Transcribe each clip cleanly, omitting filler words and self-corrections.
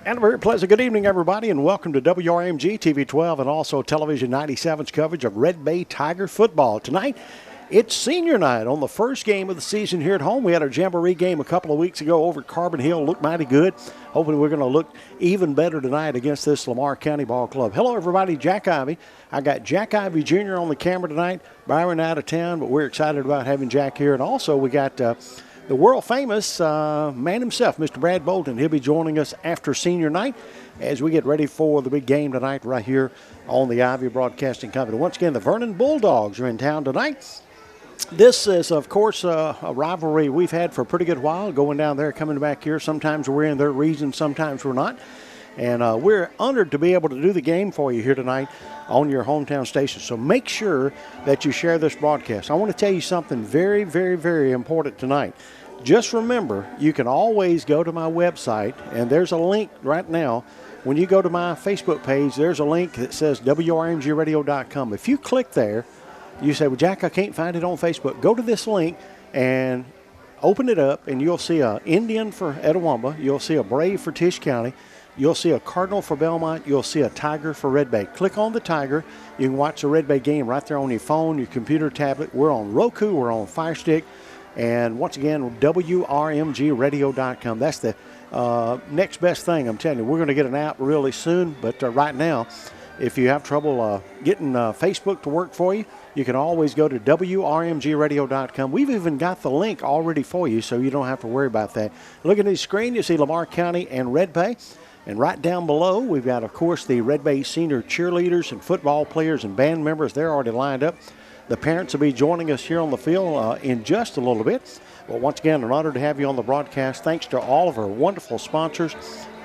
And a very pleasant good evening, everybody, and welcome to WRMG TV 12 and also Television 97's coverage of Red Bay Tiger football. Tonight, it's senior night on the first game of the season here at home. We had our Jamboree game a couple of weeks ago over at Carbon Hill. Looked mighty good. Hopefully we're going to look even better tonight against this Lamar County ball club. Hello, everybody. Jack Ivey. I got Jack Ivey Jr. on the camera tonight. Byron out of town, but we're excited about having Jack here. And also we got the world-famous man himself, Mr. Brad Bolton. He'll be joining us after senior night as we get ready for the big game tonight right here on the Ivy Broadcasting Company. Once again, the Vernon Bulldogs are in town tonight. This is, of course, a rivalry we've had for a pretty good while, going down there, coming back here. Sometimes we're in their region, sometimes we're not. And we're honored to be able to do the game for you here tonight on your hometown station. So make sure that you share this broadcast. I want to tell you something very, very, very important tonight. Just remember, you can always go to my website, and there's a link right now. When you go to my Facebook page, there's a link that says WRMGradio.com. If you click there, you say, well, Jack, I can't find it on Facebook. Go to this link and open it up, and you'll see an Indian for Etowamba. You'll see a Brave for Tisch County. You'll see a Cardinal for Belmont. You'll see a Tiger for Red Bay. Click on the Tiger. You can watch the Red Bay game right there on your phone, your computer, tablet. We're on Roku. We're on Fire Stick. And once again, WRMGradio.com. That's the next best thing. I'm telling you, we're going to get an app really soon. But right now, if you have trouble getting Facebook to work for you, you can always go to WRMGradio.com. We've even got the link already for you, so you don't have to worry about that. Look at the screen. You see Lamar County and Red Bay. And right down below, we've got, of course, the Red Bay senior cheerleaders and football players and band members. They're already lined up. The parents will be joining us here on the field in just a little bit. Well, once again, an honor to have you on the broadcast. Thanks to all of our wonderful sponsors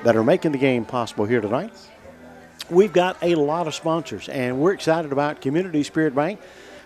that are making the game possible here tonight. We've got a lot of sponsors, and we're excited about Community Spirit Bank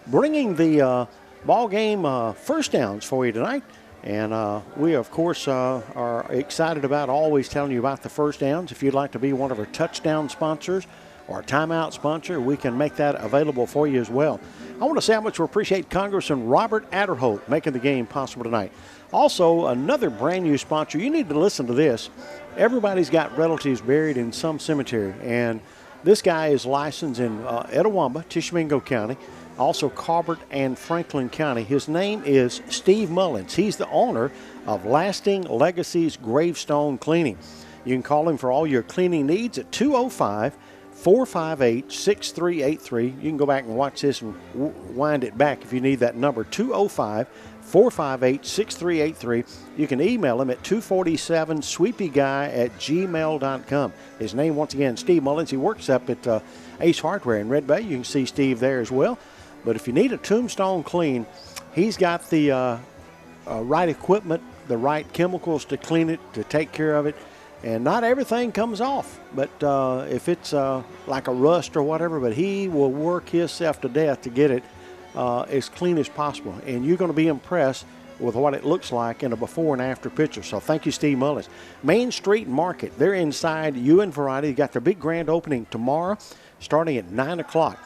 bringing the ball game first downs for you tonight. And we, of course, are excited about always telling you about the first downs. If you'd like to be one of our touchdown sponsors or a timeout sponsor, we can make that available for you as well. I want to say how much we appreciate Congressman Robert Adderholt making the game possible tonight. Also, another brand new sponsor. You need to listen to this. Everybody's got relatives buried in some cemetery, and this guy is licensed in Etowamba, Tishomingo County, also Colbert and Franklin County. His name is Steve Mullins. He's the owner of Lasting Legacies Gravestone Cleaning. You can call him for all your cleaning needs at 205-458-6383. You can go back and watch this and wind it back if you need that number, 205-458-6383. You can email him at 247sweepyguy@gmail.com. His name, once again, Steve Mullins. He works up at Ace Hardware in Red Bay. You can see Steve there as well. But if you need a tombstone clean, he's got the right equipment, the right chemicals to clean it, to take care of it. And not everything comes off, but if it's like a rust or whatever, but he will work himself to death to get it as clean as possible. And you're going to be impressed with what it looks like in a before and after picture. So thank you, Steve Mullins. Main Street Market, they're inside UN Variety. They got their big grand opening tomorrow starting at 9 o'clock.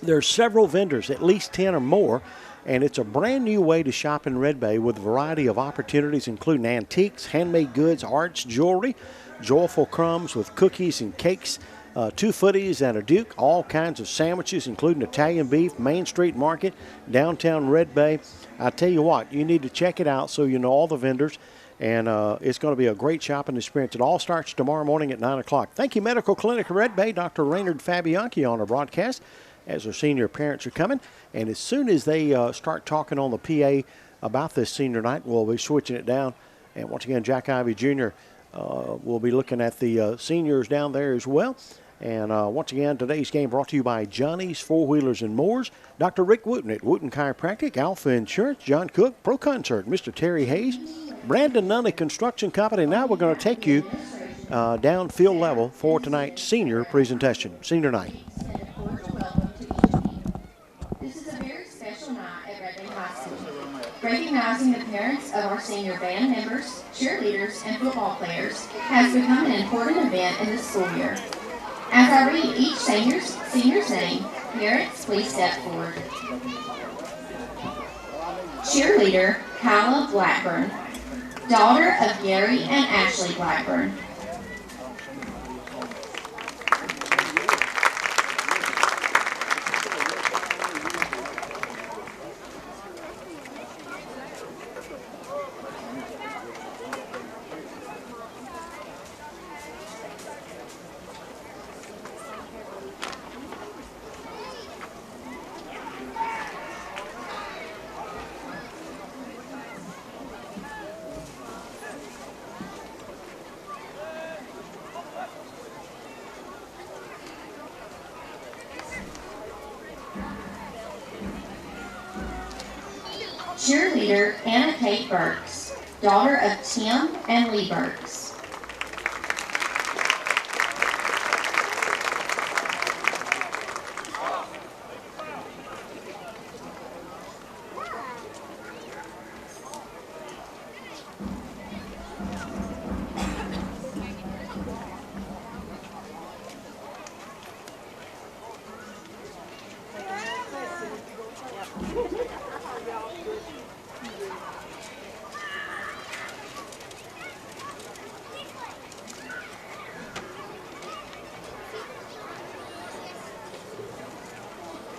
There's several vendors, at least 10 or more, and it's a brand new way to shop in Red Bay with a variety of opportunities, including antiques, handmade goods, arts, jewelry, joyful crumbs with cookies and cakes, 2 footies and a Duke, all kinds of sandwiches, including Italian beef, Main Street Market, downtown Red Bay. I tell you what, you need to check it out so you know all the vendors, and it's going to be a great shopping experience. It all starts tomorrow morning at 9 o'clock. Thank you, Medical Clinic of Red Bay, Dr. Raynard Fabianchi on our broadcast as our senior parents are coming. And as soon as they start talking on the PA about this senior night, we'll be switching it down. And once again, Jack Ivey Jr. Will be looking at the seniors down there as well. And once again, today's game brought to you by Johnny's Four Wheelers and Mowers, Dr. Rick Wooten at Wooten Chiropractic, Alpha Insurance, John Cook, Pro Concert, Mr. Terry Hayes, Brandon Nunny Construction Company. Now we're going to take you down field level for tonight's senior presentation, senior night. Recognizing the parents of our senior band members, cheerleaders, and football players has become an important event in the school year. As I read each senior's name, parents, please step forward. Cheerleader, Kyla Blackburn, daughter of Gary and Ashley Blackburn. Cheerleader Anna Kate Burks, daughter of Tim and Lee Burks.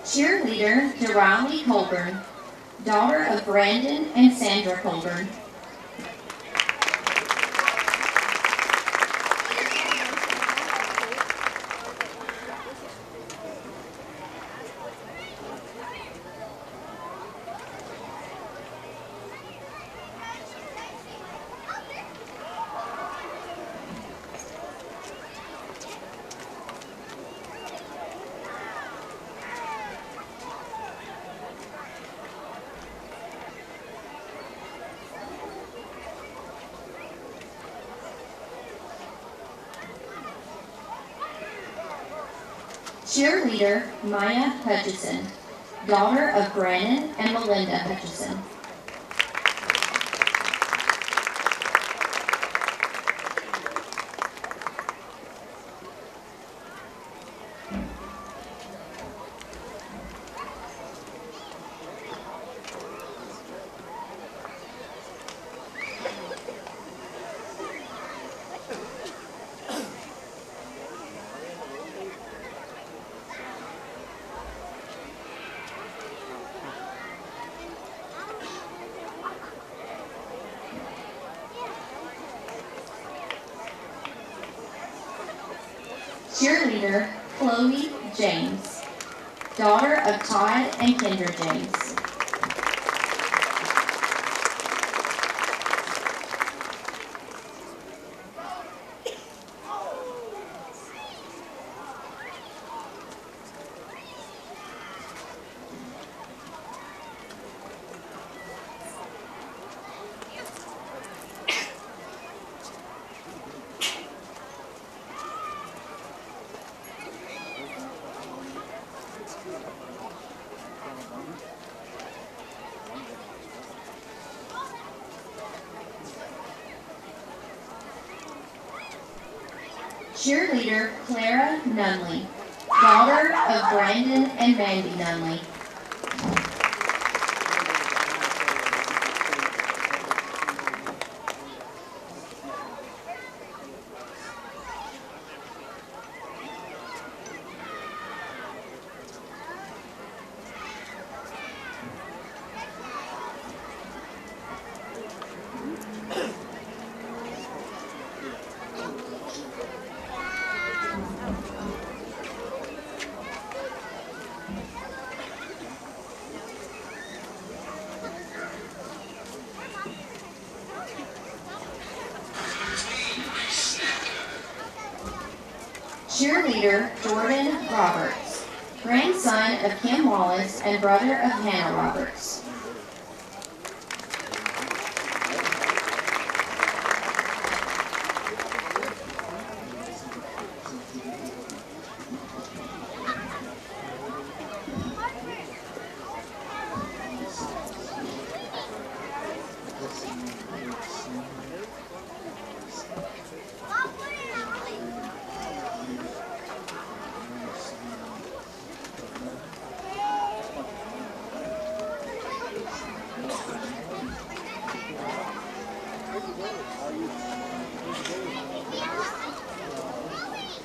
Cheerleader Deriley Colburn, daughter of Brandon and Sandra Colburn. Cheerleader Maya Hutchison, daughter of Brandon and Melinda Hutchison. Cheerleader Chloe James, daughter of Todd and Kendra James. Cheerleader Clara Nunley, daughter of Brandon and Mandy Nunley. Cheerleader Jordan Roberts, grandson of Kim Wallace and brother of Hannah Roberts.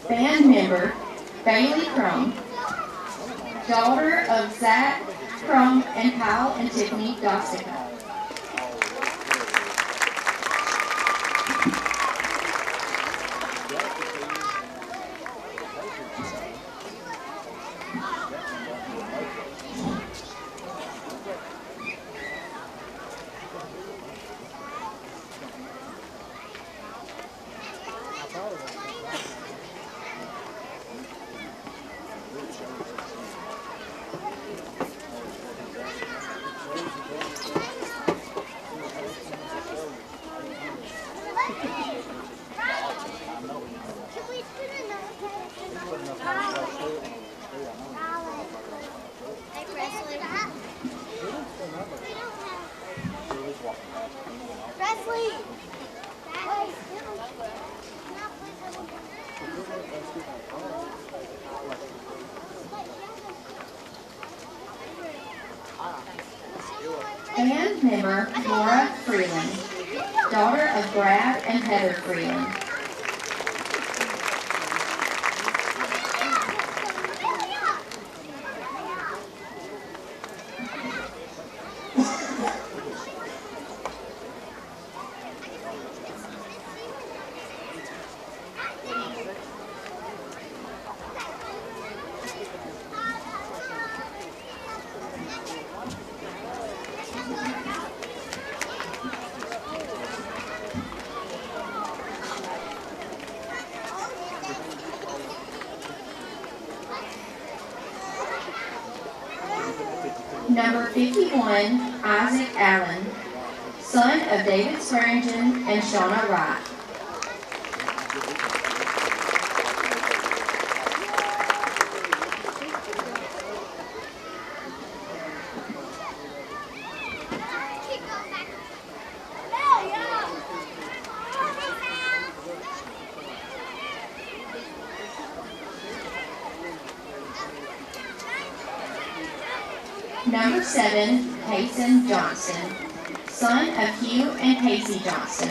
Band member Bailey Crum, daughter of Zach Crum and Kyle and Tiffany Dossica. Band member Laura Freeland, daughter of Brad and Heather Freeland. Number 51, Isaac Allen, son of David Swearingen and Shauna Wright. Number 7, Payson Johnston, son of Hugh and Casey Johnston.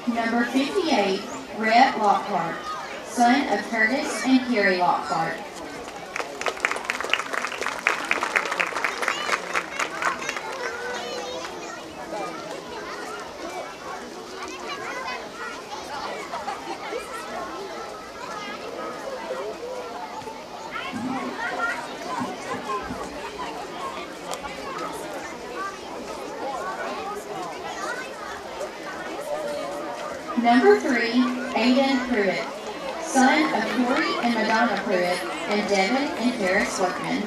Number 58, Rhett Lockhart, son of Curtis and Carrie Lockhart. Number 3, Aiden Pruitt, son of Corey and Madonna Pruitt and Devin and Ferris Workman.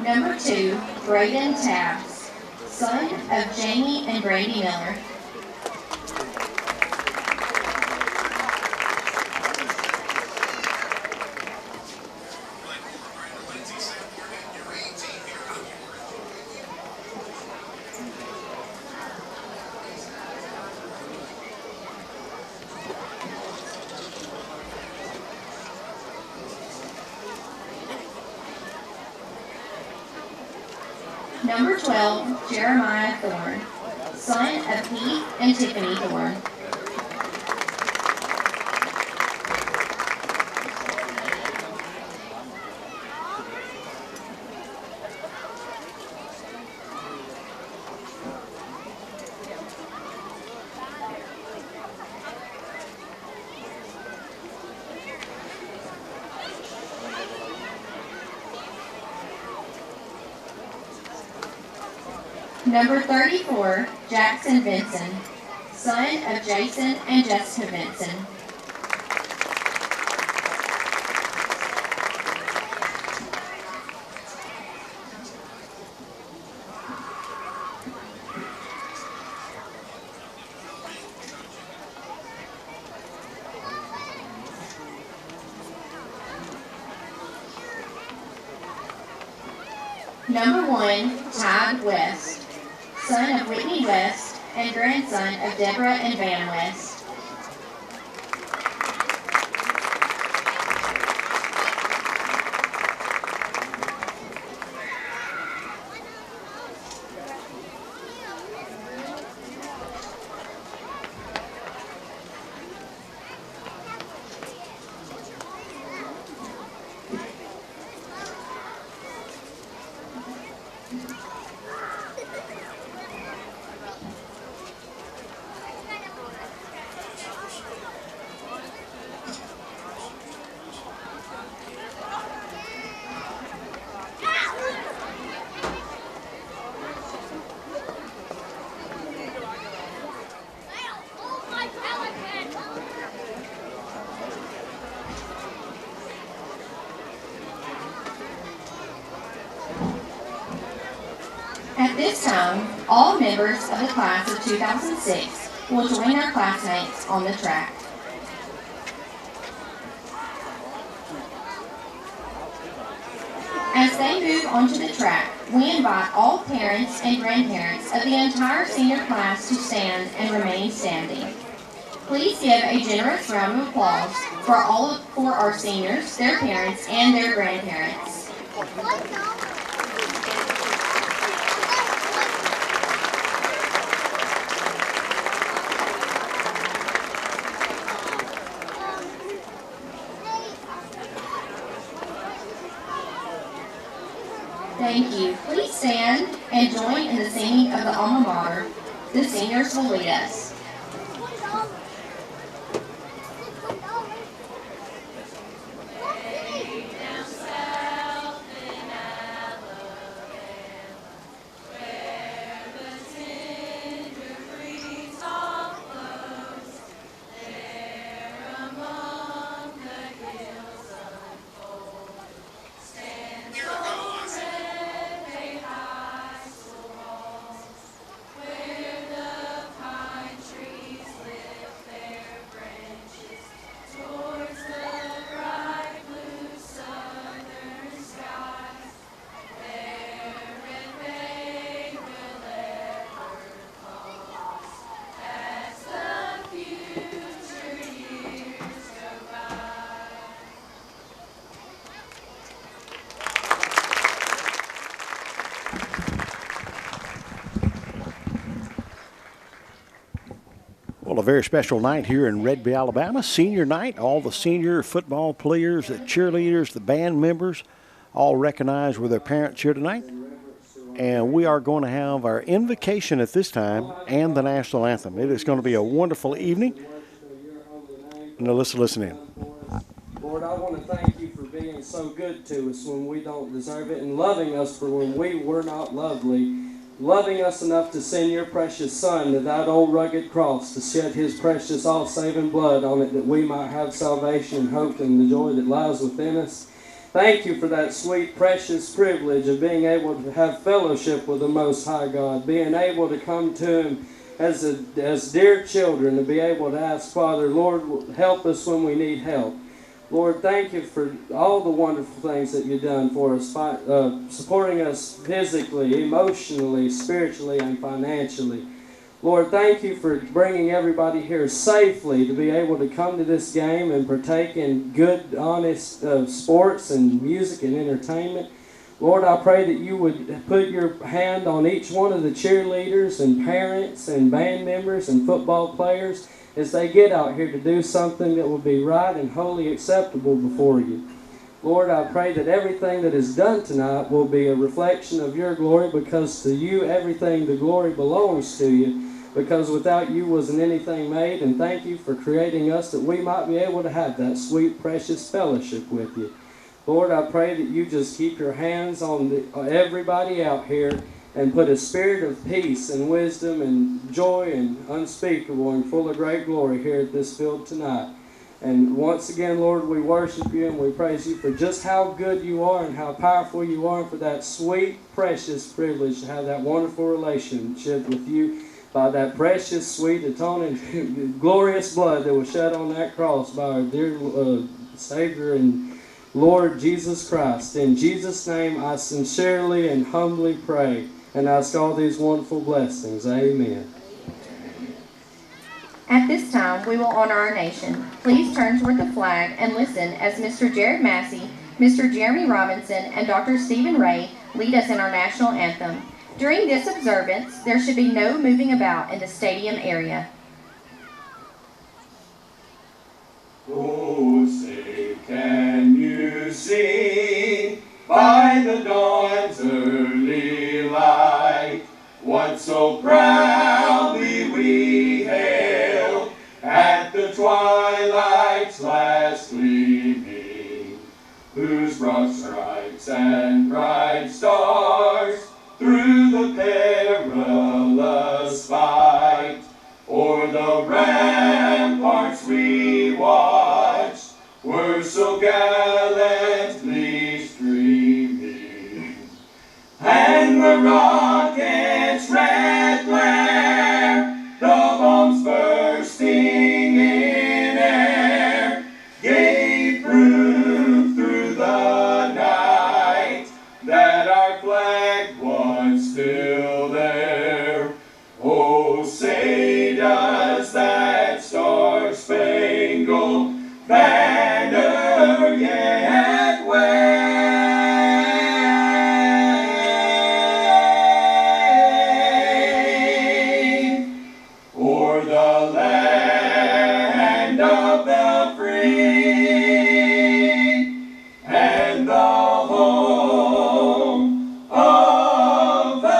Number 2, Braden Tabbs, son of Jamie and Brandy Miller. Number 12, Jeremiah Thorne, son of Pete and Tiffany Thorne. Number 34, Jackson Vinson, son of Jason and Jessica Vinson. Number 1, Todd West, son of Whitney West and grandson of Deborah and Van West. At this time, all members of the class of 2006 will join their classmates on the track. As they move onto the track, we invite all parents and grandparents of the entire senior class to stand and remain standing. Please give a generous round of applause for our seniors, their parents, and their grandparents. Thank you. Please stand and join in the singing of the alma mater. The singers will lead us. Well, a very special night here in Red Bay, Alabama. Senior night. All the senior football players, the cheerleaders, the band members, all recognized with their parents here tonight. And we are going to have our invocation at this time and the national anthem. It is going to be a wonderful evening. Now let's listen in. Lord, I want to thank you for being so good to us when we don't deserve it, and loving us for when we were not lovely. Loving us enough to send your precious Son to that old rugged cross to shed his precious all-saving blood on it, that we might have salvation, hope, and the joy that lies within us. Thank you for that sweet, precious privilege of being able to have fellowship with the Most High God, being able to come to him as dear children, to be able to ask, Father, Lord, help us when we need help. Lord, thank you for all the wonderful things that you've done for us, supporting us physically, emotionally, spiritually, and financially. Lord, thank you for bringing everybody here safely to be able to come to this game and partake in good, honest sports and music and entertainment. Lord, I pray that you would put your hand on each one of the cheerleaders and parents and band members and football players as they get out here to do something that will be right and wholly acceptable before you. Lord, I pray that everything that is done tonight will be a reflection of your glory, because to you everything, the glory belongs to you, because without you wasn't anything made. And thank you for creating us that we might be able to have that sweet, precious fellowship with you. Lord, I pray that you just keep your hands on everybody out here and put a spirit of peace and wisdom and joy and unspeakable and full of great glory here at this field tonight. And once again, Lord, we worship you and we praise you for just how good you are and how powerful you are, and for that sweet, precious privilege to have that wonderful relationship with you by that precious, sweet, atoning, glorious blood that was shed on that cross by our dear Savior and Lord Jesus Christ. In Jesus' name I sincerely and humbly pray. and ask all these wonderful blessings. Amen. At this time, we will honor our nation. Please turn toward the flag and listen as Mr. Jared Massey, Mr. Jeremy Robinson, and Dr. Stephen Ray lead us in our national anthem. During this observance, there should be no moving about in the stadium area. Oh, say, can you see by the dawn's early light what so proudly we hailed at the twilight's last gleaming, whose broad stripes and bright stars through the perilous fight o'er the ramparts we watched were so gallantly streaming, and the rocket's red glare, the bombs bursting in air, gave proof through the night that our flag was still there. Oh, say does that star-spangled banner yet wave o'er the land of the free and the home of the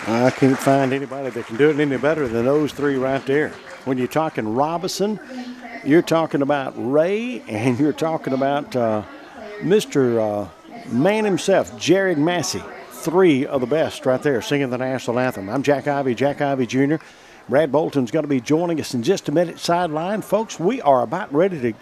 I can't find anybody that can do it any better than those three right there. When you're talking Robinson, you're talking about Ray, and you're talking about Mr. Man himself, Jared Massey. Three of the best right there singing the national anthem. I'm Jack Ivey Jr. Brad Bolton's going to be joining us in just a minute sideline. Folks, we are about ready to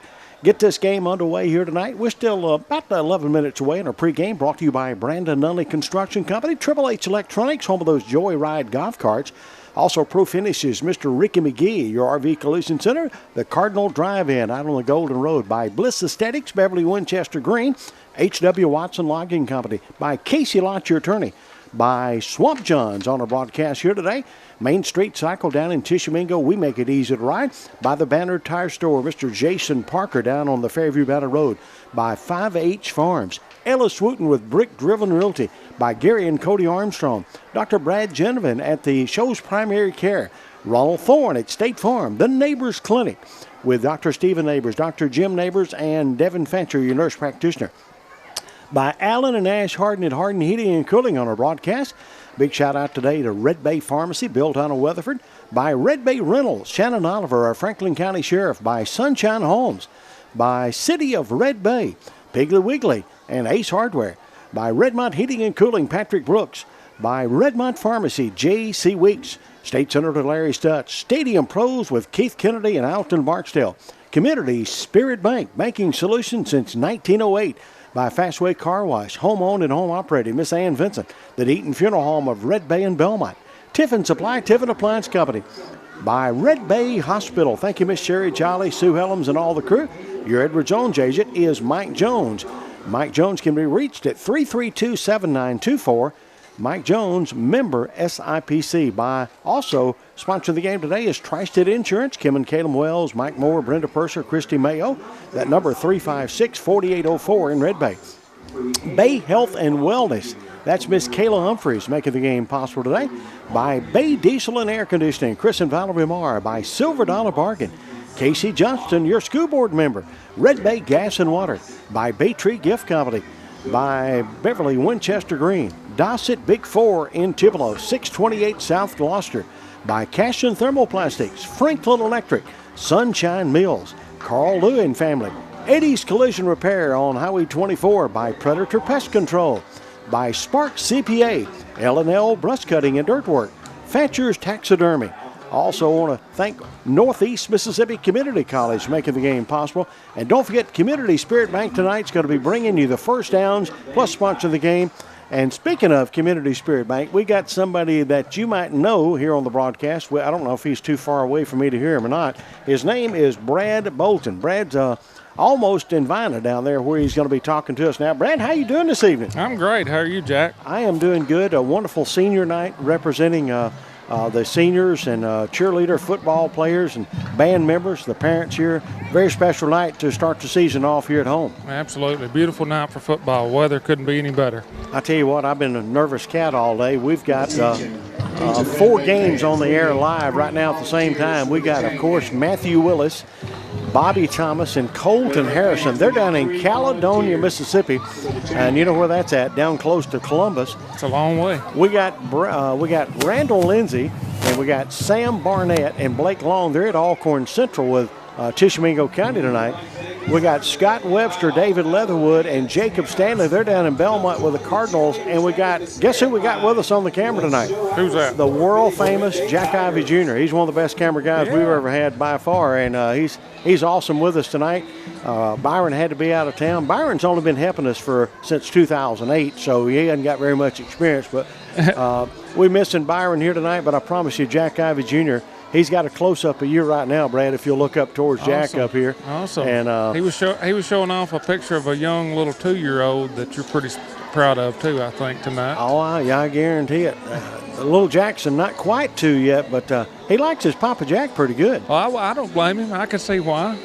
get this game underway here tonight. We're still about 11 minutes away in our pregame, brought to you by Brandon Nunley Construction Company, Triple H Electronics, home of those Joyride golf carts. Also, Pro Finishes, Mr. Ricky McGee, your RV Collision Center, the Cardinal Drive-In out on the Golden Road, by Bliss Aesthetics, Beverly Winchester Green, H.W. Watson Logging Company, by Casey Lott, your attorney, by Swamp Johns on our broadcast here today. Main Street Cycle down in Tishomingo, we make it easy to ride. By the Banner Tire Store, Mr. Jason Parker down on the Fairview Banner Road. By 5H Farms, Ellis Wooten with Brick Driven Realty. By Gary and Cody Armstrong, Dr. Brad Genovan at the show's primary care. Ronald Thorne at State Farm, the Neighbors Clinic with Dr. Stephen Neighbors, Dr. Jim Neighbors, and Devin Fancher, your nurse practitioner. By Allen and Ash Harden at Harden Heating and Cooling on our broadcast. Big shout out today to Red Bay Pharmacy, built out of Weatherford. By Red Bay Rentals, Shannon Oliver, our Franklin County Sheriff. By Sunshine Homes. By City of Red Bay, Piggly Wiggly, and Ace Hardware. By Redmont Heating and Cooling, Patrick Brooks. By Redmont Pharmacy, J.C. Weeks. State Senator Larry Stutz. Stadium Pros with Keith Kennedy and Alton Barksdale. Community Spirit Bank, banking solutions since 1908. By Fastway Car Wash, home-owned and home-operated, Miss Ann Vincent, the Deaton Funeral Home of Red Bay and Belmont. Tiffin Supply, Tiffin Appliance Company. By Red Bay Hospital, thank you, Miss Sherry Jolly, Sue Helms, and all the crew. Your Edward Jones agent is Mike Jones. Mike Jones can be reached at 332-7924. Mike Jones, member SIPC. By also sponsoring the game today is Tri-State Insurance, Kim and Caleb Wells, Mike Moore, Brenda Purser, Christy Mayo. That number 356-4804 in Red Bay. Bay Health and Wellness, that's Miss Kayla Humphreys making the game possible today. By Bay Diesel and Air Conditioning, Chris and Valerie Marr. By Silver Dollar Bargain, Casey Johnston, your school board member. Red Bay Gas and Water. By Bay Tree Gift Company. By Beverly Winchester Green. Dossett Big 4 in Tupelo, 628 South Gloucester. By Cashin Thermoplastics, Franklin Electric, Sunshine Mills, Carl Lewin Family, Eddie's Collision Repair on Highway 24. By Predator Pest Control. By Spark CPA, L&L Brush Cutting and Dirt Work, Fatcher's Taxidermy. Also want to thank Northeast Mississippi Community College for making the game possible. And don't forget, Community Spirit Bank tonight's going to be bringing you the first downs, plus sponsoring the game. And speaking of Community Spirit Bank, we got somebody that you might know here on the broadcast. Well, I don't know if he's too far away for me to hear him or not. His name is Brad Bolton. Brad's almost in Vina down there where he's going to be talking to us now. Brad, how you doing this evening? I'm great. How are you, Jack? I am doing good. A wonderful senior night representing the seniors and cheerleader football players and band members, the parents here. Very special night to start the season off here at home. Absolutely. Beautiful night for football. Weather couldn't be any better. I tell you what, I've been a nervous cat all day. We've got 4 games on the air live right now at the same time. We got, of course, Matthew Willis, Bobby Thomas, and Colton Harrison. They're down in Caledonia, Mississippi, and you know where that's at, down close to Columbus. It's a long way. We got Randall Lindsay, and we got Sam Barnett and Blake Long. They're at Alcorn Central with Tishomingo County tonight. We got Scott Webster, David Leatherwood, and Jacob Stanley. They're down in Belmont with the Cardinals. And we got, guess who we got with us on the camera tonight? Who's that? The world-famous Jack Ivey Jr. He's one of the best camera guys we've ever had by far, and he's awesome with us tonight. Byron had to be out of town. Byron's only been helping us since 2008, so he hasn't got very much experience. But we're missing Byron here tonight, but I promise you, Jack Ivey Jr., he's got a close-up of you right now, Brad, if you'll look up towards Jack up here. Awesome. And he was showing off a picture of a young little 2-year-old that you're pretty proud of, too, I think, tonight. Oh, yeah, I guarantee it. Little Jackson, not quite 2 yet, but he likes his Papa Jack pretty good. Well, I don't blame him. I can see why.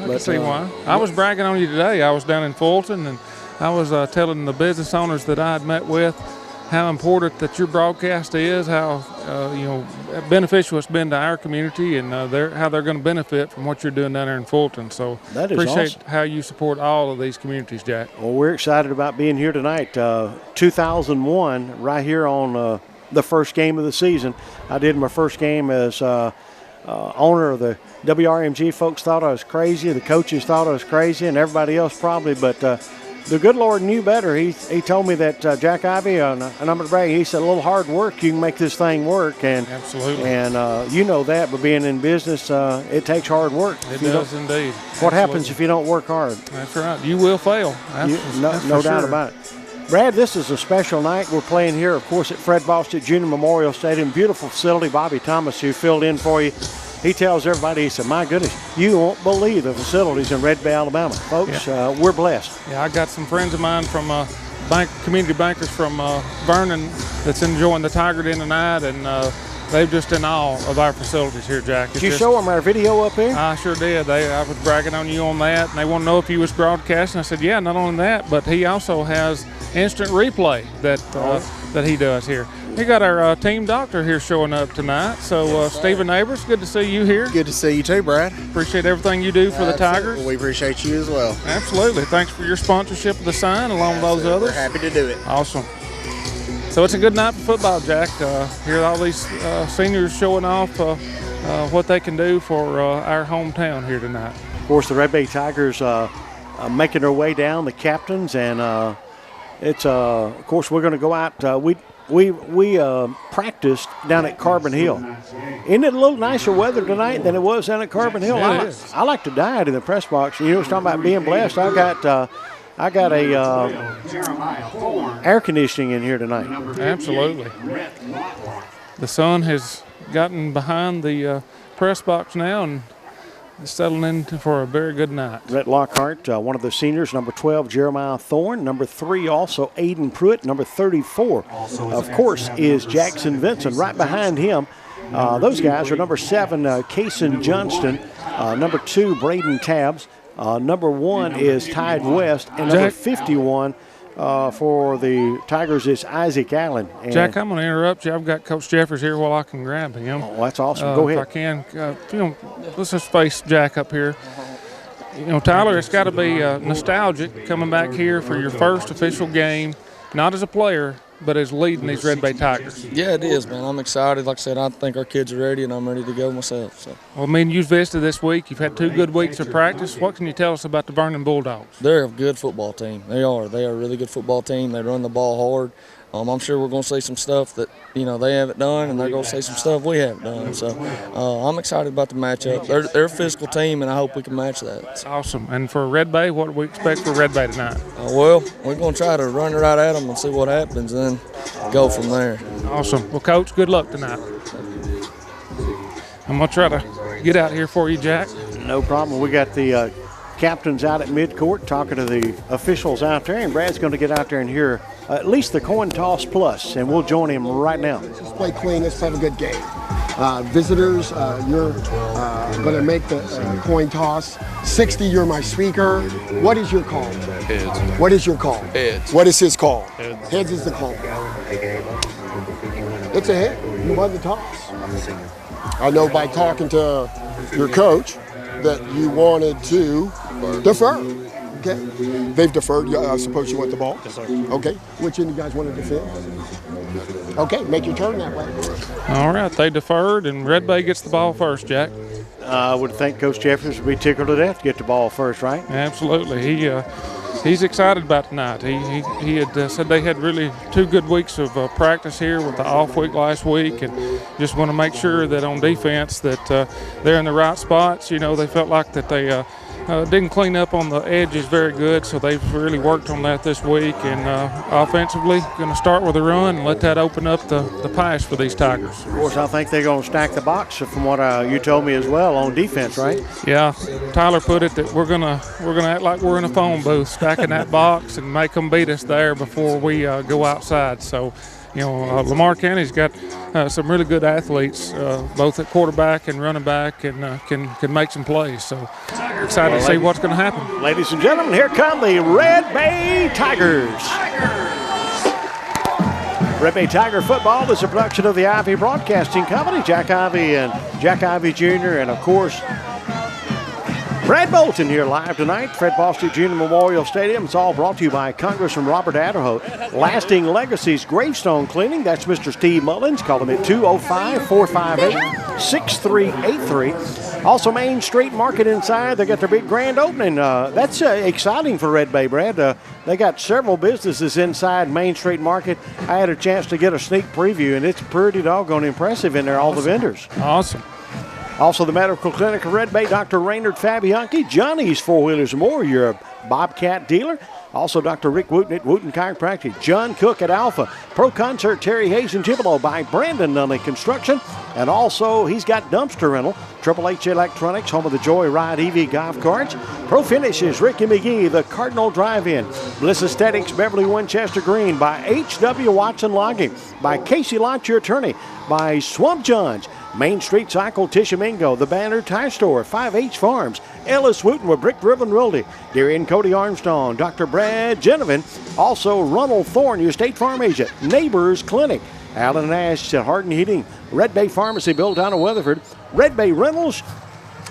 I was bragging on you today. I was down in Fulton, and I was telling the business owners that I had met with how important that your broadcast is, how beneficial it's been to our community, and how they're going to benefit from what you're doing down there in Fulton. So that is appreciate awesome. How you support all of these communities, Jack. Well, we're excited about being here tonight. 2001, right here on the first game of the season. I did my first game as owner of the WRMG. Folks thought I was crazy. The coaches thought I was crazy, and everybody else probably, but the good Lord knew better. He told me that Jack Ivey, and I'm going to brag, he said a little hard work, you can make this thing work. And absolutely. And you know that, but being in business, it takes hard work. It does indeed. What happens if you don't work hard? That's right. You will fail. No doubt about it. Brad, this is a special night. We're playing here, of course, at Fred Bostic Jr. Memorial Stadium. Beautiful facility. Bobby Thomas, who filled in for you, he tells everybody, he said, my goodness, you won't believe the facilities in Red Bay, Alabama. Folks, we're blessed. Yeah, I got some friends of mine from community bankers from Vernon that's enjoying the Tiger Den tonight, and they've just in awe of our facilities here, Jack. Did you show them our video up here? I sure did. I was bragging on you on that, and they want to know if you was broadcasting. I said, yeah, not only that, but he also has instant replay that he does here. We got our team doctor here showing up tonight. So, Stephen Neighbors, good to see you here. Good to see you too, Brad. Appreciate everything you do for the Tigers. We appreciate you as well. Absolutely. Thanks for your sponsorship of the sign, along with those others. We're happy to do it. Awesome. So it's a good night for football, Jack. Hear all these seniors showing off what they can do for our hometown here tonight. Of course, the Red Bay Tigers making their way down, the captains, and it's of course we're going to go out. We practiced down at Carbon Hill. Isn't it a little nicer weather tonight than it was down at Carbon Hill? I like to diet in the press box. You know, it's talking about being blessed. I got a air conditioning in here tonight. Absolutely. The sun has gotten behind the press box now and settling in for a very good night. Rhett Lockhart, one of the seniors, number 12, Jeremiah Thorne, number 3, also Aiden Pruitt, number 34, of course, is Jackson Vincent. Right behind him, those guys are number 7, Kaysen Johnston, number 2, Braden Tabbs, number 1 is Tide West, and number 51 for the Tigers is Isaac Allen. And Jack, I'm going to interrupt you. I've got Coach Jeffers here while I can grab him. Oh, that's awesome. Go ahead. If I can. Let's just face Jack up here. Tyler, it's got to be nostalgic coming back here for your first official game, not as a player, but as leading these Red Bay Tigers. Yeah, it is, man. I'm excited. Like I said, I think our kids are ready, and I'm ready to go myself. So. Well, I mean, you've visited this week. You've had 2 good weeks of practice. What can you tell us about the Vernon Bulldogs? They're a good football team. They are. They are a really good football team. They run the ball hard. I'm sure we're going to see some stuff that, they haven't done, and they're going to see some stuff we haven't done. So I'm excited about the matchup. They're a physical team, and I hope we can match that. Awesome. And for Red Bay, what do we expect for Red Bay tonight? Well, we're going to try to run it right at them and see what happens, and then go from there. Awesome. Well, Coach, good luck tonight. I'm going to try to get out here for you, Jack. No problem. We got the captains out at midcourt talking to the officials out there, and Brad's going to get out there and hear at least the coin toss plus, and we'll join him right now. Let's play clean. Let's have a good game. Visitors, you're going to make the coin toss. 60, you're my speaker. What is your call? Heads. What is your call? Heads. What is his call? Heads. Heads is the call. It's a hit. You won the toss. I know by talking to your coach that you wanted to defer. Okay. They've deferred. I suppose you want the ball? Yes, sir. Okay. Which end you guys want to defend? Okay. Make your turn that way. All right. They deferred, and Red Bay gets the ball first, Jack. I would think Coach Jeffers would be tickled to death to get the ball first, right? Absolutely. He's excited about tonight. He had said they had really 2 good weeks of practice here with the off week last week, and just want to make sure that on defense that they're in the right spots. They felt like that they didn't clean up on the edges very good, so they've really worked on that this week. And offensively, going to start with a run and let that open up the pass for these Tigers. Of course, I think they're going to stack the box from what you told me as well on defense, right? Yeah, Tyler put it that we're gonna act like we're in a phone booth, stacking that box and make them beat us there before we go outside. So, Lamar County's got some really good athletes, both at quarterback and running back, and can make some plays. So excited to see what's going to happen. Ladies and gentlemen, here come the Red Bay Tigers. Red Bay Tiger football is a production of the Ivy Broadcasting Company. Jack Ivy and Jack Ivy Jr. and, of course, Brad Bolton here live tonight, Fred Bostic Jr. Memorial Stadium. It's all brought to you by Congressman Robert Adderholt. Lasting Legacies Gravestone Cleaning. That's Mr. Steve Mullins. Call him at 205-458-6383. Also, Main Street Market inside. They got their big grand opening. That's exciting for Red Bay, Brad. They got several businesses inside Main Street Market. I had a chance to get a sneak preview, and it's pretty doggone impressive in there, all the vendors. Awesome. Also, the Medical Clinic of Red Bay, Dr. Raynard Fabianchi, Johnny's Four Wheelers and More, you're a Bobcat dealer. Also, Dr. Rick Wooten at Wooten Chiropractic, John Cook at Alpha, Pro Concert, Terry Hayes and Tupelo by Brandon Nunley Construction, and also he's got dumpster rental, Triple H Electronics, home of the Joyride EV golf carts, Pro Finishes, Ricky McGee, the Cardinal Drive-In, Bliss Aesthetics, Beverly Winchester Green by H.W. Watson Logging, by Casey Lott, your attorney, by Swamp Johns, Main Street Cycle, Tishomingo, the Banner Tire Store, 5H Farms, Ellis Wooten with Brick Ribbon Realty, Darien Cody Armstrong, Dr. Brad Genovan, also Ronald Thorne, your State Farm agent, Neighbors Clinic, Allen Nash at Hardin Heating, Red Bay Pharmacy built down in Weatherford, Red Bay Rentals,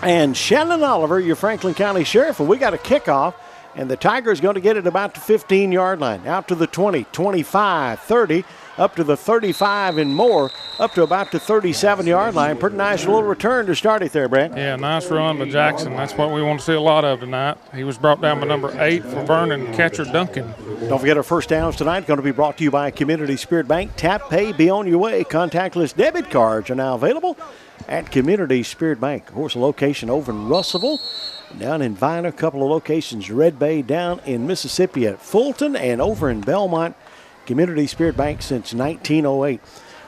and Shannon Oliver, your Franklin County Sheriff. And we got a kickoff, and the Tigers going to get it about the 15-yard line, out to the 20, 25, 30, up to the 35 and more, up to about the 37-yard line. Pretty nice little return to start it there, Brad. Yeah, nice run by Jackson. That's what we want to see a lot of tonight. He was brought down by number 8 for Vernon, catcher Duncan. Don't forget our first downs tonight going to be brought to you by Community Spirit Bank. Tap, pay, be on your way. Contactless debit cards are now available at Community Spirit Bank. Of course, a location over in Russellville, down in Viner, a couple of locations, Red Bay, down in Mississippi at Fulton, and over in Belmont. Community Spirit Bank since 1908.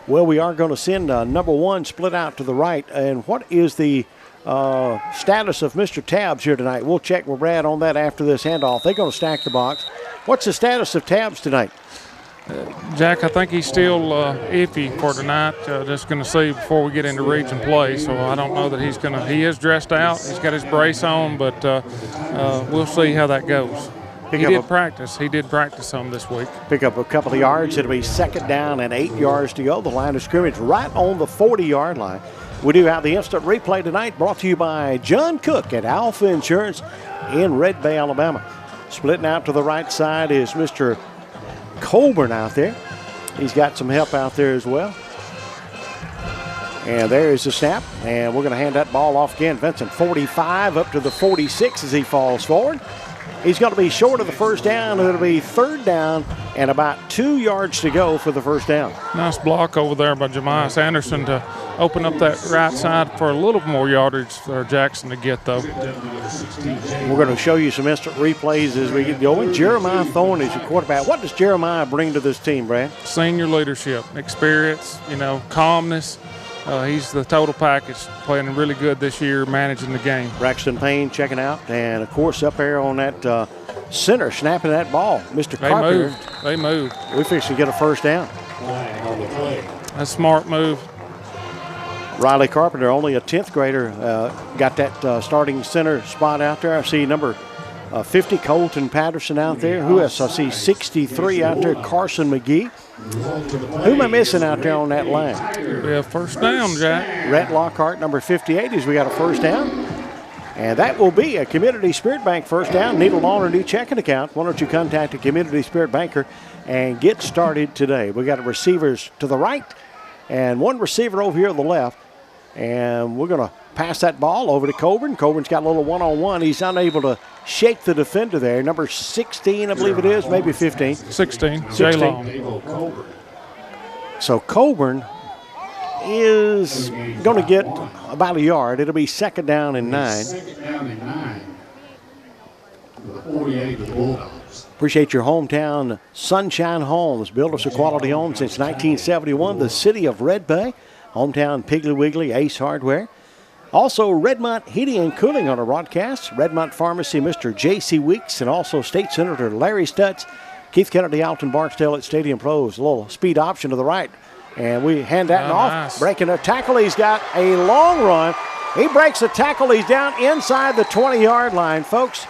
Well, we are going to send number 1 split out to the right. And what is the status of Mr. Tabbs here tonight? We'll check with Brad on that after this handoff. They're going to stack the box. What's the status of Tabbs tonight? Jack, I think he's still iffy for tonight. Just going to see before we get into region play. So I don't know that he's going to. He is dressed out. He's got his brace on, but we'll see how that goes. He did practice some this week. Pick up a couple of yards. It'll be second down and 8 yards to go. The line of scrimmage right on the 40-yard line. We do have the instant replay tonight, brought to you by John Cook at Alpha Insurance in Red Bay, Alabama. Splitting out to the right side is Mr. Colburn out there. He's got some help out there as well. And there is the snap, and we're going to hand that ball off again. Vincent, 45 up to the 46 as he falls forward. He's going to be short of the first down. It'll be third down and about 2 yards to go for the first down. Nice block over there by Jemias Anderson to open up that right side for a little more yardage for Jackson to get, though. We're going to show you some instant replays as we get going. Jeremiah Thorne is your quarterback. What does Jeremiah bring to this team, Brad? Senior leadership, experience, calmness. He's the total package, playing really good this year, managing the game. Braxton Payne checking out, and, of course, up there on that center, snapping that ball, Mr. Carpenter. They moved. We fixed to get a first down. A smart move. Riley Carpenter, only a 10th grader, got that starting center spot out there. I see number 50, Colton Patterson out there. Who else? I see 63 out there, Carson McGee. Who am I missing out there on that line? We have first down, Jack. Rhett Lockhart, number 58, as we got a first down. And that will be a Community Spirit Bank first down. Need a loan or new checking account? Why don't you contact a Community Spirit Banker and get started today? We got receivers to the right and one receiver over here on the left. And we're going to pass that ball over to Coburn. Coburn's got a little one-on-one. He's unable to shake the defender there. Number 16, I believe it is, maybe 15. 16. Jay Long. So Coburn is going to get about a yard. It'll be second down and 9. Appreciate your hometown Sunshine Homes. Builders of quality homes since 1971. The city of Red Bay. Hometown Piggly Wiggly, Ace Hardware. Also, Redmont Heating and Cooling on our broadcast. Redmont Pharmacy, Mr. J.C. Weeks, and also State Senator Larry Stutz. Keith Kennedy, Alton Barksdale at Stadium Pros. A little speed option to the right. And we hand that off. Nice. Breaking a tackle. He's got a long run. He breaks the tackle. He's down inside the 20-yard line, folks.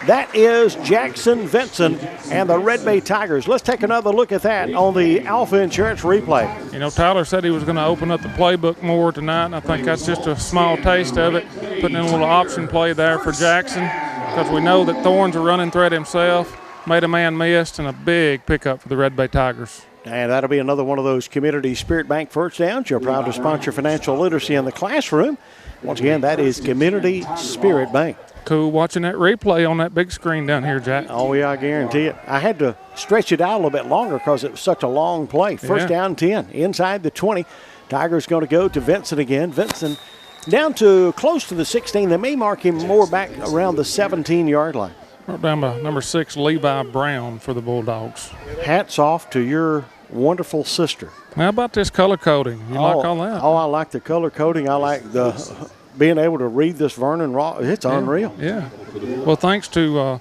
That is Jackson Vinson and the Red Bay Tigers. Let's take another look at that on the Alpha Insurance replay. Tyler said he was going to open up the playbook more tonight, and I think that's just a small taste of it, putting in a little option play there for Jackson, because we know that Thorne's a running threat himself, made a man missed, and a big pickup for the Red Bay Tigers. And that'll be another one of those Community Spirit Bank first downs. You're proud to sponsor financial literacy in the classroom. Once again, that is Community Spirit Bank. Cool watching that replay on that big screen down here, Jack. Oh, yeah, I guarantee it. I had to stretch it out a little bit longer because it was such a long play. First down 10, inside the 20. Tigers going to go to Vincent again. Vincent down to close to the 16. They may mark him more back around the 17-yard line. Right down by number 6, Levi Brown for the Bulldogs. Hats off to your wonderful sister. How about this color coding? You like all that? Oh, I like the color coding. I like the being able to read this Vernon Ross. It's unreal. Yeah. Well, thanks to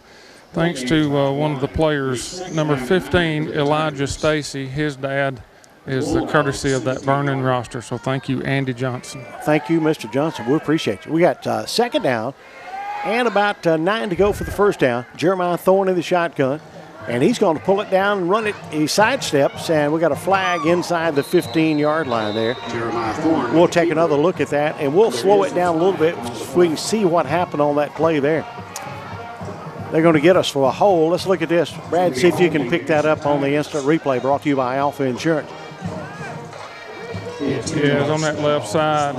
one of the players, number 15, Elijah Stacy. His dad is the courtesy of that Vernon roster. So thank you, Andy Johnson. Thank you, Mr. Johnson. We appreciate you. We got second down and about 9 to go for the first down. Jeremiah Thorne in the shotgun. And he's going to pull it down and run it. He sidesteps, and we got a flag inside the 15-yard line there. We'll take another look at that, and we'll slow it down a little bit so we can see what happened on that play there. They're going to get us for a hole. Let's look at this. Brad, see if you can pick that up on the instant replay brought to you by Alpha Insurance. Yeah, it's on that left side.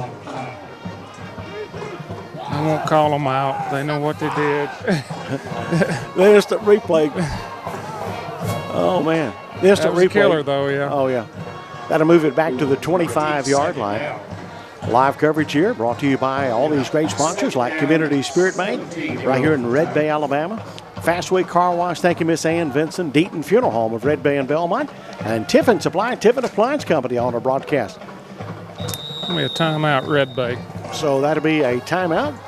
I won't call them out. They know what they did. The instant replay. Oh, man. The instant that was replay. Killer, though, yeah. Oh, yeah. That'll move it back to the 25-yard line. Live coverage here brought to you by all these great sponsors like Community Spirit Bank right here in Red Bay, Alabama. Fastway Car Wash, thank you, Miss Ann Vinson. Deaton Funeral Home of Red Bay and Belmont. And Tiffin Supply, Tiffin Appliance Company on our broadcast. Give me a timeout, Red Bay. So that'll be a timeout.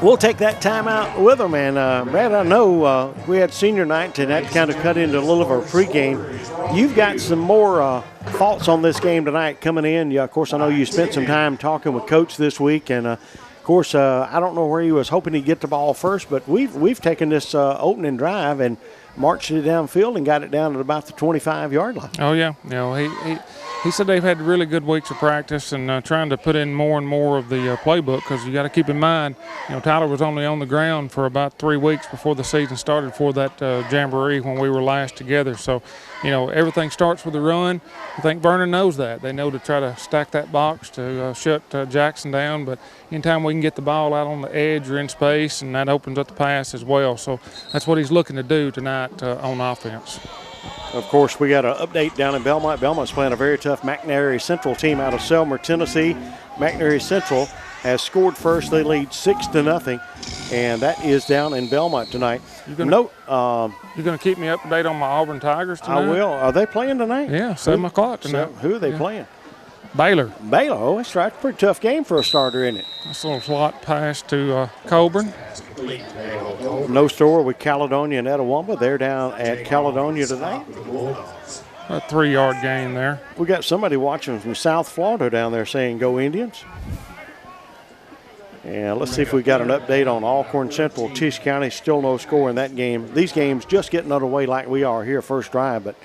We'll take that timeout with them. And, Brad, I know we had senior night, and that kind of cut into a little of our pregame. You've got some more thoughts on this game tonight coming in. Yeah, of course, I know you spent some time talking with Coach this week. And, of course, I don't know where he was hoping to get the ball first, but we've taken this opening drive and marched it downfield and got it down at about the 25-yard line. Oh, yeah. He said they've had really good weeks of practice and trying to put in more and more of the playbook, because you got to keep in mind, Tyler was only on the ground for about 3 weeks before the season started for that jamboree when we were last together. So, everything starts with a run. I think Vernon knows that. They know to try to stack that box to shut Jackson down, but anytime we can get the ball out on the edge or in space, and that opens up the pass as well. So that's what he's looking to do tonight on offense. Of course, we got an update down in Belmont. Belmont's playing a very tough McNary Central team out of Selmer, Tennessee. McNary Central has scored first. They lead 6-0, and that is down in Belmont tonight. You're going to keep me up to date on my Auburn Tigers tonight? I will. Are they playing tonight? Yeah, 7 o'clock tonight. So who are they playing? Baylor. Baylor. Oh, that's right. Pretty tough game for a starter, isn't it? That's a little slot pass to Coburn. No store with Caledonia and Etowah. They're down at Caledonia tonight. A 3-yard gain there. We got somebody watching from South Florida down there saying go Indians. And let's see if we got an update on Alcorn Central, Tisch County. Still no score in that game. These games just getting underway like we are here first drive, but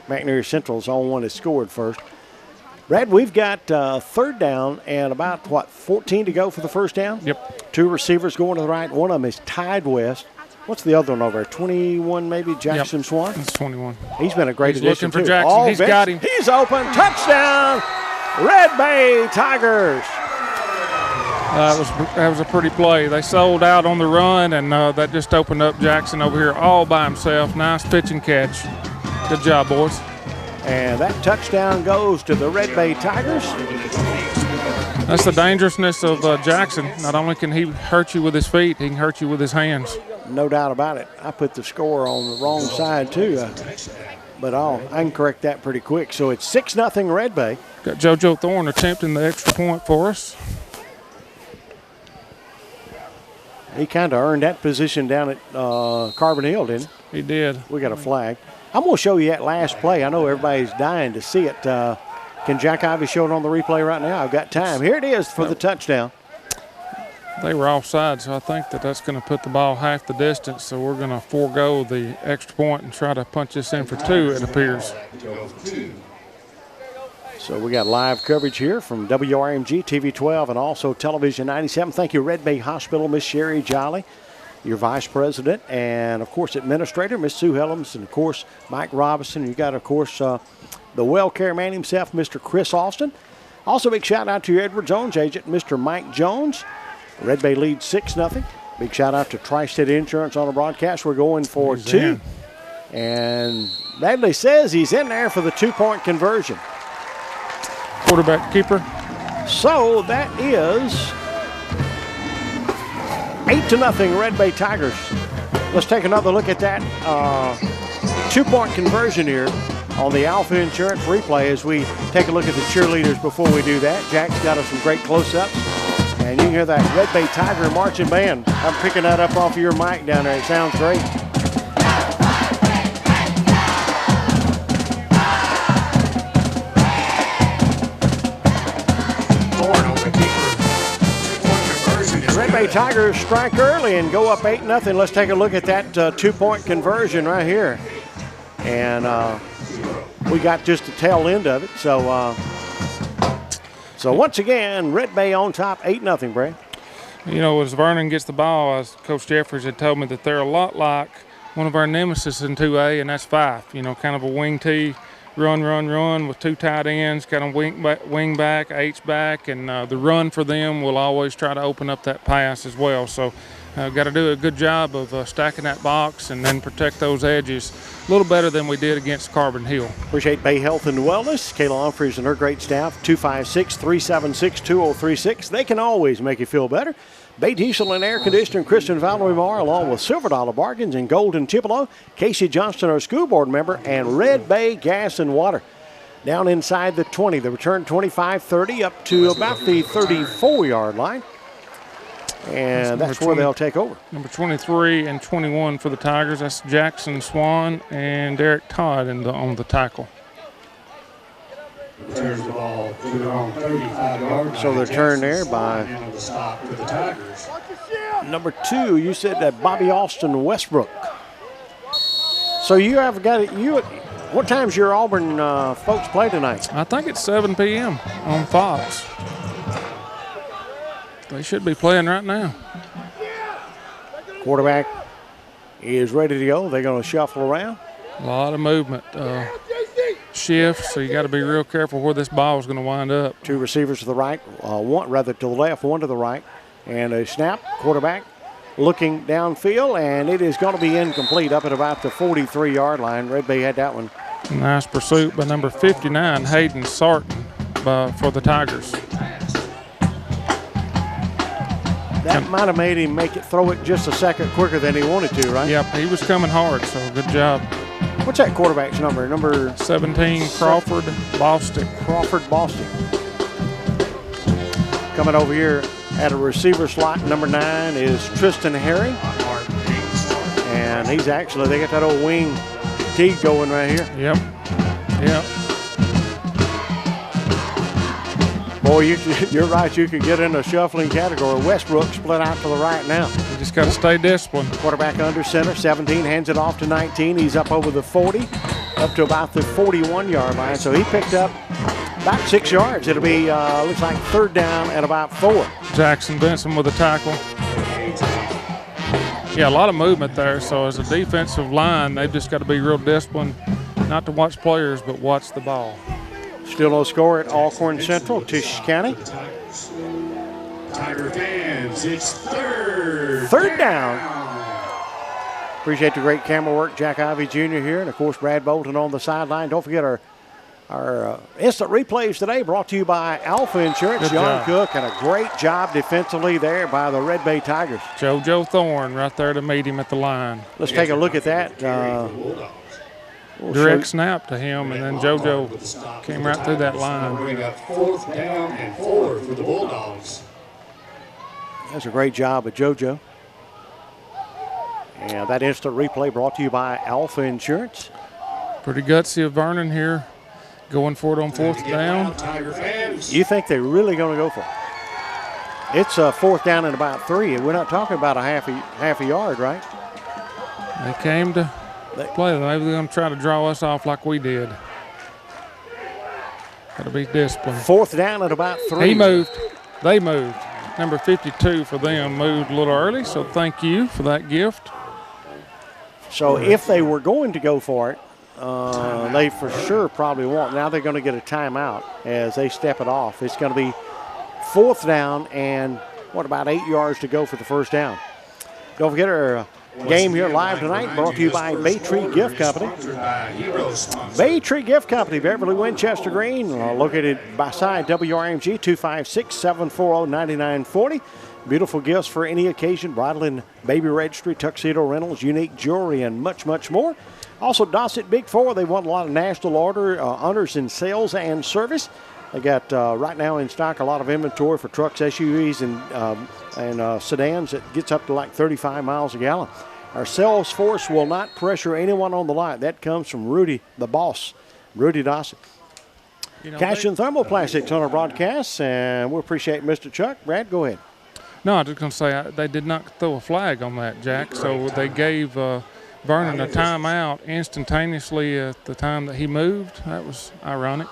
McNary Central's the only one that scored first. Brad, we've got third down and about, 14 to go for the first down? Yep. 2 receivers going to the right. One of them is Tide West. What's the other one over there? 21 maybe, Jackson Swan? That's 21. He's been a great addition, looking for too. Jackson. He's got him. He's open. Touchdown, Red Bay Tigers. That was a pretty play. They sold out on the run, and that just opened up Jackson over here all by himself. Nice pitch and catch. Good job, boys. And that touchdown goes to the Red Bay Tigers. That's the dangerousness of Jackson. Not only can he hurt you with his feet, he can hurt you with his hands. No doubt about it. I put the score on the wrong side, too. But I can correct that pretty quick. So it's 6-0 Red Bay. Got JoJo Thorne attempting the extra point for us. He kind of earned that position down at Carbon Hill, didn't he? He did. We got a flag. I'm going to show you that last play. I know everybody's dying to see it. Can Jack Ivy show it on the replay right now? I've got time. Here it is for the touchdown. They were offside, so I think that's going to put the ball half the distance, so we're going to forego the extra point and try to punch this in for 2, it appears. So we got live coverage here from WRMG TV 12 and also Television 97. Thank you, Red Bay Hospital, Miss Sherry Jolly, your vice president, and, of course, administrator, Miss Sue Helms, and, of course, Mike Robinson. You got, of course, the well care man himself, Mr. Chris Austin. Also, big shout-out to your Edward Jones agent, Mr. Mike Jones. Red Bay leads 6-0. Big shout-out to Tri-State Insurance on the broadcast. We're going for 2. And Bradley says he's in there for the 2-point conversion. Quarterback keeper. So that is 8-0 Red Bay Tigers. Let's take another look at that 2-point conversion here on the Alpha Insurance replay as we take a look at the cheerleaders before we do that. Jack's got us some great close-ups. And you can hear that Red Bay Tiger marching band. I'm picking that up off of your mic down there. It sounds great. Red Bay Tigers strike early and go up 8-0. Let's take a look at that 2-point conversion right here. And we got just the tail end of it. So once again, Red Bay on top, 8-0, Brad. You know, as Vernon gets the ball, as Coach Jeffers had told me, that they're a lot like one of our nemesis in 2A, and that's 5. You know, kind of a wing T, run with 2 tight ends, kind of wing back, H back, and the run for them will always try to open up that pass as well. So got to do a good job of stacking that box and then protect those edges a little better than we did against Carbon Hill. Appreciate Bay Health and Wellness, Kayla Humphreys and her great staff, 256-376-2036. They can always make you feel better. Bay Diesel and Air Conditioner, Kristen Valerie Marr, along with Silver Dollar Bargains and Golden Tupelo, Casey Johnston, our school board member, and Red Bay Gas and Water. Down inside the 20, the return 25-30 up to about the 34-yard line. And that's where they'll take over. Number 23 and 21 for the Tigers. That's Jackson Swan and Derek Todd on the tackle. Returns the ball to their own 35-yard. So they're turned there by number 2. You said that Bobby Austin Westbrook. So you have got it. What time's your Auburn folks play tonight? I think it's 7 p.m. on Fox. They should be playing right now. Quarterback is ready to go. They're going to shuffle around. A lot of movement. Shift, so you got to be real careful where this ball is going to wind up. Two receivers to the right, one rather to the left, one to the right. And a snap, quarterback looking downfield, and it is going to be incomplete up at about the 43-yard line. Red Bay had that one. Nice pursuit by number 59, Hayden Sarton, for the Tigers. That might have made him throw it just a second quicker than he wanted to, right? Yep, he was coming hard, so good job. What's that quarterback's number? Number 17, Crawford Bostic. Crawford Bostic. Coming over here at a receiver slot, number 9 is Tristan Herring. And he's actually, they got that old wing tee going right here. Yep. Yep. Boy, you're right. You could get in a shuffling category. Westbrook split out to the right now. You just got to stay disciplined. Quarterback under center, 17, hands it off to 19. He's up over the 40, up to about the 41-yard line. So he picked up about 6 yards. It'll be, looks like third down at about 4. Jackson Benson with a tackle. Yeah, a lot of movement there. So as a defensive line, they've just got to be real disciplined, not to watch players, but watch the ball. Still no score at Alcorn Central, Tisch County. Tiger fans, it's Third down. Appreciate the great camera work, Jack Ivey Jr. here, and of course Brad Bolton on the sideline. Don't forget our instant replays today brought to you by Alpha Insurance. John Cook, and a great job defensively there by the Red Bay Tigers. JoJo Thorne right there to meet him at the line. Let's take a look at that. Direct snap to him, and then JoJo came right through that line. Bring up 4th down and 4 for the Bulldogs. That's a great job of JoJo. And that instant replay brought to you by Alpha Insurance. Pretty gutsy of Vernon here, going for it on 4th down. You think they're really going to go for it? It's a 4th down and about 3. We're not talking about a half a yard, right? They came to play. Maybe they're going to try to draw us off like we did. Got to be disciplined. 4th down at about 3. He moved. They moved. Number 52 for them moved a little early, so thank you for that gift. So if they were going to go for it, they for sure probably won't. Now they're going to get a timeout as they step it off. It's going to be 4th down and, about 8 yards to go for the first down. Don't forget our game here live tonight brought to you by Bay Tree Gift Company. Bay Tree Gift Company, Beverly Winchester Green, located beside WRMG, 256-740-9940. Beautiful gifts for any occasion, bridal and baby registry, tuxedo rentals, unique jewelry, and much, much more. Also, Dossett Big Four, they won a lot of national honors in sales and service. They got right now in stock a lot of inventory for trucks, SUVs, and sedans that gets up to like 35 miles a gallon. Our sales force will not pressure anyone on the lot. That comes from Rudy, the boss, Rudy Dossett. Cash and thermoplastics on our broadcast, and we appreciate Mr. Chuck. Brad, go ahead. No, I was just going to say they did not throw a flag on that, Jack. So they gave Vernon a timeout instantaneously at the time that he moved. That was ironic.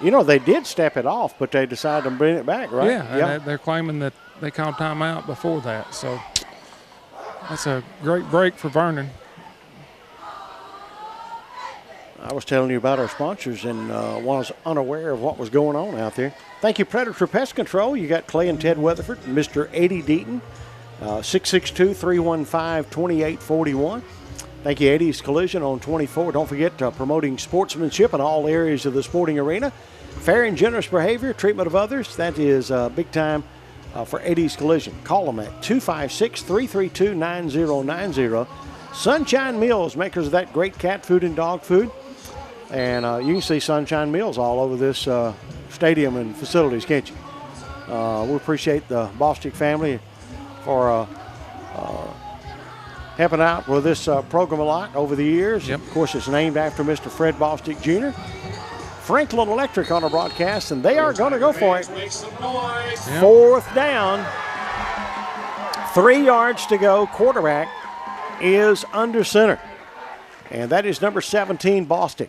You know, they did step it off, but they decided to bring it back, right? Yeah, they're claiming that they called timeout before that. So that's a great break for Vernon. I was telling you about our sponsors and was unaware of what was going on out there. Thank you, Predator Pest Control. You got Clay and Ted Weatherford, Mr. Eddie Deaton, 662-315-2841. Thank you, Eddie's Collision on 24. Don't forget promoting sportsmanship in all areas of the sporting arena. Fair and generous behavior, treatment of others. That is big time for Eddie's Collision. Call them at 256-332-9090. Sunshine Meals, makers of that great cat food and dog food. And you can see Sunshine Meals all over this stadium and facilities, can't you? We appreciate the Bostic family for helping out with this program a lot over the years. Yep. Of course, it's named after Mr. Fred Bostic Jr. Franklin Electric on our broadcast, and they are going to go for it. Yep. 4th down, 3 yards to go. Quarterback is under center. And that is number 17, Bostic.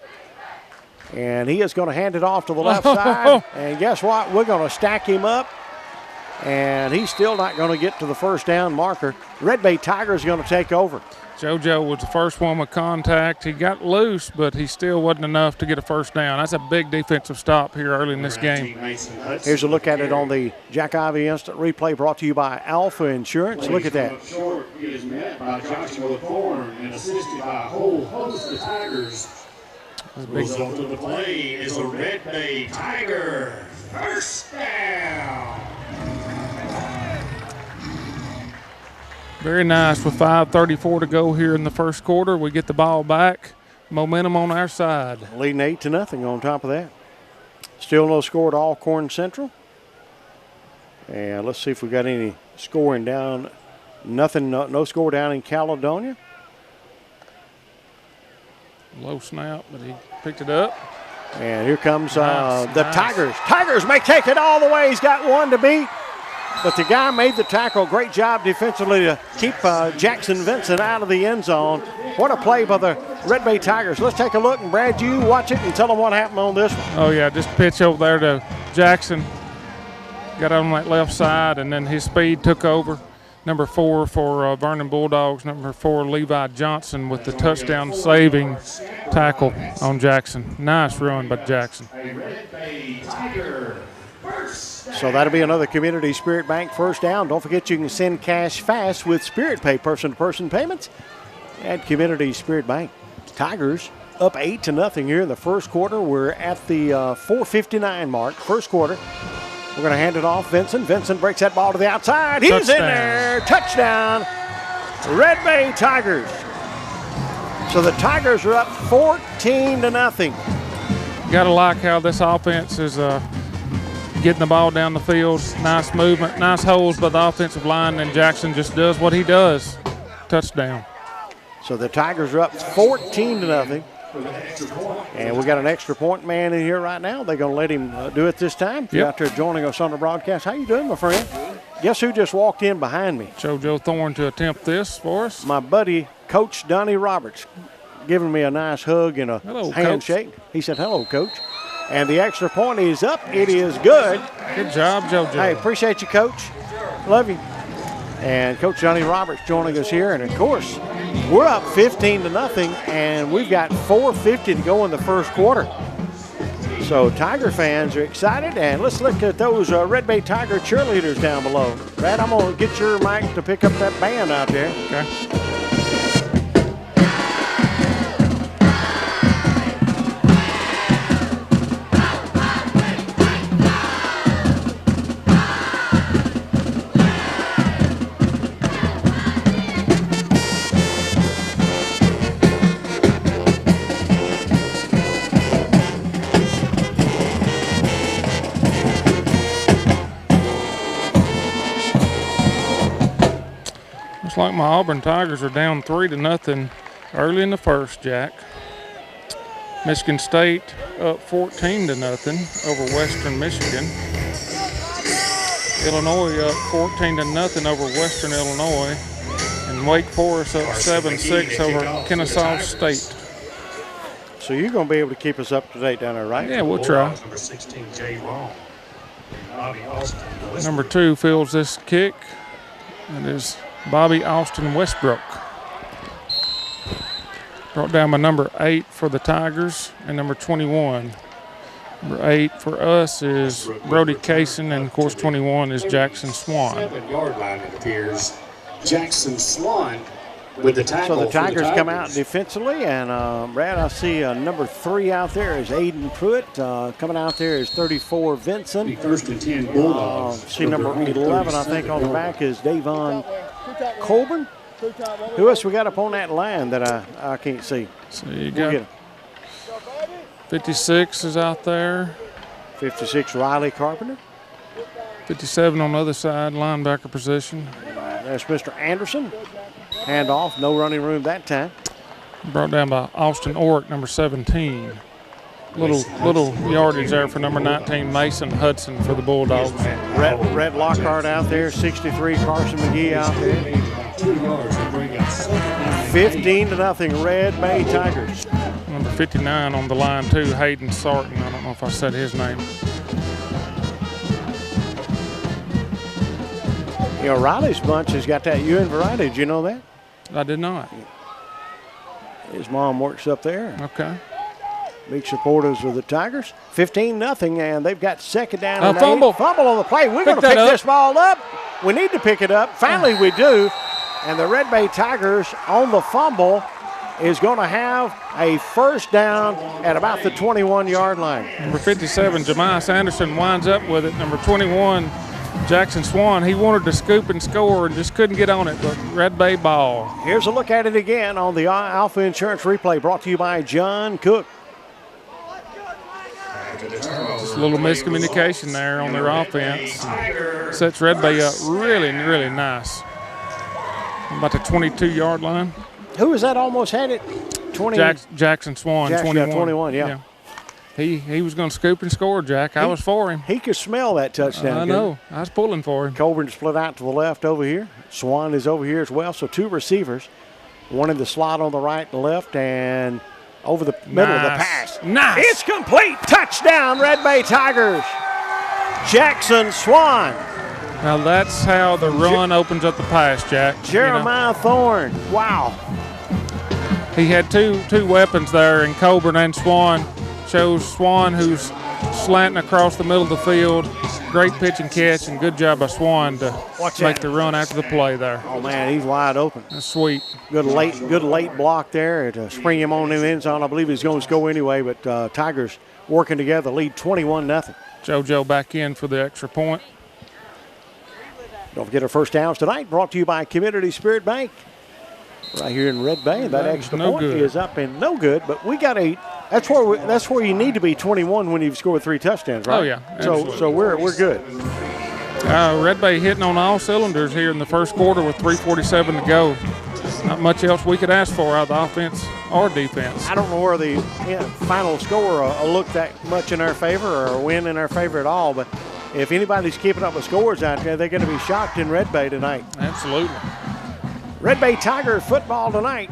And he is going to hand it off to the left side. And guess what? We're going to stack him up. And he's still not going to get to the first down marker. Red Bay Tigers going to take over. JoJo was the first one with contact. He got loose, but he still wasn't enough to get a first down. That's a big defensive stop here early in this game. Here's a look at it on the Jack Ivy Instant Replay, brought to you by Alpha Insurance. Look at that. Short is met by Joshua Thorne and assisted by a whole host of Tigers. The result of the play is a Red Bay Tiger first down. Very nice with 5:34 to go here in the first quarter. We get the ball back. Momentum on our side. Leading 8-0 on top of that. Still no score at Alcorn Central. And let's see if we got any scoring down. Nothing, no score down in Caledonia. Low snap, but he picked it up. And here comes the Tigers. Tigers may take it all the way. He's got one to beat. But the guy made the tackle. Great job defensively to keep Jackson Vincent out of the end zone. What a play by the Red Bay Tigers. Let's take a look, and Brad, you watch it and tell them what happened on this one. Oh, yeah, just pitch over there to Jackson. Got on that left side, and then his speed took over. Number 4 for Vernon Bulldogs, number 4, Levi Johnson, with the touchdown-saving tackle on Jackson. Nice run by Jackson. So that'll be another Community Spirit Bank first down. Don't forget you can send cash fast with Spirit Pay person-to-person payments at Community Spirit Bank. Tigers up 8-0 here in the first quarter. We're at the 4:59 mark, first quarter. We're going to hand it off Vincent. Vincent breaks that ball to the outside. He's in there. Touchdown. Red Bay Tigers. So the Tigers are up 14-0. Got to like how this offense is getting the ball down the field. Nice movement, nice holes by the offensive line, and Jackson just does what he does. Touchdown. So the Tigers are up 14-0. And we got an extra point man in here right now. They're going to let him do it this time. If you're out there joining us on the broadcast, how you doing, my friend? Guess who just walked in behind me? JoJo Thorne to attempt this for us. My buddy, Coach Donnie Roberts, giving me a nice hug and a handshake. Coach. He said, hello, Coach. And the extra point is up. It is good. Good job, JoJo. Hey, appreciate you, Coach. Love you. And Coach Johnny Roberts joining us here. And, of course, we're up 15-0, and we've got 4:50 to go in the first quarter. So Tiger fans are excited. And let's look at those Red Bay Tiger cheerleaders down below. Brad, I'm going to get your mic to pick up that band out there. Okay. Looks like my Auburn Tigers are down 3-0 early in the first, Jack. Michigan State up 14-0 over Western Michigan. Illinois up 14-0 over Western Illinois. And Wake Forest up 7-6 over Kennesaw State. So you're going to be able to keep us up to date down there, right? Yeah, we'll try. Number 16, Jay Long. Bobby Austin. Number 2 fields this kick. It is Bobby Austin Westbrook. Brought down by number 8 for the Tigers and number 21. Number 8 for us is Brody Kaysen, and of course 21 is Jackson Swan. 7-yard line, it appears. Jackson Swan with the tackle. So the Tigers come out defensively, and Brad, I see number 3 out there is Aiden Pruitt. Coming out there is 34 Vincent. First and 10 Bulldogs. See number 11, I think, on the back is Davon Colburn. Who else we got up on that line that I can't see? So you got 56 is out there. 56 Riley Carpenter. 57 on the other side, linebacker position. There's Mr. Anderson. Handoff, no running room that time. Brought down by Austin Orrick, number 17. Little yardage there for number 19, Mason Hudson for the Bulldogs. Red Lockhart out there, 63 Carson McGee out there. 2 yards to bring up 7-9. 15-0 Red Bay Tigers. Number 59 on the line too, Hayden Sarton. I don't know if I said his name. You know, Riley's bunch has got that UN variety. Did you know that? I did not. His mom works up there. Okay. Big supporters of the Tigers. 15-0, and they've got second down and fumble. 8. Fumble on the play. We're going to pick this ball up. We need to pick it up. Finally, we do. And the Red Bay Tigers on the fumble is going to have a first down at about the 21-yard line. Number 57, Jemias Anderson winds up with it. Number 21, Jackson Swan, he wanted to scoop and score and just couldn't get on it, but Red Bay ball. Here's a look at it again on the Alpha Insurance replay, brought to you by John Cook. Just a little miscommunication there on their offense. Sets Red Bay up really, really nice. About the 22-yard line. Who was that almost had it? 20. Jackson Swan, 21. Yeah. He was going to scoop and score, Jack. I was for him. He could smell that touchdown. I know. I was pulling for him. Colburn split out to the left over here. Swan is over here as well. So two receivers. One in the slot on the right and left, and over the middle of the pass. Nice. It's complete. Touchdown, Red Bay Tigers. Jackson Swan. Now that's how the run opens up the pass, Jack. Jeremiah Thorne. Wow. He had two weapons there, and Colburn and Swan. Shows Swan, who's slanting across the middle of the field. Great pitch and catch, and good job by Swan to make the run after the play there. Oh man, he's wide open. That's sweet. Good late block there to spring him on in the end zone. I believe he's going to go anyway, but Tigers working together, lead 21-0. JoJo back in for the extra point. Don't forget our first downs tonight, brought to you by Community Spirit Bank. Right here in Red Bay, that extra point is up and no good, but we got 8. That's where you need to be 21 when you've scored 3 touchdowns, right? Oh yeah. So we're good. Red Bay hitting on all cylinders here in the first quarter with 3:47 to go. Not much else we could ask for out of the offense or defense. I don't know where the final score will look that much in our favor or win in our favor at all, but if anybody's keeping up with scores out there, they're going to be shocked in Red Bay tonight. Absolutely. Red Bay Tiger football tonight.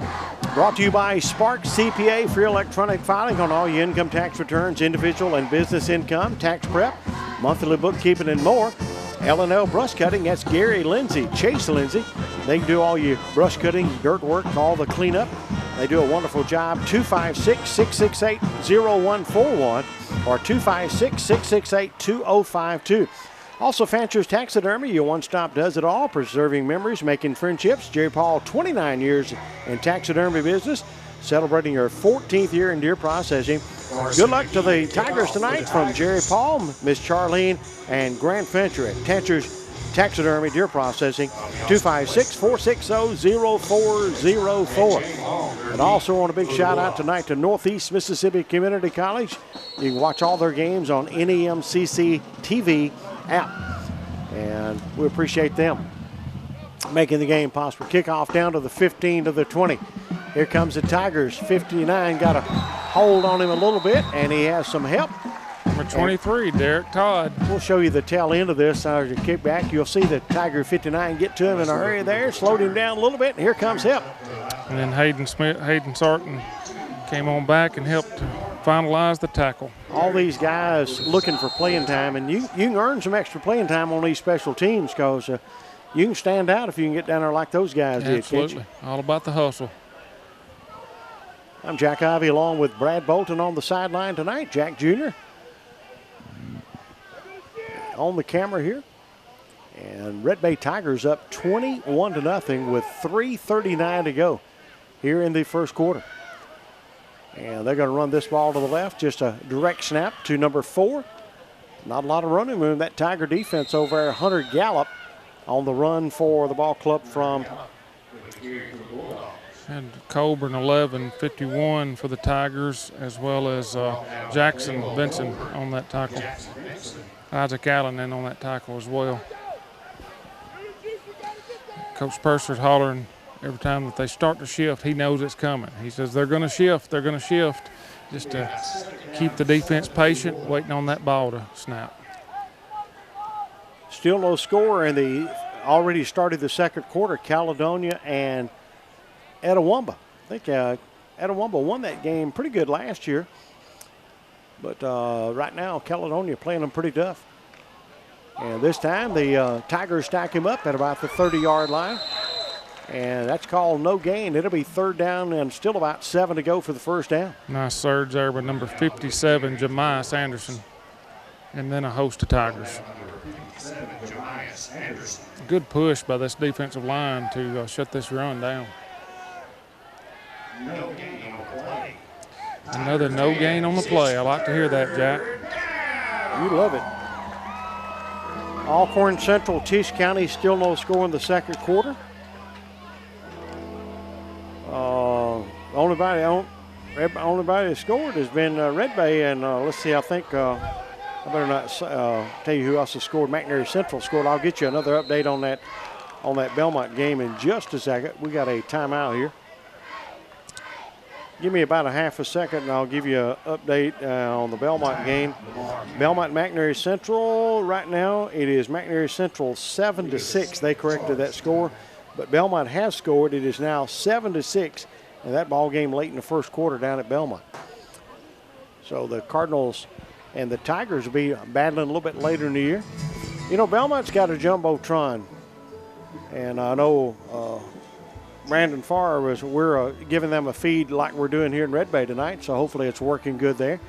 Brought to you by Spark CPA for your electronic filing on all your income tax returns, individual and business income, tax prep, monthly bookkeeping, and more. L&L Brush Cutting, that's Gary Lindsay, Chase Lindsay. They can do all your brush cutting, dirt work, all the cleanup. They do a wonderful job. 256-668-0141 or 256-668-2052. Also, Fancher's Taxidermy, your one-stop does it all, preserving memories, making friendships. Jerry Paul, 29 years in taxidermy business, celebrating her 14th year in deer processing. Good luck to the Tigers tonight from Jerry Paul, Miss Charlene, and Grant Fancher at Fancher's Taxidermy Deer Processing, 256-460-0404. And also want a big shout out tonight to Northeast Mississippi Community College. You can watch all their games on NEMCC TV app, and we appreciate them making the game possible. Kickoff down to the 15 to the 20. Here comes the Tigers. 59 got a hold on him a little bit, and he has some help. Number 23, Derek Todd. We'll show you the tail end of this as you kick back. You'll see the Tiger 59 get to him in a hurry there, slowed him down a little bit, and here comes help. And then Hayden Sarton came on back and helped finalize the tackle. All these guys looking for playing time, and you can earn some extra playing time on these special teams because you can stand out if you can get down there like those guys did. Absolutely. All about the hustle. I'm Jack Ivey along with Brad Bolton on the sideline tonight. Jack Jr. on the camera here. And Red Bay Tigers up 21-0 with 3:39 to go here in the first quarter. And they're going to run this ball to the left, just a direct snap to number 4. Not a lot of running room. That Tiger defense over there, Hunter Gallup on the run for the ball club from. And Colburn 11-51 for the Tigers, as well as Jackson Benson on that tackle. Isaac Allen in on that tackle as well. Coach Purser's hollering every time that they start to shift. He knows it's coming. He says they're going to shift, just to keep the defense patient, waiting on that ball to snap. Still no score in the already started the second quarter. Caledonia and Etowamba. I think Etowamba won that game pretty good last year. But right now, Caledonia playing them pretty tough. And this time, the Tigers stack him up at about the 30-yard line. And that's called no gain. It'll be 3rd down and still about 7 to go for the first down. Nice surge there by number 57, Jemias Anderson. And then a host of Tigers. Good push by this defensive line to shut this run down. Another no gain on the play. I like to hear that, Jack. You love it. Alcorn Central, Tisch County, still no score in the second quarter. Only body that scored has been Red Bay, and let's see, I think I better not tell you who else has scored. McNary Central scored. I'll get you another update on that Belmont game in just a second. We got a timeout here. Give me about a half a second, and I'll give you an update on the Belmont game. Belmont McNary Central, right now, it is McNary Central 7-6. They corrected that score, but Belmont has scored. It is now 7-6, and that ball game late in the first quarter down at Belmont. So the Cardinals and the Tigers will be battling a little bit later in the year. You know, Belmont's got a Jumbotron, and I know Brandon Farr we're giving them a feed like we're doing here in Red Bay tonight, so hopefully it's working good there.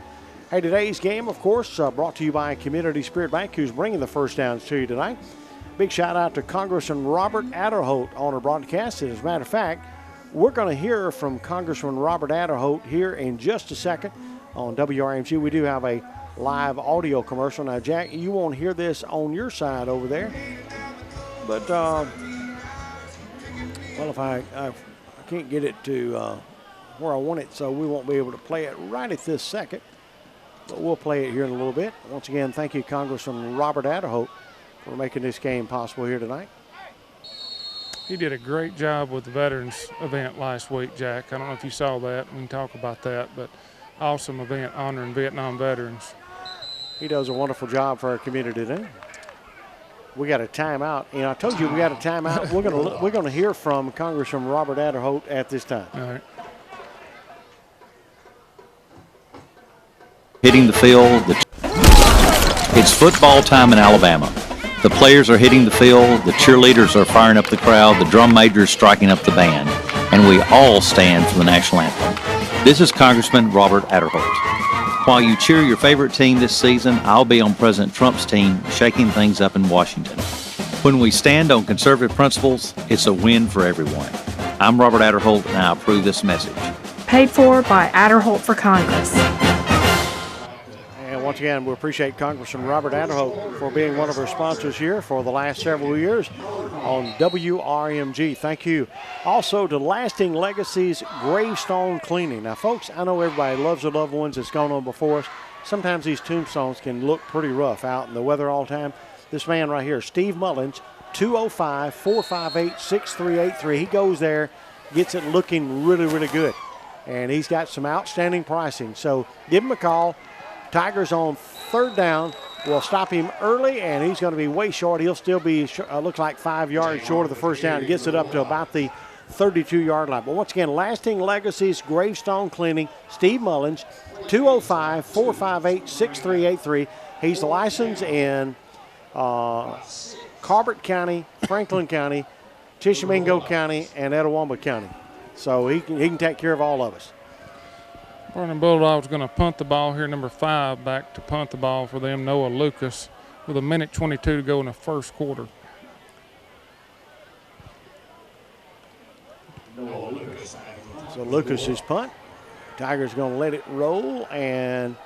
Hey, today's game, of course, brought to you by Community Spirit Bank, who's bringing the first downs to you tonight. Big shout out to Congressman Robert Adderholt on our broadcast. As a matter of fact, we're going to hear from Congressman Robert Adderholt here in just a second on WRMG. We do have a live audio commercial. Now, Jack, you won't hear this on your side over there, but well, if I can't get it to where I want it, so we won't be able to play it right at this second. But we'll play it here in a little bit. Once again, thank you, Congressman Robert Adderholt, for making this game possible here tonight. He did a great job with the Veterans event last week, Jack. I don't know if you saw that. We can talk about that, but awesome event honoring Vietnam veterans. He does a wonderful job for our community today. We got a timeout, and I told you we got a timeout. We're gonna hear from Congressman Robert Adderholt at this time. All right. Hitting the field. It's football time in Alabama. The players are hitting the field, the cheerleaders are firing up the crowd, the drum major's striking up the band, and we all stand for the national anthem. This is Congressman Robert Adderholt. While you cheer your favorite team this season, I'll be on President Trump's team shaking things up in Washington. When we stand on conservative principles, it's a win for everyone. I'm Robert Adderholt, and I approve this message. Paid for by Adderholt for Congress. And once again, we appreciate Congressman Robert Adderholt for being one of our sponsors here for the last several years on WRMG. Thank you. Also to Lasting Legacies Gravestone Cleaning. Now, folks, I know everybody loves the loved ones that's gone on before us. Sometimes these tombstones can look pretty rough out in the weather all the time. This man right here, Steve Mullins, 205-458-6383. He goes there, gets it looking really, really good. And he's got some outstanding pricing. So give him a call. Tigers on 3rd down. We'll stop him early, and he's going to be way short. He'll still be, looks like 5 yards short of the first down. He gets it up to about the 32-yard line. But once again, Lasting Legacies Gravestone Cleaning, Steve Mullins, 205-458-6383. He's licensed in Carbert County, Franklin County, Tishomingo County, and Etowamba County. So he can take care of all of us. Vernon Bulldogs going to punt the ball here, number 5, back to punt the ball for them, Noah Lucas, with 1:22 to go in the first quarter. So Lucas's punt. Tigers going to let it roll, and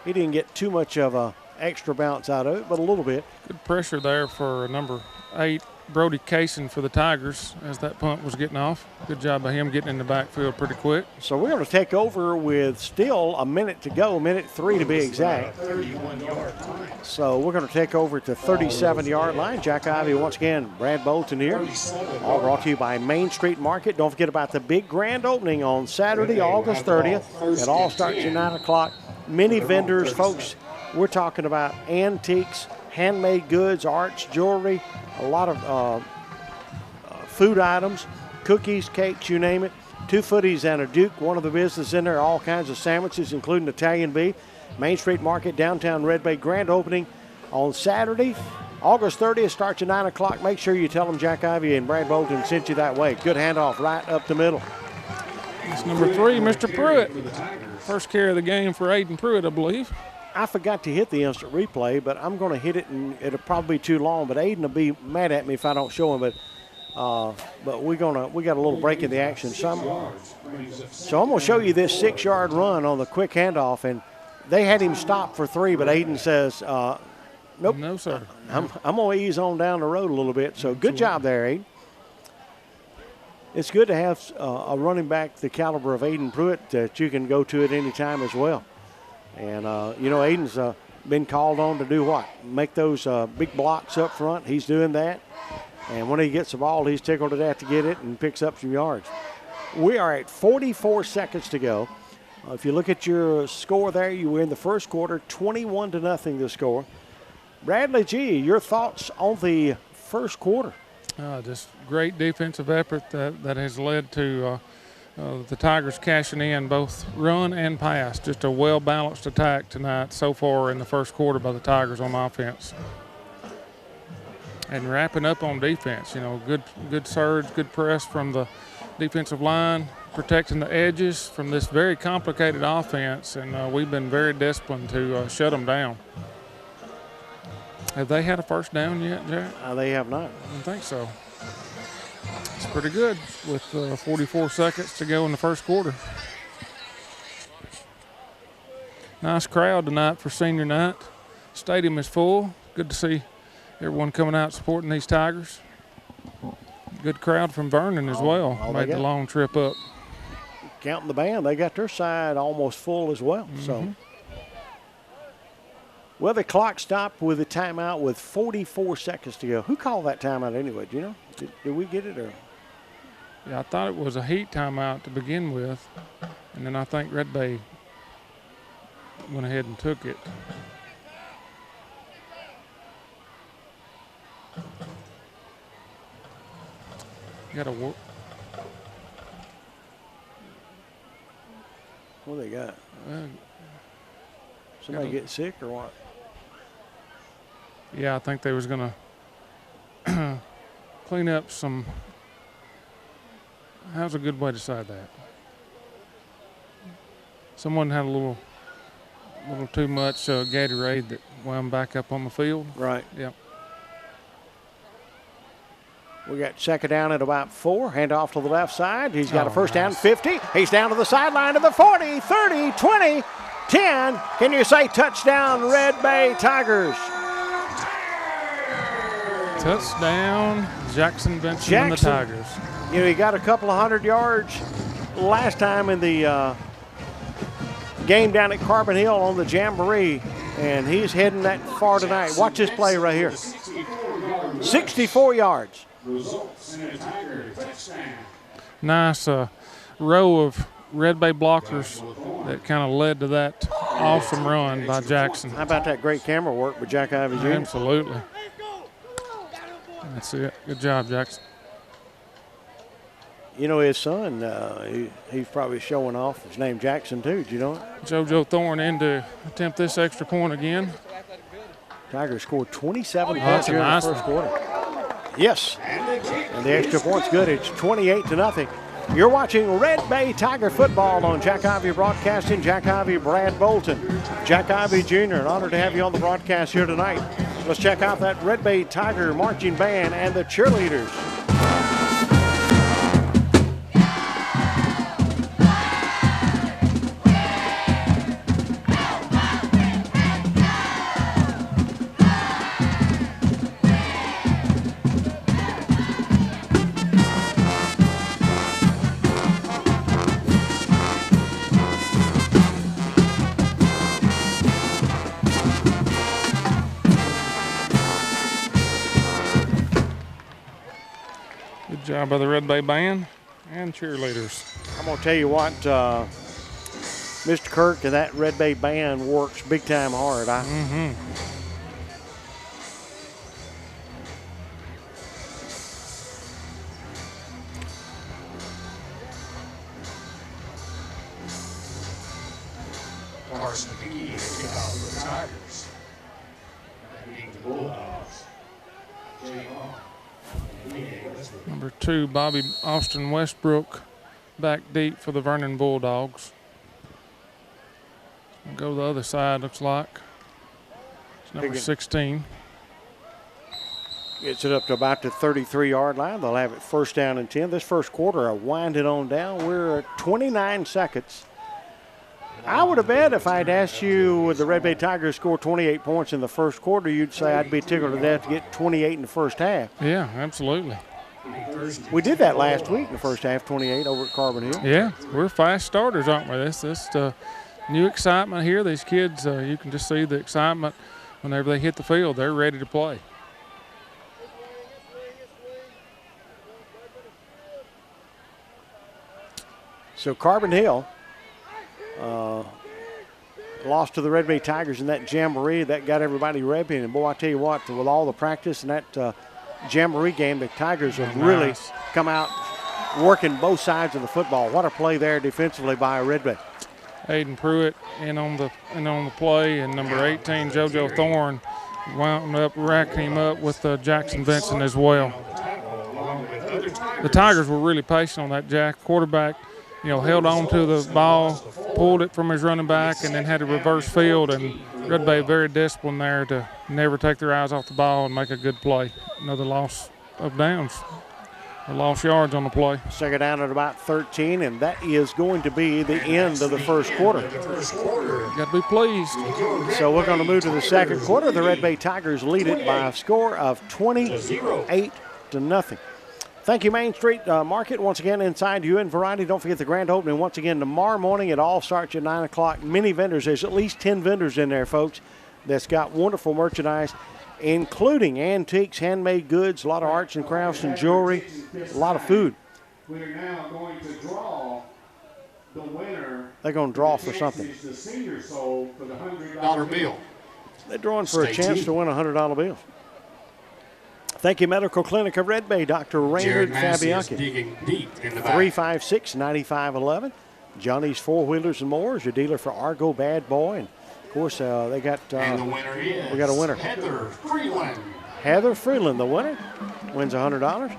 he didn't get too much of a extra bounce out of it, but a little bit. Good pressure there for number 8, Brody Kaysen for the Tigers as that punt was getting off. Good job by him getting in the backfield pretty quick. So we're going to take over with still a minute to go, 1:03 to be exact. So we're going to take over at the 37-yard line. Jack Ivey once again, Brad Bolton here. All brought to you by Main Street Market. Don't forget about the big grand opening on Saturday, August 30th. It all starts at 9 o'clock. Many vendors, folks. We're talking about antiques, handmade goods, arts, jewelry, a lot of food items, cookies, cakes, you name it. 2 Footies and a Duke, one of the businesses in there, all kinds of sandwiches, including Italian beef. Main Street Market, downtown Red Bay, grand opening on Saturday, August 30th, starts at 9 o'clock. Make sure you tell them Jack Ivey and Brad Bolton sent you that way. Good handoff right up the middle. It's number 3, Mr. Pruitt. First carry of the game for Aiden Pruitt, I believe. I forgot to hit the instant replay, but I'm going to hit it, and it'll probably be too long. But Aiden will be mad at me if I don't show him. But we got a little break in the action. So I'm going to show you this 6-yard run on the quick handoff, and they had him stop for 3, but Aiden says, nope. No, sir. I'm going to ease on down the road a little bit. So good job there, Aiden. It's good to have a running back the caliber of Aiden Pruitt that you can go to at any time as well. And, Aiden's been called on to do what? Make those big blocks up front. He's doing that. And when he gets the ball, he's tickled to death to get it and picks up some yards. We are at 44 seconds to go. If you look at your score there, you were in the first quarter, 21-0 the score. Bradley G., your thoughts on the first quarter? Just great defensive effort that has led to the Tigers cashing in both run and pass. Just a well-balanced attack tonight so far in the first quarter by the Tigers on offense. And wrapping up on defense, good surge, good press from the defensive line, protecting the edges from this very complicated offense, and we've been very disciplined to shut them down. Have they had a first down yet, Jack? They have not. I don't think so. It's pretty good with 44 seconds to go in the first quarter. Nice crowd tonight for senior night. Stadium is full. Good to see everyone coming out supporting these Tigers. Good crowd from Vernon as well. Made the long trip up. Counting the band, they got their side almost full as well. So. Well, the clock stopped with a timeout with 44 seconds to go. Who called that timeout anyway? Do you know? Did we get it? Or? Yeah, I thought it was a heat timeout to begin with, and then I think Red Bay went ahead and took it. Got to work. What they got? Somebody get sick or what? Yeah, I think they was going to clean up some. How's a good way to say that? Someone had a little too much Gatorade that wound back up on the field. Right. Yep. We got second down at about 4. Hand off to the left side. He's got a first down, 50. He's down to the sideline to the 40, 30, 20, 10. Can you say touchdown, Red Bay Tigers? Touchdown, Jackson Benson and the Tigers. He got a couple of 100 yards last time in the game down at Carbon Hill on the Jamboree, and he's heading that far tonight. Watch this play right here. 64 yards. Results in a Tiger touchdown. Nice row of Red Bay blockers that kind of led to that awesome run by Jackson. How about that great camera work with Jack Ivey Jr.? Absolutely. That's it. Good job, Jackson. His son, he's probably showing off. His name Jackson, too. Do you know it? JoJo Thorne in to attempt this extra point again. Tigers scored 27 points here in the first quarter. Yes, and the extra point's good. It's 28-0. You're watching Red Bay Tiger football on Jack Ivey Broadcasting. Jack Ivey, Brad Bolton, Jack Ivey Jr. An honor to have you on the broadcast here tonight. Let's check out that Red Bay Tiger marching band and the cheerleaders. Job by the Red Bay Band and cheerleaders. I'm going to tell you what, Mr. Kirk and that Red Bay Band works big time hard. Carson McGee, kickoff for the Tigers. Leading the Bulldogs. Number 2, Bobby Austin Westbrook, back deep for the Vernon Bulldogs. We'll go the other side, looks like. It's number 16. Gets it up to about the 33-yard line. They'll have it first down and 10. This first quarter, winding on down. We're at 29 seconds. I would have bet if I'd asked you would the Red Bay Tigers score 28 points in the first quarter, you'd say I'd be tickled to death to get 28 in the first half. Yeah, absolutely. We did that last week in the first half, 28 over at Carbon Hill. Yeah, we're fast starters, aren't we? This new excitement here. These kids, you can just see the excitement whenever they hit the field. They're ready to play. So Carbon Hill lost to the Red Bay Tigers in that jamboree. That got everybody repping. And, boy, I tell you what, with all the practice and that jamboree game, the Tigers have really come out working both sides of the football. What a play there defensively by Red Bay. Aiden Pruitt in on the play, and number 18, JoJo Thorne, wound up racking him up with Jackson Benson as well. The Tigers were really patient on that Jack. Quarterback, held on to the ball, pulled it from his running back, and then had a reverse field. And Red Bay very disciplined there to never take their eyes off the ball and make a good play. Another loss of downs, or lost yards on the play. Second down at about 13, and that is going to be the end of the first quarter. Got to be pleased. So we're going to move to the second quarter. The Red Bay Tigers lead it by a score of 28-0. Thank you, Main Street Market. Once again, inside UN Variety. Don't forget the grand opening once again tomorrow morning. It all starts at 9 o'clock. Many vendors. There's at least 10 vendors in there, folks, that's got wonderful merchandise, including antiques, handmade goods, a lot of arts and crafts and jewelry, a lot of food. We're now going to draw the winner. They're going to draw for something. The senior sold for the $100 bill. They're drawing for a chance to win a $100 bill. Thank you, Medical Clinic of Red Bay, Dr. Raynard Fabianchi. Digging deep in the back. 356-9511. Johnny's Four Wheelers and More is your dealer for Argo Bad Boy. And, of course, they got and the winner is we got a winner. Heather Freeland. Heather Freeland, the winner, wins $100.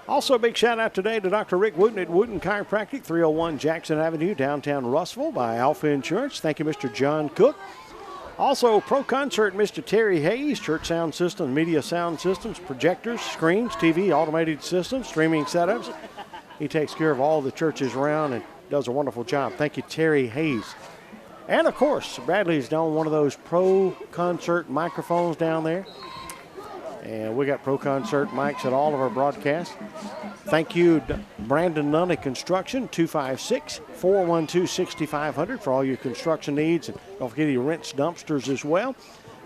Also, a big shout-out today to Dr. Rick Wooten at Wooten Chiropractic, 301 Jackson Avenue, downtown Russellville, by Alpha Insurance. Thank you, Mr. John Cook. Also, Pro Concert, Mr. Terry Hayes, church sound systems, media sound systems, projectors, screens, TV, automated systems, streaming setups. He takes care of all the churches around and does a wonderful job. Thank you, Terry Hayes. And, of course, Bradley's down one of those Pro Concert microphones down there. And we got Pro Concert mics at all of our broadcasts. Thank you, Brandon Nunny Construction, 256-412-6500 for all your construction needs. And don't forget he rents dumpsters as well.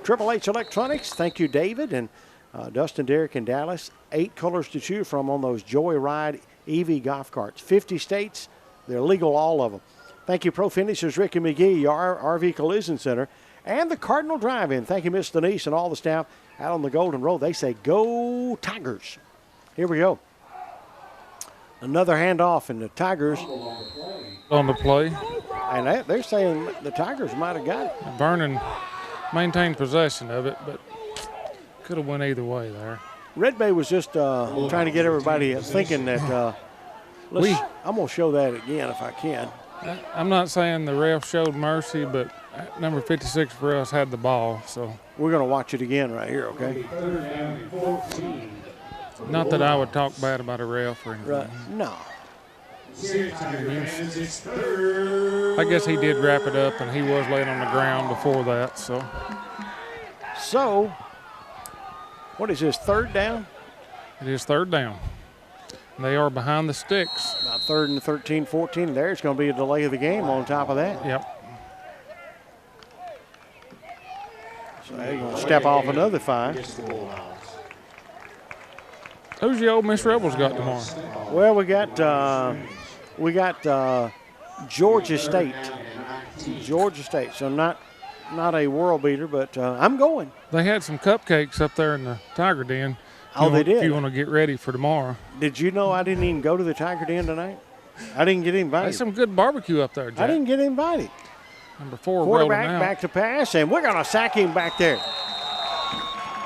Triple H Electronics, thank you, David. And Dustin, Derrick, and Dallas, 8 colors to choose from on those Joyride EV golf carts. 50 states, they're legal, all of them. Thank you, Pro Finishers, Ricky McGee, your RV Collision Center, and the Cardinal Drive-In. Thank you, Miss Denise, and all the staff out on the Golden Road. They say, go Tigers. Here we go. Another handoff, and the Tigers on the play. And they're saying the Tigers might have got it. Vernon maintained possession of it, but could have went either way there. Red Bay was just trying to get everybody thinking that I'm going to show that again if I can. I'm not saying the ref showed mercy, but number 56 for us had the ball. So we're going to watch it again right here, okay? Not that I would talk bad about a ref or anything. Right. No. I guess he did wrap it up, and he was laying on the ground before that. So, what is this, third down? It is third down. They are behind the sticks. About third and 13, 14. There's going to be a delay of the game on top of that. Yep. So they're going to step off another 5. Who's the Ole Miss Rebels got tomorrow? Well, we got Georgia State. Georgia State. So not a world beater, but I'm going. They had some cupcakes up there in the Tiger Den. They did. If you want to get ready for tomorrow. Did you know I didn't even go to the Tiger Den tonight? I didn't get invited. There's some good barbecue up there, Jack. I didn't get invited. Number 4 Quarterback rolling out. back to pass, and we're going to sack him back there.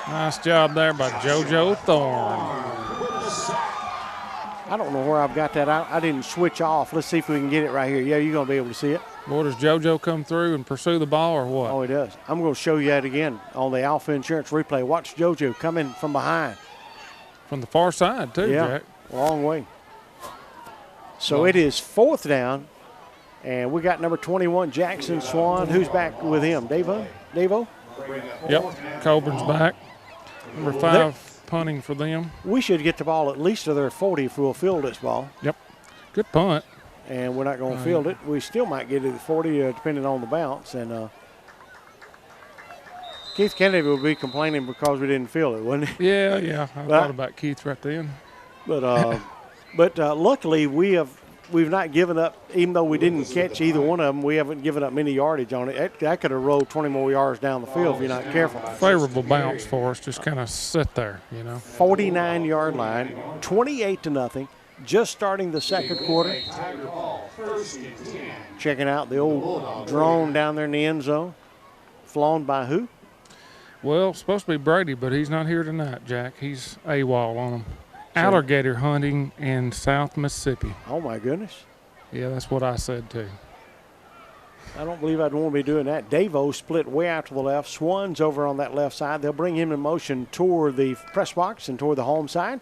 Nice job there by JoJo Thorne. I don't know where I've got that. I didn't switch off. Let's see if we can get it right here. Yeah, you're going to be able to see it. Boy, does JoJo come through and pursue the ball or what? Oh, he does. I'm going to show you that again on the Alpha Insurance replay. Watch JoJo coming from behind. From the far side, too, Jack. Long way. So it is 4th down, and we got number 21, Jackson Swan. Who's back with him? Davo? Yep, Coburn's back. Number 5 punting for them. We should get the ball at least to their 40 if we'll field this ball. Yep, good punt. And we're not going to field it. We still might get it at 40 depending on the bounce. And Keith Kennedy will be complaining because we didn't field it, wouldn't he? Yeah. I thought about Keith right then. But luckily we've not given up, even though we didn't catch either one of them, we haven't given up many yardage on it. That could have rolled 20 more yards down the field if you're not careful. Favorable bounce for us, just kind of sit there, 49-yard line, 28-0. Just starting the second quarter. Checking out the old drone down there in the end zone. Flown by who? Well, it's supposed to be Brady, but he's not here tonight, Jack. He's AWOL on him. Alligator hunting in South Mississippi. Oh, my goodness. Yeah, that's what I said, too. I don't believe I'd want to be doing that. Davo split way out to the left. Swan's over on that left side. They'll bring him in motion toward the press box and toward the home side.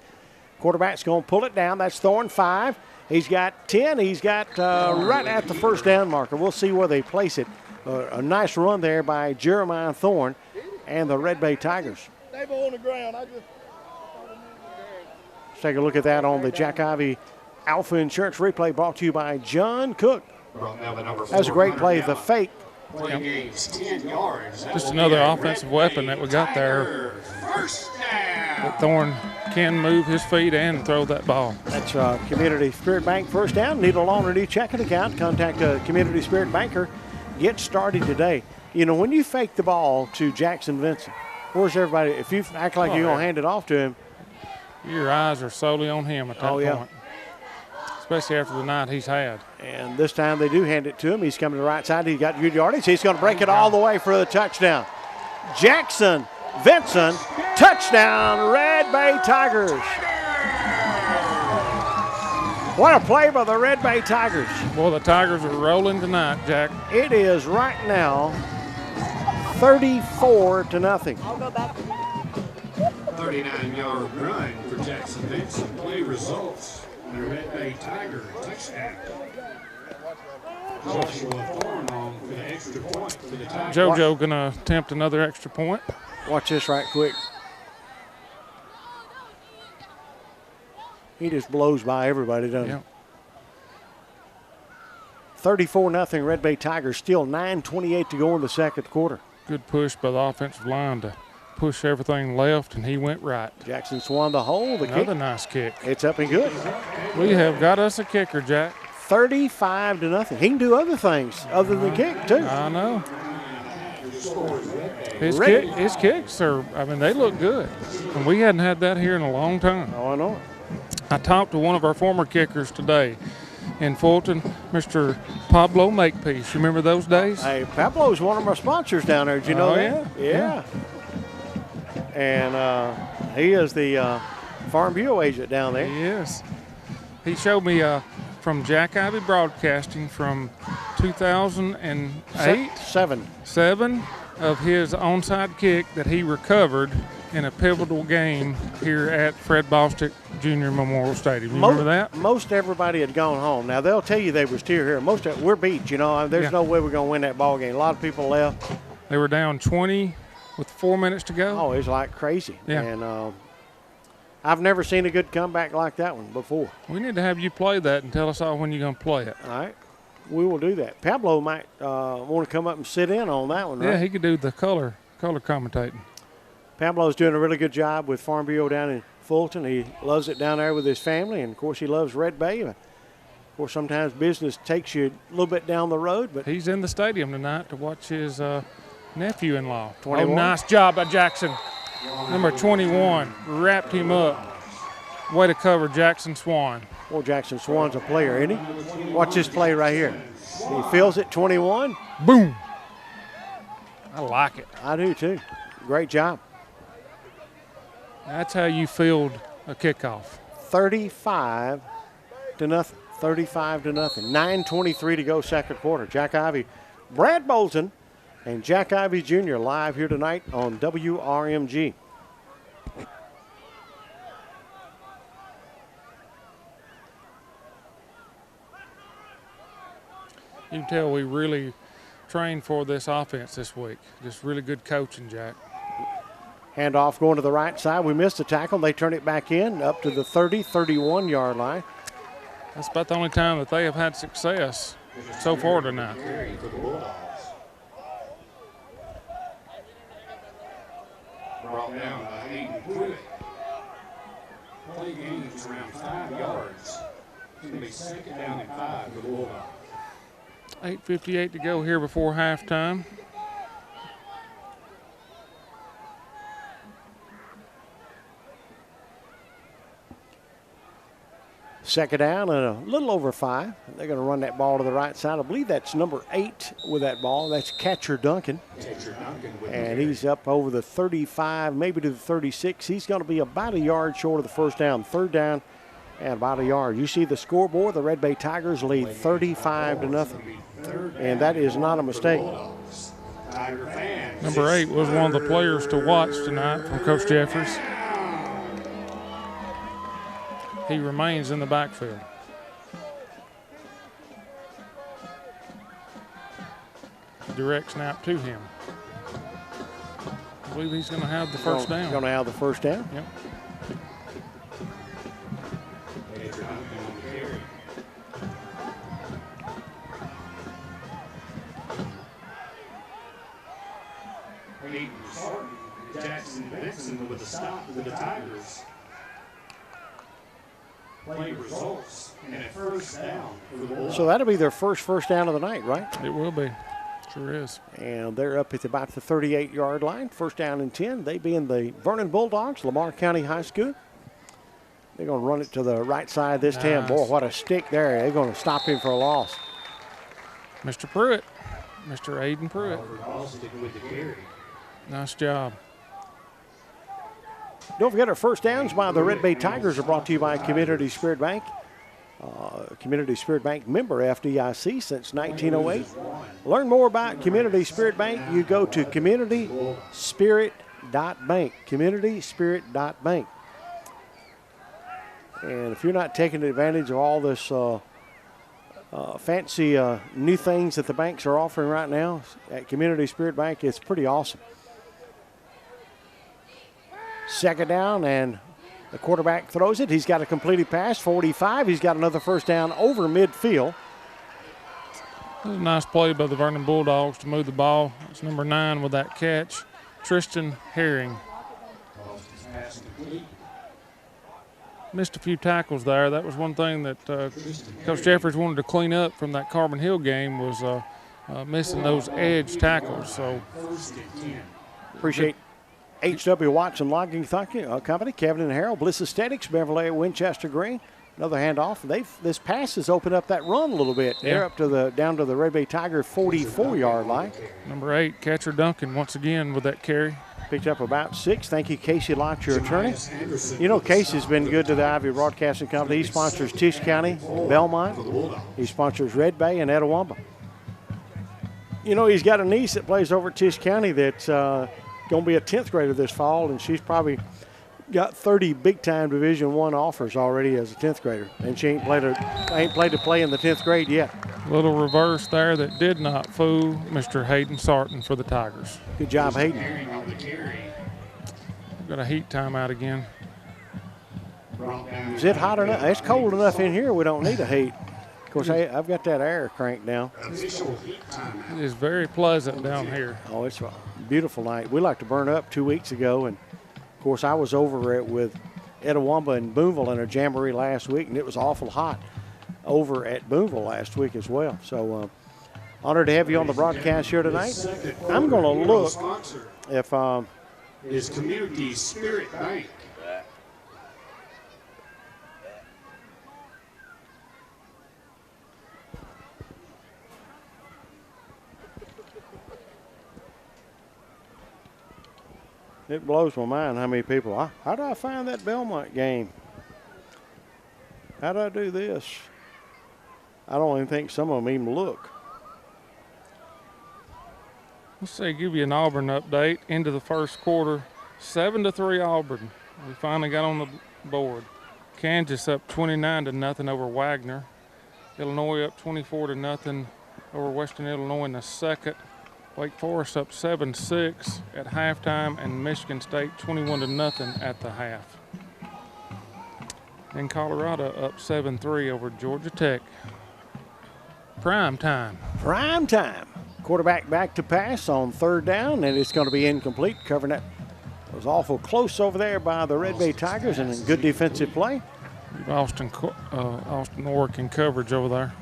Quarterback's going to pull it down. That's Thorne, 5. He's got 10. He's got right at the first down marker. We'll see where they place it. A nice run there by Jeremiah Thorne and the Red Bay Tigers. Let's take a look at that on the Jack Ivy Alpha Insurance replay brought to you by John Cook. That's a great play. The fake. Just another offensive weapon that we got there. That Thorne can move his feet and throw that ball. That's Community Spirit Bank first down. Need a loan or new checking account? Contact a Community Spirit Banker. Get started today. When you fake the ball to Jackson Vincent, where's everybody? If you act like you're going to hand it off to him, your eyes are solely on him at that point. Especially after the night he's had. And this time they do hand it to him. He's coming to the right side. He's got good yardage. He's going to break it all the way for the touchdown. Jackson Vincent, touchdown, Red Bay Tigers. What a play by the Red Bay Tigers. Well, the Tigers are rolling tonight, Jack. It is right now 34-0. I'll go back. 39-yard run for Jackson Vincent. Play results. The Red Bay Tiger touchdown. Joshua Thorne on for the extra point for the Tigers. JoJo going to attempt another extra point. Watch this right quick. He just blows by everybody, doesn't he? 34-0 Red Bay Tigers. Still 9:28 to go in the second quarter. Good push by the offensive line to push everything left, and he went right. Jackson Swan the hole. Another nice kick. It's up and good. We have got us a kicker, Jack. 35-0. He can do other things other than kick, too. I know. His kicks are, they look good. And we hadn't had that here in a long time. Oh, I know. I talked to one of our former kickers today in Fulton, Mr. Pablo Makepeace. You remember those days? Hey, Pablo's one of our sponsors down there. Did you know that? Yeah. And he is the Farm Bureau agent down there. He is. He showed me from Jack Ivy Broadcasting from 2008. Seven of his onside kick that he recovered in a pivotal game here at Fred Bostick Jr. Memorial Stadium. You remember that? Most everybody had gone home. Now, they'll tell you they were still here. We're beat, There's no way we're going to win that ball game. A lot of people left. They were down 20 with 4 minutes to go. Oh, it's like crazy. Yeah. And I've never seen a good comeback like that one before. We need to have you play that and tell us all when you're going to play it. All right. We will do that. Pablo might want to come up and sit in on that one, right? Yeah, he could do the color commentating. Pablo's doing a really good job with Farm Bureau down in Fulton. He loves it down there with his family, and, of course, he loves Red Bay. Of course, sometimes business takes you a little bit down the road. But he's in the stadium tonight to watch his nephew-in-law. 21. Oh, nice job by Jackson. Number 21 wrapped him up. Way to cover Jackson Swan. Well, Jackson Swan's a player, isn't he? Watch this play right here. He feels it, 21. Boom. I like it. I do too. Great job. That's how you field a kickoff. 35 to nothing. 35 to nothing. 9:23 to go, second quarter. Jack Ivy, Brad Bolton, and Jack Ivy Jr. live here tonight on WRMG. You can tell we really trained for this offense this week. Just really good coaching, Jack. Handoff going to the right side. We missed a tackle. They turn it back in up to the 30, 31-yard line. That's about the only time that they have had success so far tonight. Brought down by Aiden Pruitt. Play gains around 5 yards. It's going to be second down and 5 for the Bulldogs. 8:58 to go here before halftime. Second down and a little over 5. They're going to run that ball to the right side. I believe that's number 8 with that ball. That's Catcher Duncan. And he's up over the 35, maybe to the 36. He's going to be about a yard short of the first down. Third down and about a yard. You see the scoreboard. The Red Bay Tigers lead 35 to nothing. And that is not a mistake. Number 8 was one of the players to watch tonight from Coach Jeffers. He remains in the backfield. Direct snap to him. I believe he's going to have the first down. Going to have the first down? Yep. Jackson Benson with a stop for the Tigers. Play results and a first down for the Bulldogs. So that'll be their first down of the night, right? It will be. Sure is. And they're up at about the 38-yard line. First down and 10. They being the Vernon Bulldogs, Lamar County High School. They're going to run it to the right side this time. Boy, what a stick there. They're going to stop him for a loss. Mr. Pruitt, Mr. Aiden Pruitt. Nice job. Don't forget our first downs by the Red Bay Tigers are brought to you by Community Spirit Bank. Community Spirit Bank member FDIC since 1908. Learn more about Community Spirit Bank. You go to communityspirit.bank. Communityspirit.bank. And if you're not taking advantage of all this fancy new things that the banks are offering right now at Community Spirit Bank, it's pretty awesome. Second down, and the quarterback throws it. He's got a completed pass, 45. He's got another first down over midfield. That was a nice play by the Vernon Bulldogs to move the ball. It's number 9 with that catch, Tristan Herring. Missed a few tackles there. That was one thing that Coach Jeffers wanted to clean up from that Carbon Hill game was missing those edge tackles. So appreciate H.W. Watson Logging Company, Kevin and Harold, Bliss Aesthetics, Beverly at Winchester Green. Another handoff. This pass has opened up that run a little bit. Yeah. They're up to down to the Red Bay Tiger 44-yard line. Number 8, Catcher Duncan, once again with that carry. Picked up about 6. Thank you, Casey Lott, your attorney. You know, Casey's been good to the Ivy Broadcasting Company. He sponsors Tisch County, Belmont. He sponsors Red Bay and Etowah. You know, he's got a niece that plays over at Tisch County that's going to be a 10th grader this fall, and she's probably got 30 big-time Division I offers already as a 10th grader, and she ain't played to play in the 10th grade yet. Little reverse there that did not fool Mr. Hayden Sarton for the Tigers. Good job, Hayden. We've got a heat timeout again. Is it hot enough? It's cold enough in here. We don't need a heat. Of course, I've got that air cranked down. It is very pleasant down here. Oh, it's a beautiful night. We like to burn up 2 weeks ago, and of course, I was over with Etowah and Boonville in a jamboree last week, and it was awful hot over at Boonville last week as well. So, honored to have you on the broadcast here tonight. I'm going to look if is Community Spirit Bank. It blows my mind how many people, how do I find that Belmont game? How do I do this? I don't even think some of them even look. Let's say give you an Auburn update into the first quarter. 7-3 Auburn. We finally got on the board. Kansas up 29-0 over Wagner. Illinois up 24-0 over Western Illinois in the second. Wake Forest up 7-6 at halftime, and Michigan State 21-0 at the half. And Colorado up 7-3 over Georgia Tech. Prime time. Prime time. Quarterback back to pass on third down, and it's going to be incomplete. Covering that was awful close over there by the Red Bay Tigers, and a good defensive play. Austin Oregon coverage over there.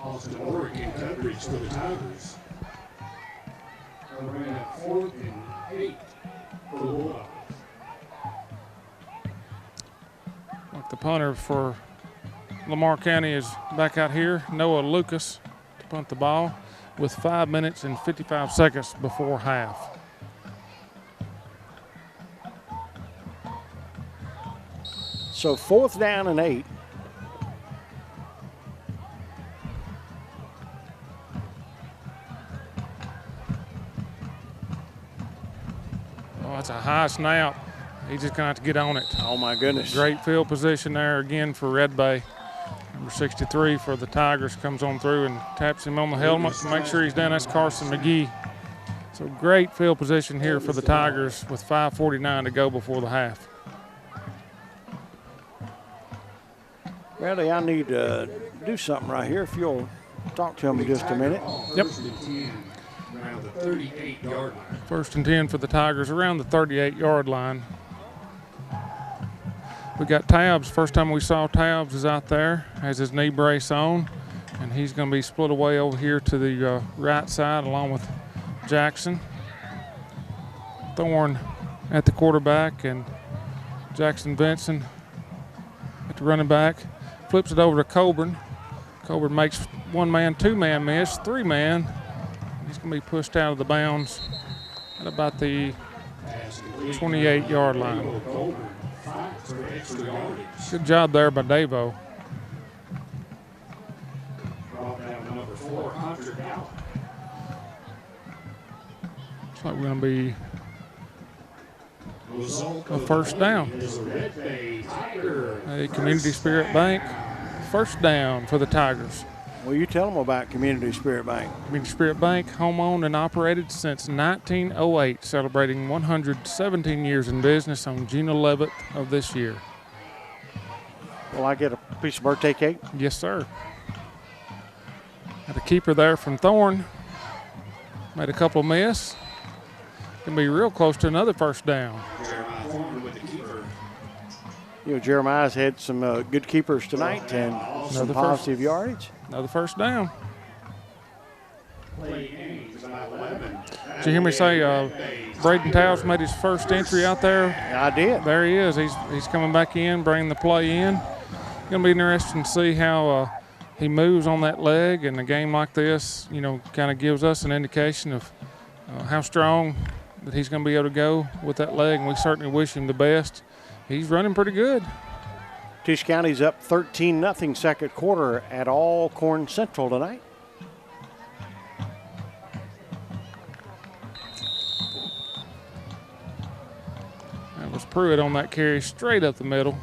Austin Oregon coverage for the Tigers. Ran at 4th and 8 for the Bulldogs. The punter for Lamar County is back out here. Noah Lucas to punt the ball with 5 minutes and 55 seconds before half. So 4th down and 8. Oh, that's a high snap. He's just going to have to get on it. Oh, my goodness. Great field position there again for Red Bay. Number 63 for the Tigers comes on through and taps him on the helmet to make sure he's down. That's Carson McGee. So great field position here for the Tigers with 5:49 to go before the half. Bradley, I need to do something right here. If you'll talk to him in just a minute. Yep. Around the 38-yard line. 1st and 10 for the Tigers around the 38-yard line. We got Tabbs. First time we saw Tabbs is out there, has his knee brace on, and he's going to be split away over here to the right side along with Jackson. Thorne at the quarterback and Jackson Benson at the running back. Flips it over to Coburn. Coburn makes 1-man, 2-man miss, 3-man. He's going to be pushed out of the bounds at about the 28-yard line. Good job there by Davo. Looks like we're going to be a first down. A Community Spirit Bank first down for the Tigers. Well, you tell them about Community Spirit Bank. Community Spirit Bank, home-owned and operated since 1908, celebrating 117 years in business on June 11th of this year. Will I get a piece of birthday cake? Yes, sir. Had a keeper there from Thorne. Made a couple miss. Can be real close to another first down. You know, Jeremiah's had some good keepers tonight and some positive yardage. Another first down. Did you hear me say Braden Towers made his first entry out there? I did. There he is. He's coming back in, bringing the play in. Going to be interesting to see how he moves on that leg. And a game like this, you know, kind of gives us an indication of how strong that he's going to be able to go with that leg. And we certainly wish him the best. He's running pretty good. Tisch County's up 13-0 second quarter at Alcorn Central tonight. That was Pruitt on that carry straight up the middle.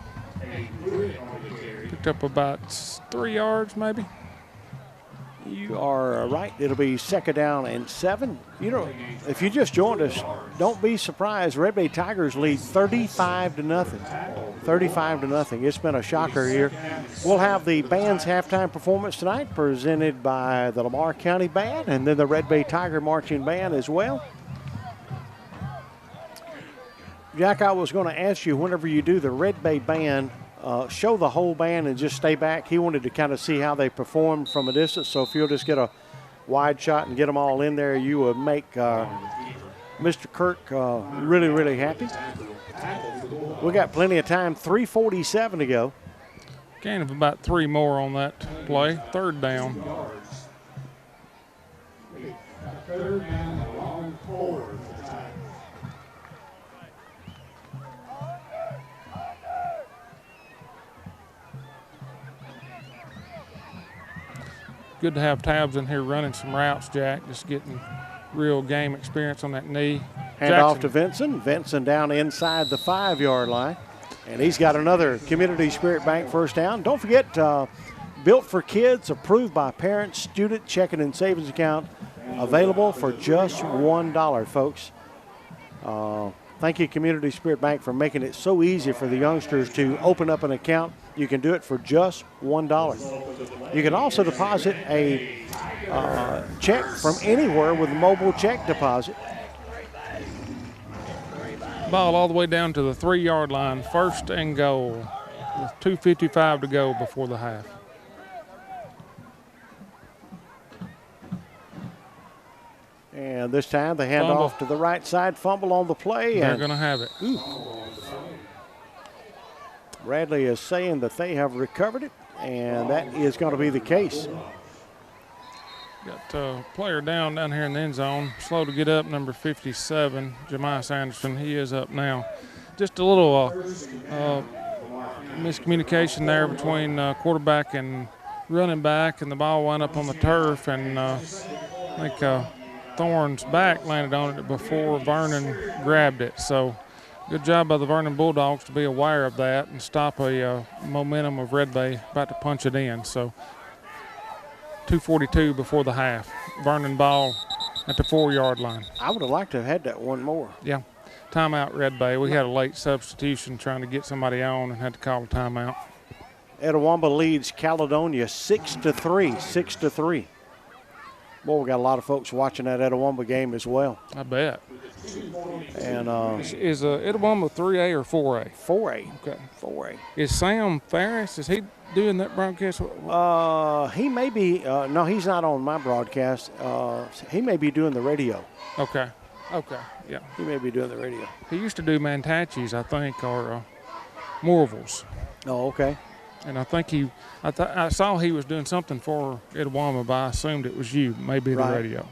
Picked up about 3 yards maybe. You are right. It'll be 2nd down and 7. You know, if you just joined us, don't be surprised. Red Bay Tigers lead 35-0. 35-0. It's been a shocker here. We'll have the band's halftime performance tonight presented by the Lamar County Band and then the Red Bay Tiger Marching Band as well. Jack, I was going to ask you, whenever you do the Red Bay Band, show the whole band and just stay back. He wanted to kind of see how they performed from a distance. So if you'll just get a wide shot and get them all in there, you would make Mr. Kirk really, really happy. We got plenty of time. 3:47 to go. Gain of about 3 more on that play. 3rd down. 3rd down, long 4. good to have Tabs in here running some routes, Jack, just getting real game experience on that knee. Hand off to Vincent. Vincent down inside the 5-yard line. And he's got another Community Spirit Bank first down. Don't forget, built for kids, approved by parents, student checking and savings account, available for just $1, folks. Thank you, Community Spirit Bank, for making it so easy for the youngsters to open up an account. You can do it for just $1. You can also deposit a check from anywhere with a mobile check deposit. Ball all the way down to the 3-yard line, 1st and goal, with 2:55 to go before the half. And this time the handoff to the right side, fumble on the play. They're going to have it. Ooh. Bradley is saying that they have recovered it, and that is going to be the case. Got a player down here in the end zone. Slow to get up, number 57, Jemias Anderson. He is up now. Just a little miscommunication there between quarterback and running back, and the ball went up on the turf, and I think Thorne's back landed on it before Vernon grabbed it. So good job by the Vernon Bulldogs to be aware of that and stop a momentum of Red Bay about to punch it in. So 2:42 before the half. Vernon ball at the 4-yard line. I would have liked to have had that one more. Yeah. Timeout, Red Bay. We had a late substitution trying to get somebody on and had to call a timeout. Etowamba leads Caledonia 6-3, 6-3. Boy, we got a lot of folks watching that Etowamba game as well. I bet. And is Etowamba 3A or 4A? 4A. Okay. 4A. Is Sam Ferris, is he doing that broadcast? He may be, no, he's not on my broadcast. He may be doing the radio. Okay. Okay, yeah. He may be doing the radio. He used to do Mantaches, I think, or Morvilles. Oh, okay. And I think I saw he was doing something for Etowamba, but I assumed it was you, maybe the radio.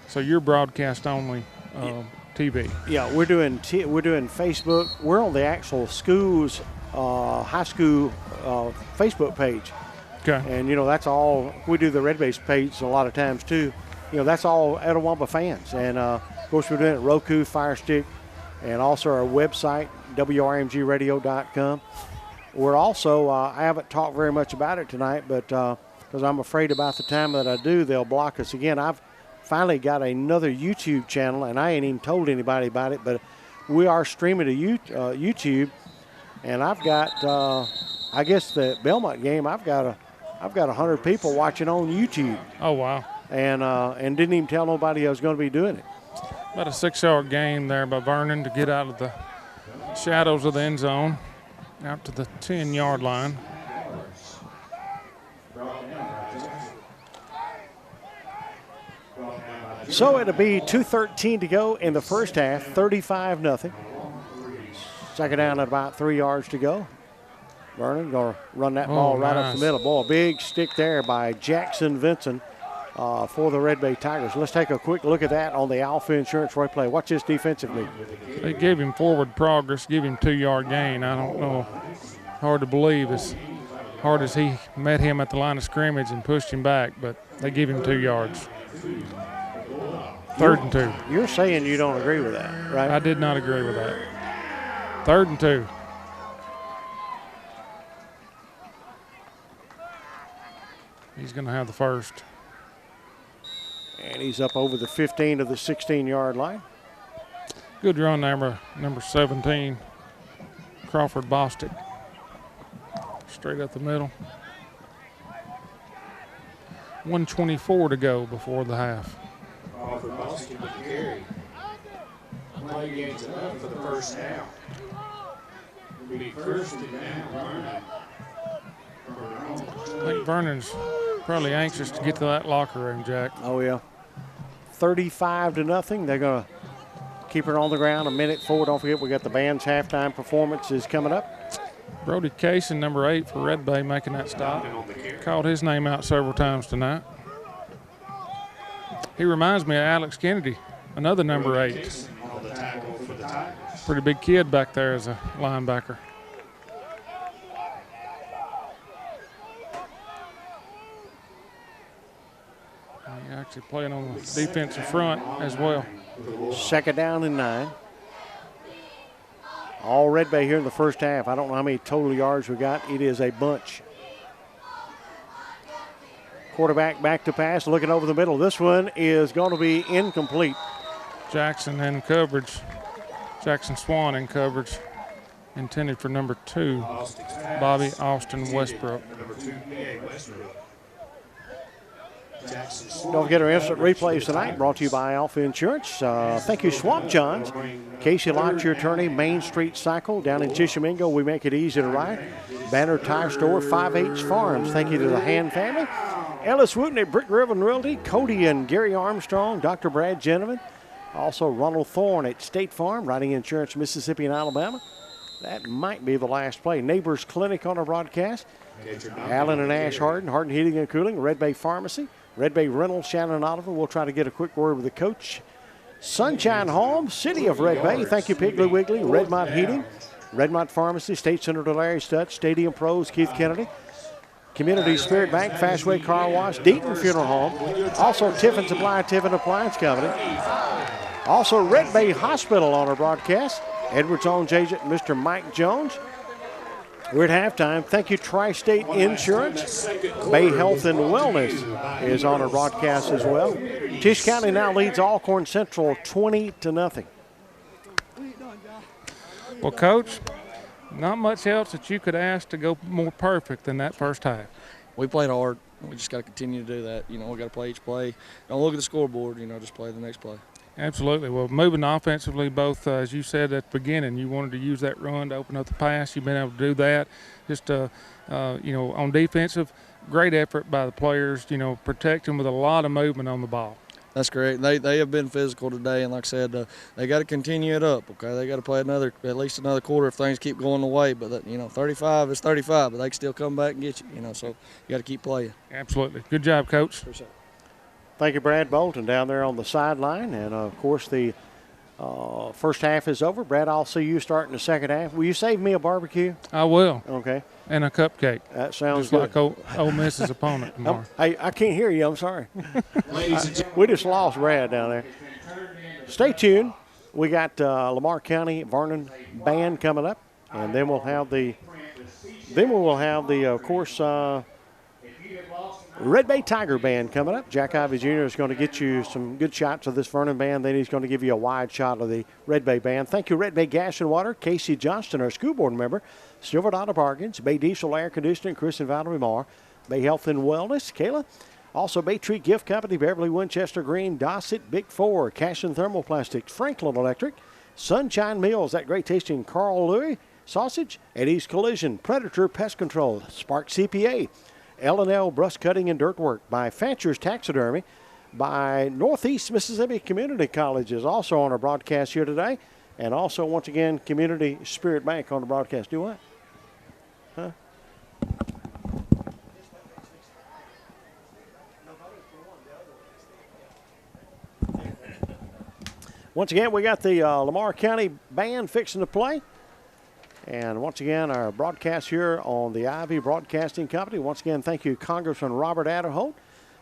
So you're broadcast only TV. Yeah, we're doing Facebook. We're on the actual school's high school Facebook page. Okay. And that's all. We do the Red Base page a lot of times too. That's all Etowamba fans. And of course we're doing it Roku, Fire Stick, and also our website WRMGradio.com. We're also, I haven't talked very much about it tonight, but because I'm afraid about the time that I do, they'll block us again. I've finally got another YouTube channel, and I ain't even told anybody about it, but we are streaming to YouTube, and I've got, I guess the Belmont game, I've got 100 people watching on YouTube. Oh, wow. And didn't even tell nobody I was going to be doing it. About a 6-yard gain there by Vernon to get out of the shadows of the end zone. Out to the 10-yard line. So it'll be 2:13 to go in the first half, 35-0. Second down at about 3 yards to go. Vernon going to run that ball right up the middle. Boy, a big stick there by Jackson Vincent for the Red Bay Tigers. Let's take a quick look at that on the Alpha Insurance replay. Watch this defensively. They gave him forward progress, give him 2-yard gain. I don't know. Hard to believe as hard as he met him at the line of scrimmage and pushed him back, but they give him 2 yards. 3rd and 2. You're saying you don't agree with that, right? I did not agree with that. 3rd and 2. He's going to have the first. And he's up over the 15 of the 16-yard line. Good run there, number 17, Crawford Bostic. Straight up the middle. 1:24 to go before the half. Crawford Bostic with the carry. Play gains enough for the first down. It'll be 1st and down, Vernon. I think Vernon's probably anxious to get to that locker room, Jack. Oh, yeah. 35-0. They're going to keep her on the ground. A minute forward. Don't forget, we got the band's halftime performances coming up. Brody Kaysen, number 8 for Red Bay, making that stop. Called his name out several times tonight. He reminds me of Alex Kennedy, another number 8. Pretty big kid back there as a linebacker. actually playing on the defensive front as well. 2nd down and 9. All Red Bay here in the first half. I don't know how many total yards we got. It is a bunch. Quarterback back to pass, looking over the middle. This one is going to be incomplete. Jackson in coverage. Jackson Swan in coverage. Intended for number 2, Bobby Austin Westbrook. Don't forget our instant replays tonight, brought to you by Alpha Insurance. Thank you, Swamp Johns. Casey Locke, your attorney. Main Street Cycle down in Tishomingo. We make it easy to ride. Banner Tire Store, 5H Farms. Thank you to the Han family. Ellis Wooten at Brick Ribbon Realty. Cody and Gary Armstrong. Dr. Brad Gentleman. Also Ronald Thorne at State Farm, writing insurance Mississippi and Alabama. That might be the last play. Neighbors Clinic on our broadcast. Allen and Ash Harden. Harden Heating and Cooling. Red Bay Pharmacy. Red Bay Reynolds, Shannon Oliver. We'll try to get a quick word with the coach. Sunshine Home, City of Red Bay. Thank you, Piggly Wiggly. Redmont Heating, Redmont Pharmacy, State Senator Larry Stutz, Stadium Pros, Keith Kennedy. Community Spirit Bank, Fastway Car Wash, Deaton Funeral Home. Also Tiffin Supply, Tiffin Appliance Company. Also Red Bay Hospital on our broadcast. Edwards Own's agent, Mr. Mike Jones. We're at halftime. Thank you, Tri-State Insurance. Bay Health and Wellness is on our broadcast as well. Tisch County now leads Alcorn Central 20-0. Well, Coach, not much else that you could ask to go more perfect than that first half. We played hard. We just got to continue to do that. We got to play each play. Don't look at the scoreboard, just play the next play. Absolutely. Well, moving offensively, both, as you said at the beginning, you wanted to use that run to open up the pass. You've been able to do that. Just, on defensive, great effort by the players, protecting with a lot of movement on the ball. That's great. They have been physical today, and like I said, they got to continue it up, okay? They got to play at least another quarter if things keep going the way. But, 35 is 35, but they can still come back and get you, so you got to keep playing. Absolutely. Good job, Coach. Appreciate it. Thank you, Brad Bolton, down there on the sideline. And, of course, the first half is over. Brad, I'll see you starting the second half. Will you save me a barbecue? I will. Okay. And a cupcake. That sounds just good. like Ole Miss's opponent tomorrow. Hey, I can't hear you. I'm sorry. We just lost Brad down there. Stay tuned. We got Lamar County Vernon band coming up, and then we'll have the of course, Red Bay Tiger Band coming up. Jack Ivey Jr. is going to get you some good shots of this Vernon band. Then he's going to give you a wide shot of the Red Bay Band. Thank you, Red Bay Gas and Water. Casey Johnston, our school board member. Silver Dollar Bargains. Bay Diesel Air Conditioning. Chris and Valerie Marr. Bay Health and Wellness. Kayla. Also, Bay Tree Gift Company. Beverly Winchester Green. Dossett. Big Four. Cash and Thermoplastics. Franklin Electric. Sunshine Mills. That great tasting Carl Louis sausage. Eddie's Collision. Predator Pest Control. Spark CPA. L&L Brush Cutting and Dirt Work, by Fancher's Taxidermy, by Northeast Mississippi Community College is also on our broadcast here today. And also, once again, Community Spirit Bank on the broadcast. Do what? Huh? Once again, we got the Lamar County Band fixing to play. And once again, our broadcast here on the Ivy Broadcasting Company. Once again, thank you, Congressman Robert Adderholt.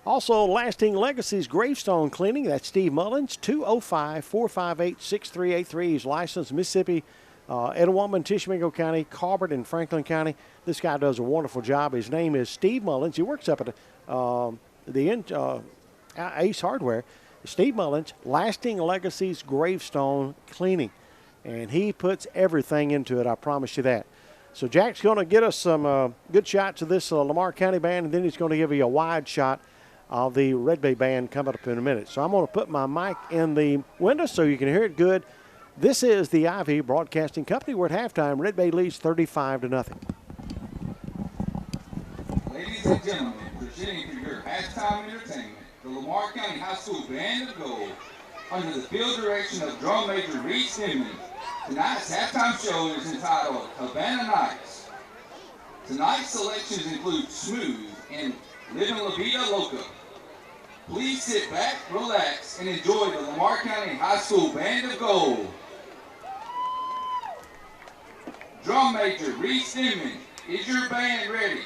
Also, Lasting Legacies Gravestone Cleaning. That's Steve Mullins, 205-458-6383. He's licensed Mississippi, Etowah, Tishomingo County, Colbert, and Franklin County. This guy does a wonderful job. His name is Steve Mullins. He works up at Ace Hardware. Steve Mullins, Lasting Legacies Gravestone Cleaning. And he puts everything into it, I promise you that. So Jack's going to get us some good shots of this Lamar County Band, and then he's going to give you a wide shot of the Red Bay Band coming up in a minute. So I'm going to put my mic in the window so you can hear it good. This is the Ivy Broadcasting Company. We're at halftime. Red Bay leads 35-0. Ladies and gentlemen, presenting for your halftime entertainment, the Lamar County High School Band of Gold, under the field direction of Drum Major Reed Stimley. Tonight's halftime show is entitled Havana Nights. Tonight's selections include Smooth and Livin' La Vida Loca. Please sit back, relax, and enjoy the Lamar County High School Band of Gold. Drum Major Reed Stimley, is your band ready?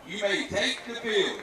You may take the field.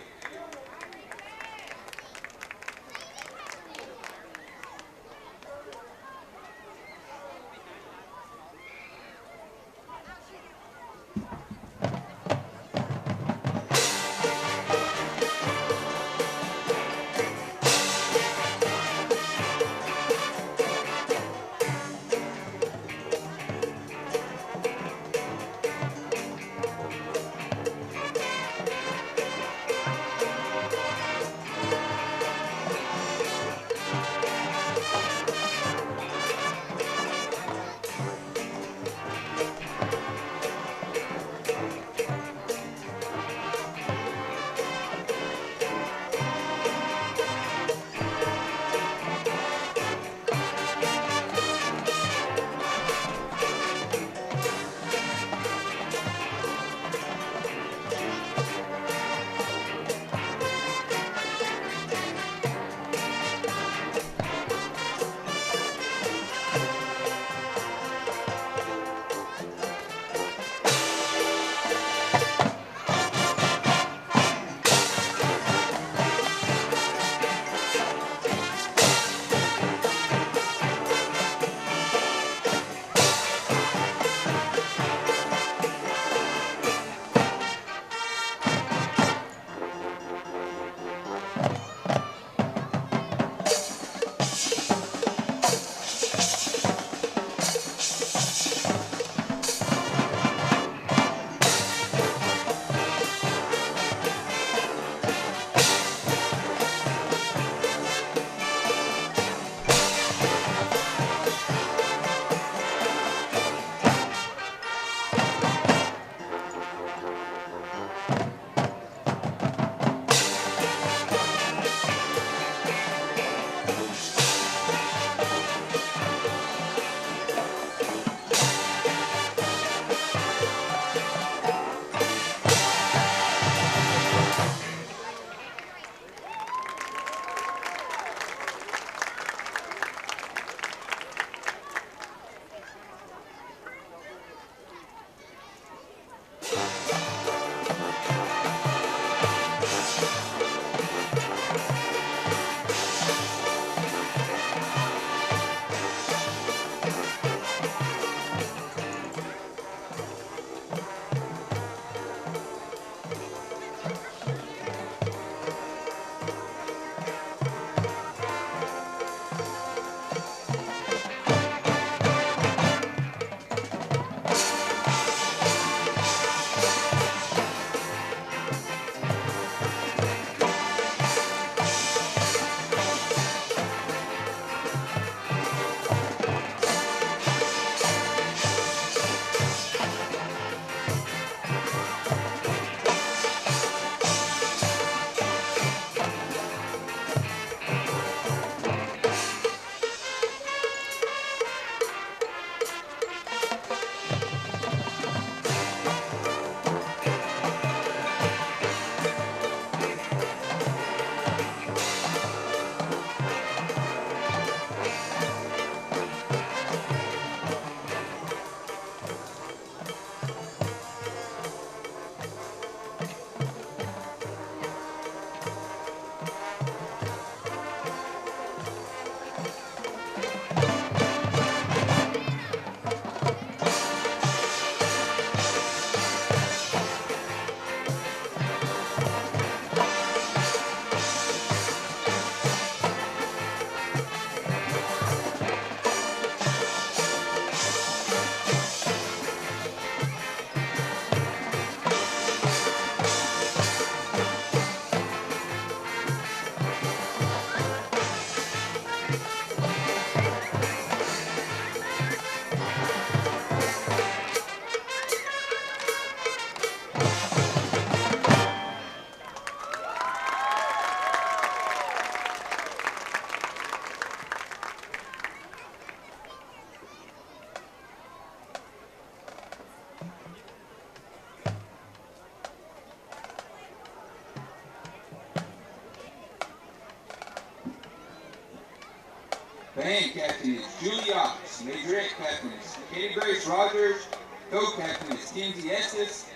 Band captain is Julie Ox. Majorette captain is Katie Grace Rogers. Co-captain is Kenzie Estes.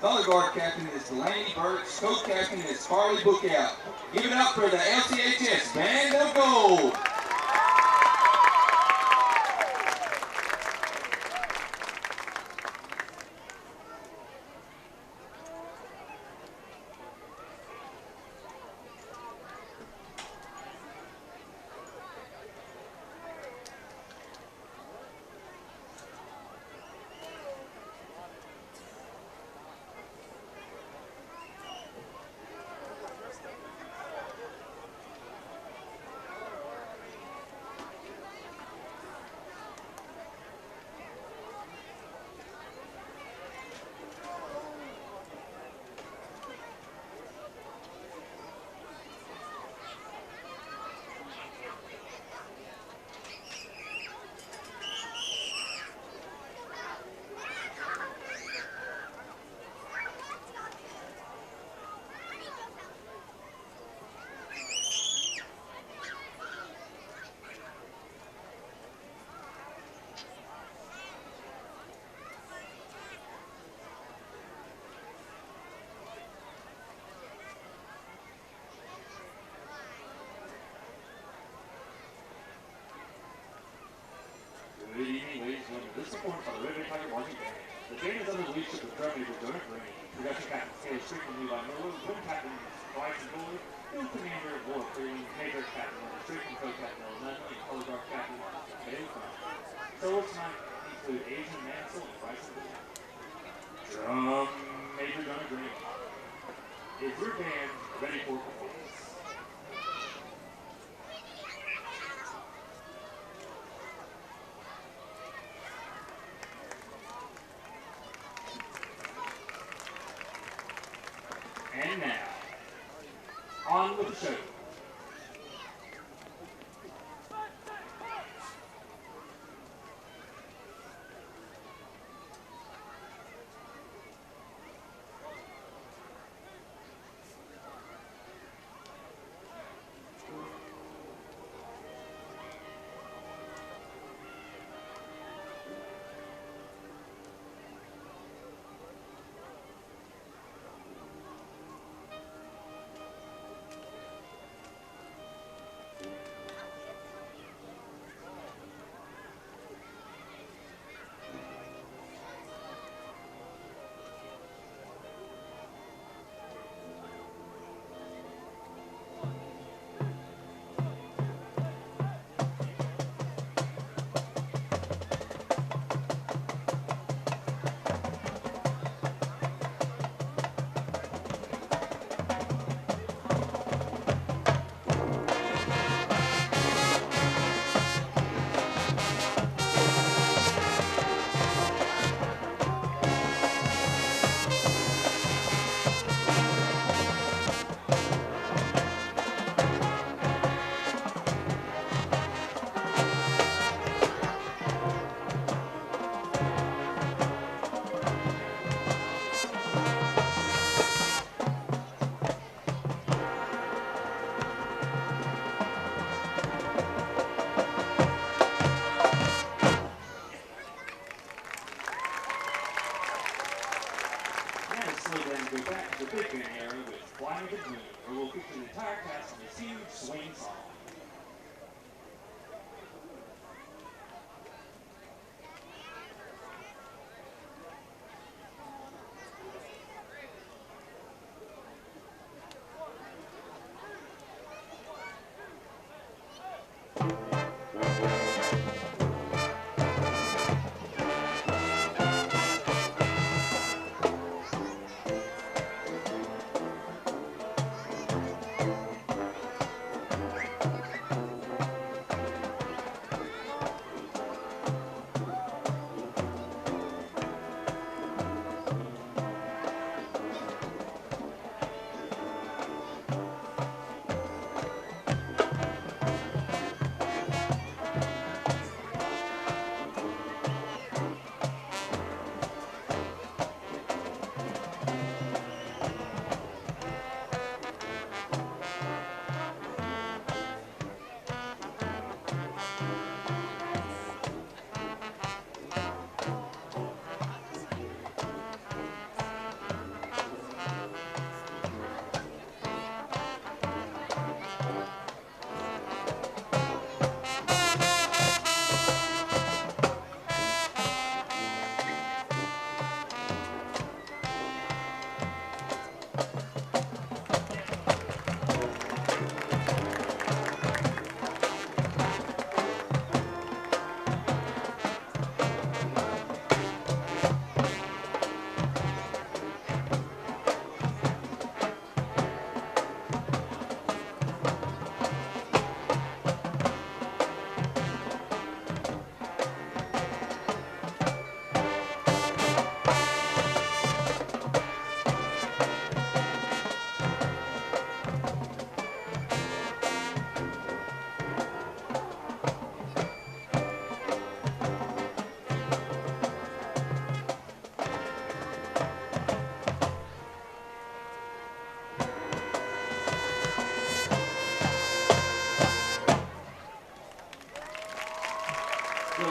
Color guard captain is Delaney Burks. Coach captain is Carly Bookout. Give it up for the LCHS Band of Gold. Good evening, ladies and gentlemen. This is support for the Red Tiger Marching Band. The band is under the leadership of drum major Donut Green, production captain Taylor Street from Levi Merlo, wind captain Bryson Fuller, field commander Laura Freeling, major captain Leonard Street, and co-captain Ellen Nunley, and color guard captain Bailey Funk. Solos tonight include Asian Mansell and Bryson Fuller. Drum major Donut Green. Is your band ready for performance? And now, on with the show. The Big Band era with Flying with the Dream, where we'll feature the entire cast on this huge swing song.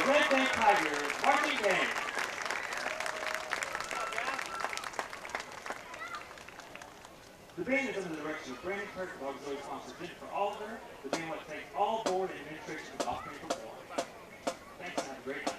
Red Bay Tigers marching band. The band is under the direction of Brandon Kirk, with auxiliary sponsor Jennifer Alder. The band would take all board and administration of off-camera performance. Thanks and have a great night.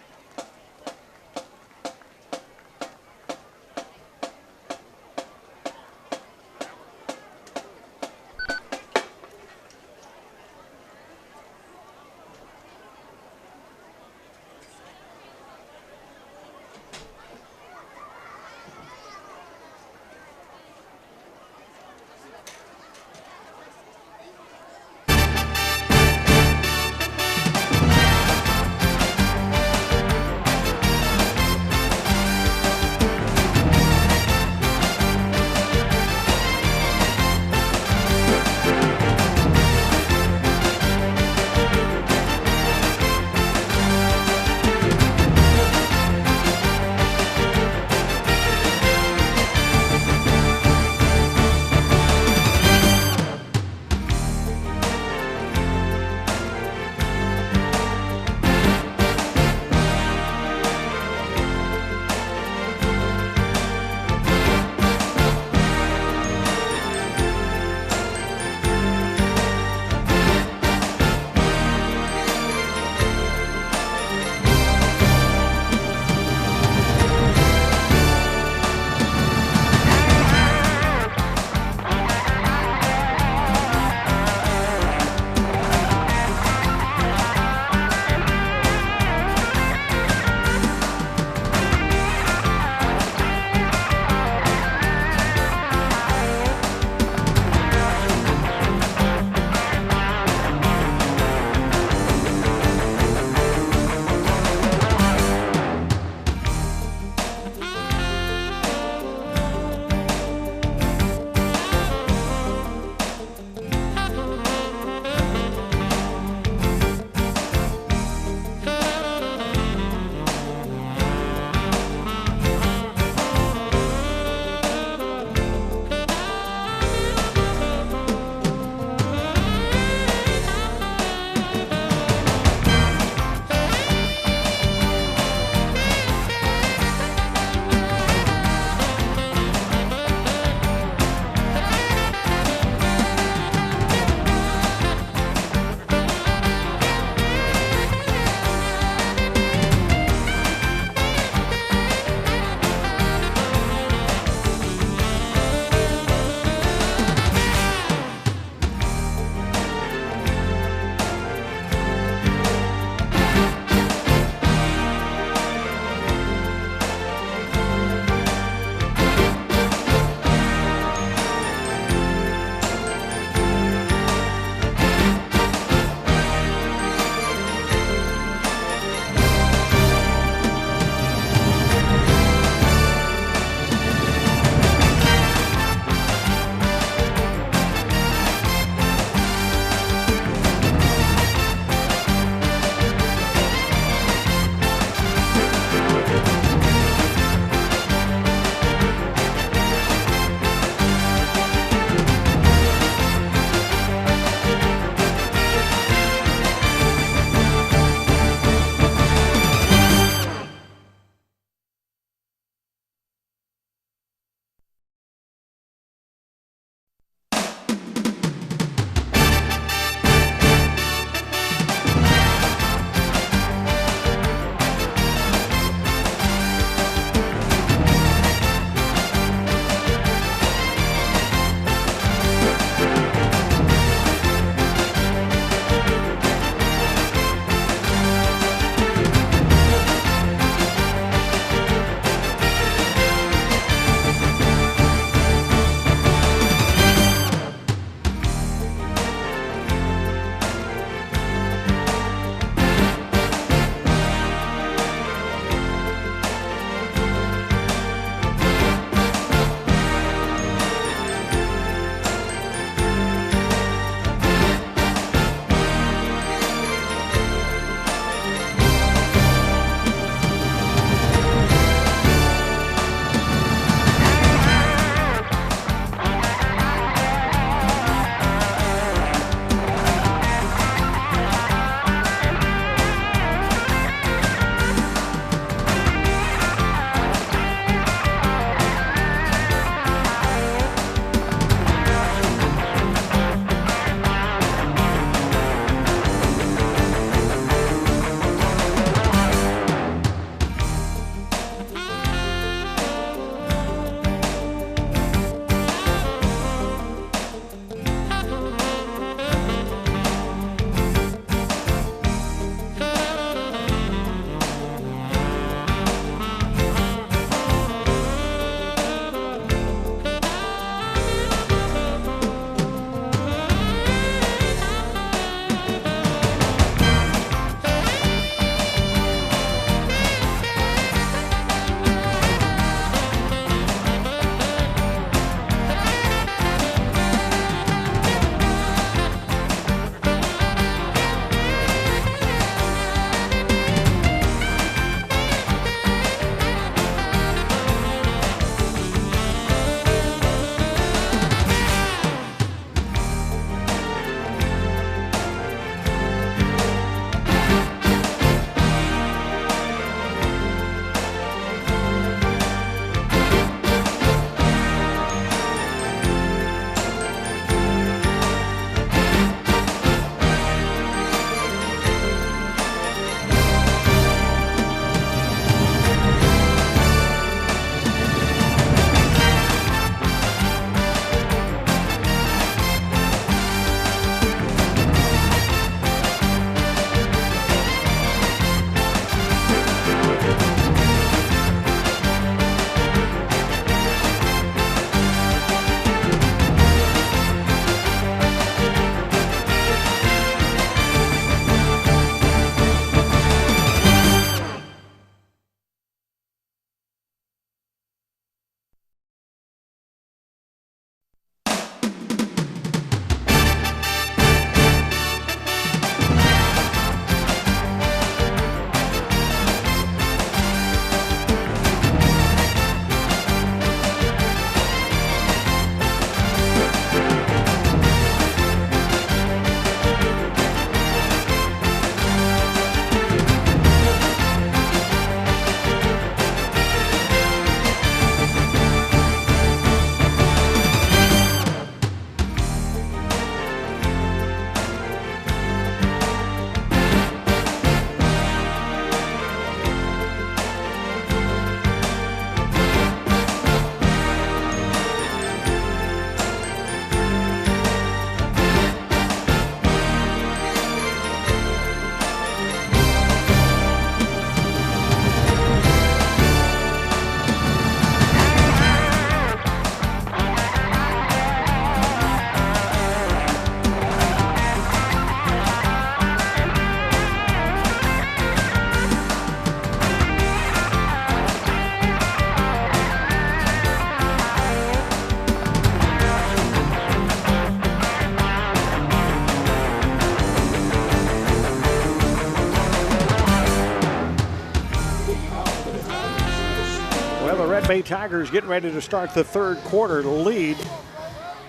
Well, the Red Bay Tigers getting ready to start the third quarter to lead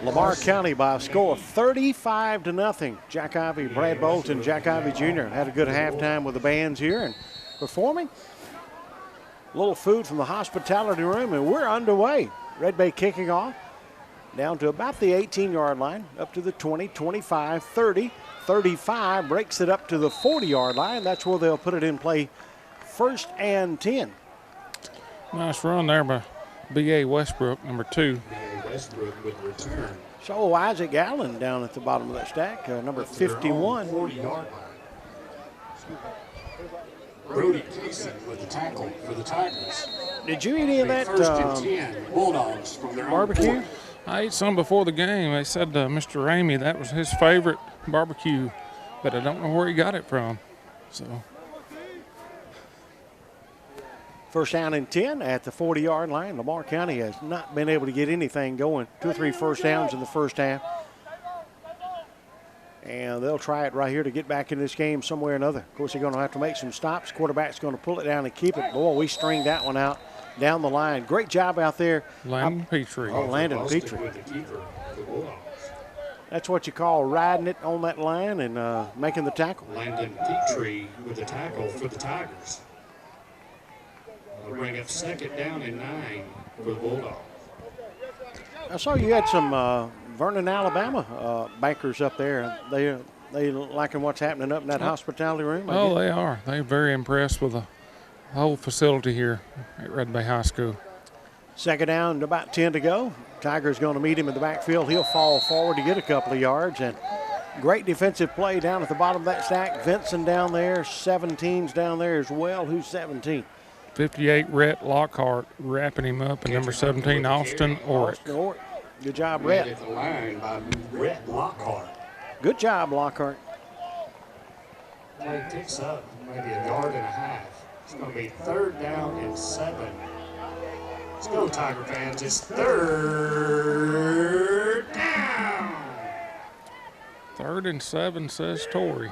Lamar County by a score of 35-0. Jack Ivy, Brad Bolton, Jack Ivy Jr. had a good halftime with the bands here and performing. A little food from the hospitality room, and we're underway. Red Bay kicking off down to about the 18-yard line, up to the 20, 25, 30, 35, breaks it up to the 40-yard line. That's where they'll put it in play, 1st and 10. Nice run there by B.A. Westbrook, number 2. B.A. Westbrook with return. So Isaac Allen down at the bottom of that stack, number 51. 40-yard line. Brody Casey with the tackle for the Tigers. Did you eat any of that 1st and 10, Bulldogs from their barbecue? own 40. I ate some before the game. They said Mr. Ramey, that was his favorite barbecue, but I don't know where he got it from. So 1st down and 10 at the 40-yard line. Lamar County has not been able to get anything going. 2 or 3 first downs in the first half. And they'll try it right here to get back in this game some way or another. Of course, they're going to have to make some stops. Quarterback's going to pull it down and keep it. Boy, we stringed that one out down the line. Great job out there. Landon Petrie. Oh, Landon Petrie. That's what you call riding it on that line and making the tackle. Landon Petrie with the tackle for the Tigers. They'll bring up 2nd down and 9 for the Bulldogs. I saw you had some Vernon, Alabama bankers up there. They liking what's happening up in that hospitality room? Oh, they are. They're very impressed with the whole facility here at Red Bay High School. 2nd down and about 10 to go. Tiger's going to meet him in the backfield. He'll fall forward to get a couple of yards. And great defensive play down at the bottom of that stack. Vinson down there, 17's down there as well. Who's 17? 58, Rhett Lockhart wrapping him up, and number 17, Austin Orrick. Good job, Rhett. At the line by Rhett Lockhart. Good job, Lockhart. Play picks up maybe a yard and a half. It's going to be 3rd down and 7. Let's go, Tiger fans. It's 3rd down. 3rd and 7, says Torrey.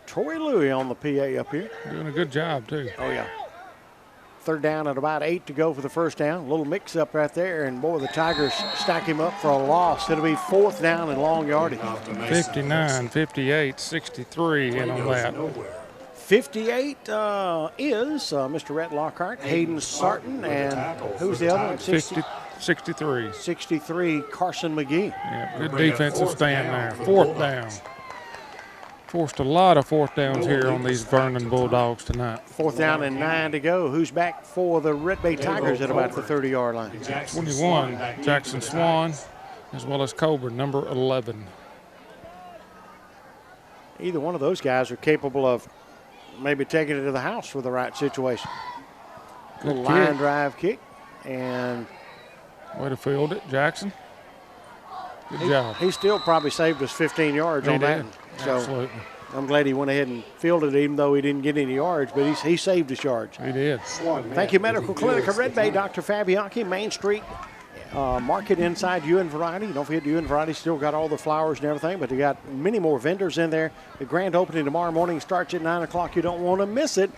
Troy Louie on the PA up here. Doing a good job, too. Oh, yeah. 3rd down at about 8 to go for the first down. A little mix-up right there, and, boy, the Tigers stack him up for a loss. It'll be 4th down and long yardage. 59, 58, 63 in on that. 58 is Mr. Rhett Lockhart, Hayden Sarton, and who's the other one? 63. 63, Carson McGee. Yeah, good defensive stand there. 4th down. Forced a lot of 4th downs here on these Vernon Bulldogs tonight. 4th down and 9 to go. Who's back for the Red Bay Tigers at about the 30-yard line? 21, Jackson Swan, as well as Coburn, number 11. Either one of those guys are capable of maybe taking it to the house for the right situation. Good little line kick. drive kick. And way to field it, Jackson. Good job. He still probably saved us 15 yards on that. So absolutely. I'm glad he went ahead and fielded it, even though he didn't get any yards, but he saved us yards. He did. Thank you, Medical Clinic of Red Bay, Dr. Fabianchi, Main Street Market inside UN Variety. Don't forget, UN Variety still got all the flowers and everything, but they got many more vendors in there. The grand opening tomorrow morning starts at 9 o'clock. You don't want to miss it.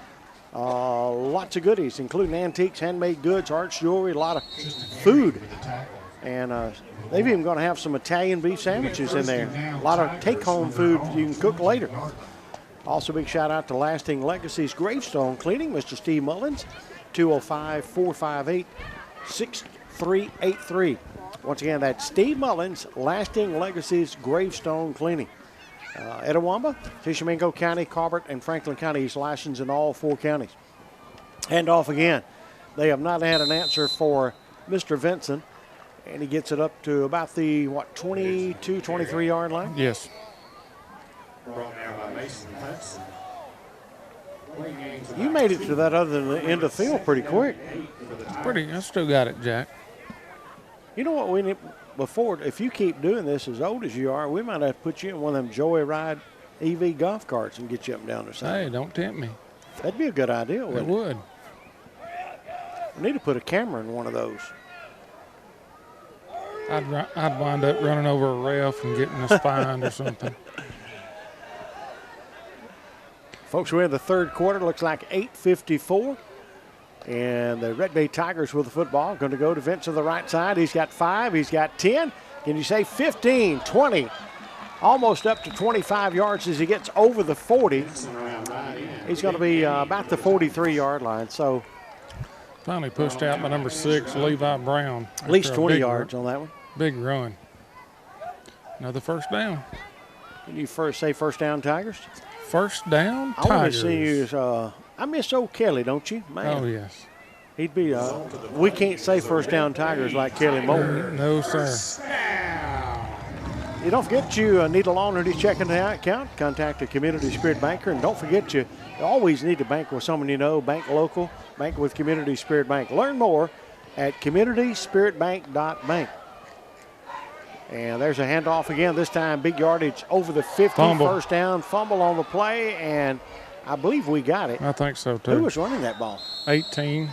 Lots of goodies, including antiques, handmade goods, arts, jewelry, a lot of food. And they've even going to have some Italian beef sandwiches in there. A lot of take-home food you can cook later. Also, big shout-out to Lasting Legacies Gravestone Cleaning, Mr. Steve Mullins, 205-458-6383. Once again, that's Steve Mullins, Lasting Legacies Gravestone Cleaning. Etowamba, Tishomingo County, Colbert, and Franklin counties licensed in all 4 counties. Hand off again. They have not had an answer for Mr. Vinson. And he gets it up to about the, 22, 23-yard line? Yes. Brought down by Mason Hudson. You made it to that other than the end of the field pretty quick. I still got it, Jack. You know what we need before, if you keep doing this as old as you are, we might have to put you in one of them Joyride EV golf carts and get you up and down the side. Hey, don't tempt me. That'd be a good idea, wouldn't it? It would. We need to put a camera in one of those. I'd wind up running over a ref and getting us fined or something. Folks, we're in the third quarter. Looks like 8:54 And the Red Bay Tigers with the football. Going to go to Vince on the right side. He's got 5. He's got 10. Can you say 15, 20? Almost up to 25 yards as he gets over the 40. He's going to be about the 43-yard line. So finally pushed out by number 6, Levi Brown. At least 20 yards on that one. Big run. Another first down. Can you say first down, Tigers? First down, Tigers. I want to see you. I miss old Kelly, don't you? Man. Oh, yes. He'd be, we can't say first down Tigers like Kelly Moore. No, sir. You don't forget you need a loan or checking account, contact a Community Spirit Banker. And don't forget you always need to bank with someone you know, bank local, bank with Community Spirit Bank. Learn more at communityspiritbank.bank. And there's a handoff again, this time big yardage over the 50, fumble. First down, fumble on the play, and I believe we got it. I think so, too. Who was running that ball? 18.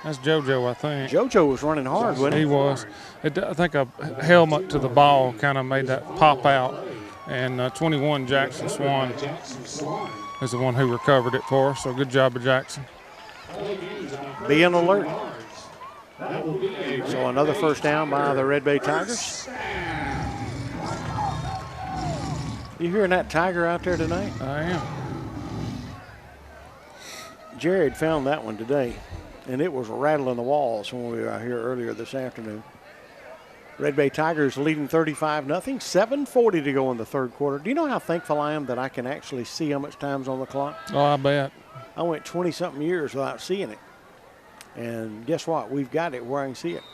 That's JoJo, I think. JoJo was running hard, wasn't he? He was. I think a helmet to the ball kind of made that pop out. And 21, Jackson Swan, is the one who recovered it for us. So good job of Jackson. Being alert. So another first down by the Red Bay Tigers. You hearing that tiger out there tonight? I am. Jared found that one today, and it was rattling the walls when we were out here earlier this afternoon. Red Bay Tigers leading 35-0, 7:40 to go in the third quarter. Do you know how thankful I am that I can actually see how much time's on the clock? Oh, I bet. I went 20-something years without seeing it. And guess what? We've got it where I can see it.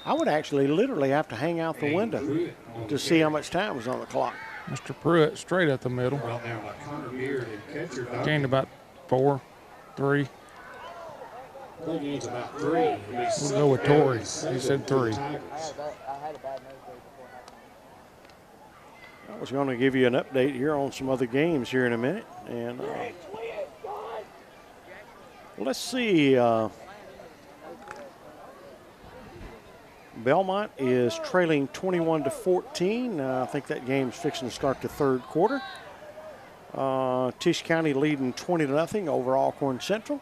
I would actually literally have to hang out the window to see how much time was on the clock. Mr. Pruitt straight up the middle. Gained about 4, 3. We'll go with Torrey. He said 3. I was going to give you an update here on some other games here in a minute. And let's see. Belmont is trailing 21-14. I think that game's fixing to start the third quarter. Tisch County leading 20-0 over Alcorn Central.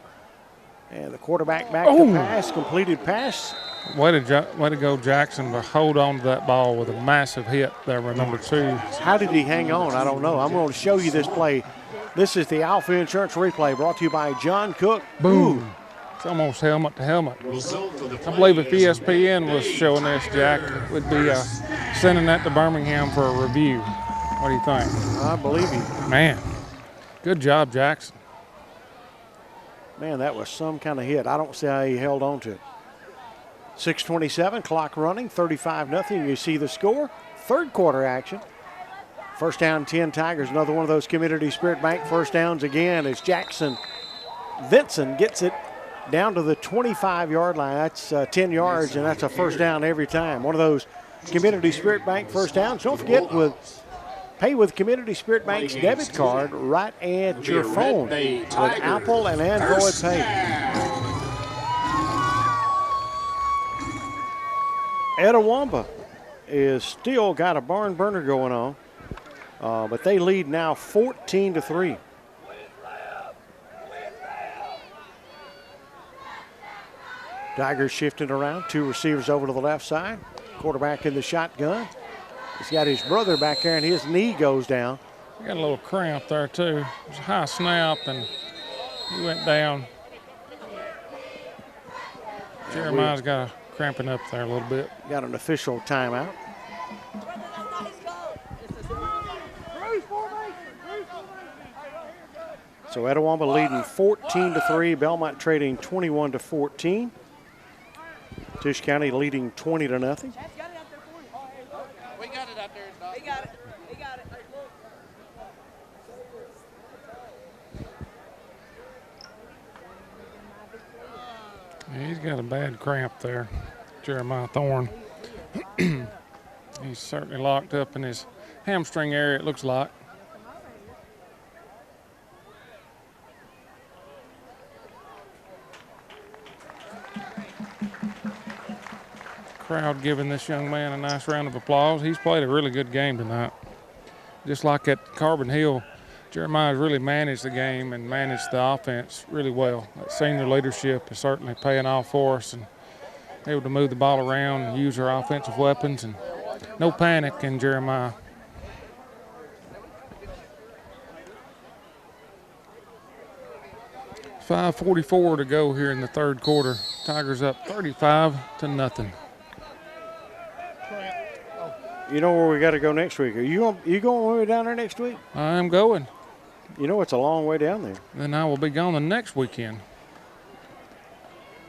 And the quarterback back to pass, completed pass. Way to go, Jackson, to hold on to that ball with a massive hit there with number 2. How did he hang on? I don't know. I'm going to show you this play. This is the Alpha Insurance replay brought to you by John Cook. Boom. Ooh. It's almost helmet to helmet. I believe if ESPN was showing this, Jack, we'd be sending that to Birmingham for a review. What do you think? I believe you. Man, good job, Jackson. Man, that was some kind of hit. I don't see how he held on to it. 6:27, clock running, 35-0. You see the score. Third quarter action. First down, 10 Tigers. Another one of those Community Spirit Bank first downs again as Vinson gets it down to the 25-yard line. That's 10 yards, and that's a first down every time. One of those Community Spirit Bank first downs. Don't forget, pay with Community Spirit Bank's debit card right at your phone with Apple and Android Pay. Etowamba is still got a barn burner going on, but they lead now 14-3. Tigers shifting around, 2 receivers over to the left side. Quarterback in the shotgun. He's got his brother back there, and his knee goes down. He got a little cramp there, too. It was a high snap, and he went down. Jeremiah's got a cramping up there a little bit. Got an official timeout. So Etowamba leading 14-3. Belmont trading 21-14. Tisch County leading 20-0. We got it out there, Doc. He got it. He got it. Yeah, he's got a bad cramp there, Jeremiah Thorne. He's certainly locked up in his hamstring area, it looks like. Crowd giving this young man a nice round of applause. He's played a really good game tonight. Just like at Carbon Hill Jeremiah's really managed the game and managed the offense really well. That senior leadership is certainly paying off for us, and able to move the ball around and use our offensive weapons, and no panic in Jeremiah. .5:44 to go here in the third quarter. Tigers up 35-0. You know where we got to go next week? Are you going when we're down there next week? I am going. You know it's a long way down there. Then I will be gone the next weekend.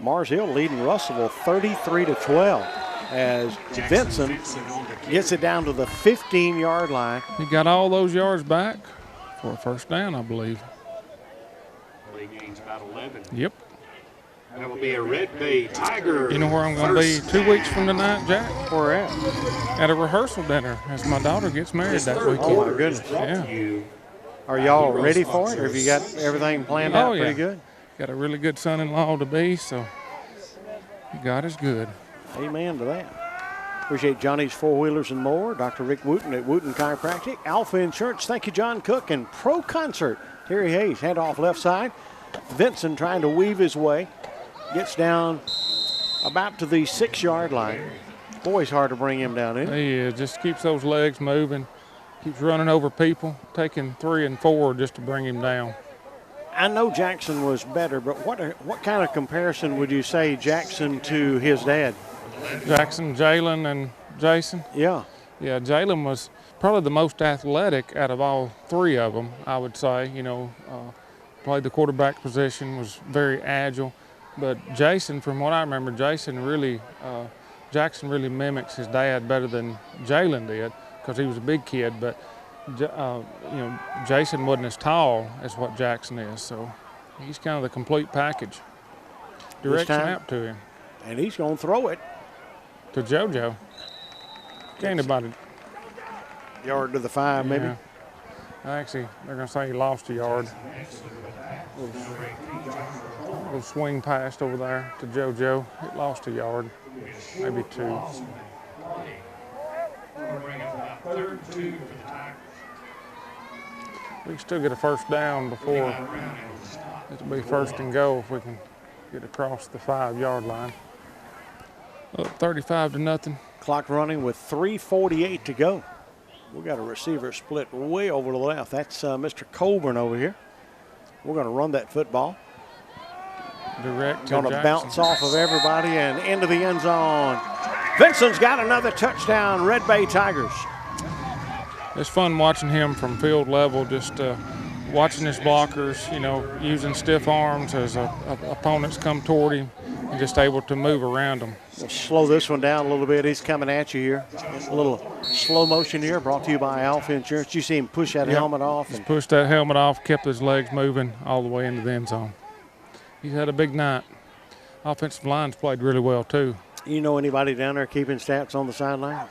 Mars Hill leading Russellville 33-12 as Vincent gets it down to the 15-yard line. He got all those yards back for a first down, I believe. He gains about 11. Yep. That will be a Red Bay Tiger. You know where I'm going to be 2 weeks from tonight, Jack? Where at? At a rehearsal dinner as my daughter gets married that weekend. Oh, my goodness. Yeah. Are y'all ready for it, or have you got everything planned out pretty good? Got a really good son-in-law to be, so God is good. Amen to that. Appreciate Johnny's Four-Wheelers and More, Dr. Rick Wooten at Wooten Chiropractic, Alpha Insurance, thank you, John Cook, and Pro Concert. Terry Hayes, hand off left side. Vincent trying to weave his way. Gets down about to the 6-yard line. Boy, it's hard to bring him down in. He is. Just keeps those legs moving. Keeps running over people, taking 3 and 4 just to bring him down. I know Jackson was better, but what kind of comparison would you say Jackson to his dad? Jackson, Jalen, and Jason? Yeah. Yeah, Jalen was probably the most athletic out of all 3 of them, I would say. You know, played the quarterback position, was very agile. But Jason, from what I remember, Jackson really mimics his dad better than Jalen did, because he was a big kid. But you know, Jason wasn't as tall as what Jackson is, so he's kind of the complete package. Direct snap to him. And he's going to throw it. To JoJo. Gained about a yard to the 5, maybe. Actually, they're going to say he lost a yard. Little swing past over there to JoJo. It lost a yard, maybe 2. We can still get a first down before it'll be first and goal if we can get across the 5-yard line. Up 35-0. Clock running with 3:48 to go. We got a receiver split way over to the left. That's Mr. Colburn over here. We're going to run that football. Direct. Going to bounce off of everybody and into the end zone. Vincent's got another touchdown. Red Bay Tigers. It's fun watching him from field level, just watching his blockers, you know, using stiff arms as opponents come toward him and just able to move around them. We'll slow this one down a little bit. He's coming at you here. A little slow motion here, brought to you by Alpha Insurance. You see him push that helmet off. He's pushed that helmet off, kept his legs moving all the way into the end zone. He's had a big night. Offensive line's played really well, too. You know anybody down there keeping stats on the sideline?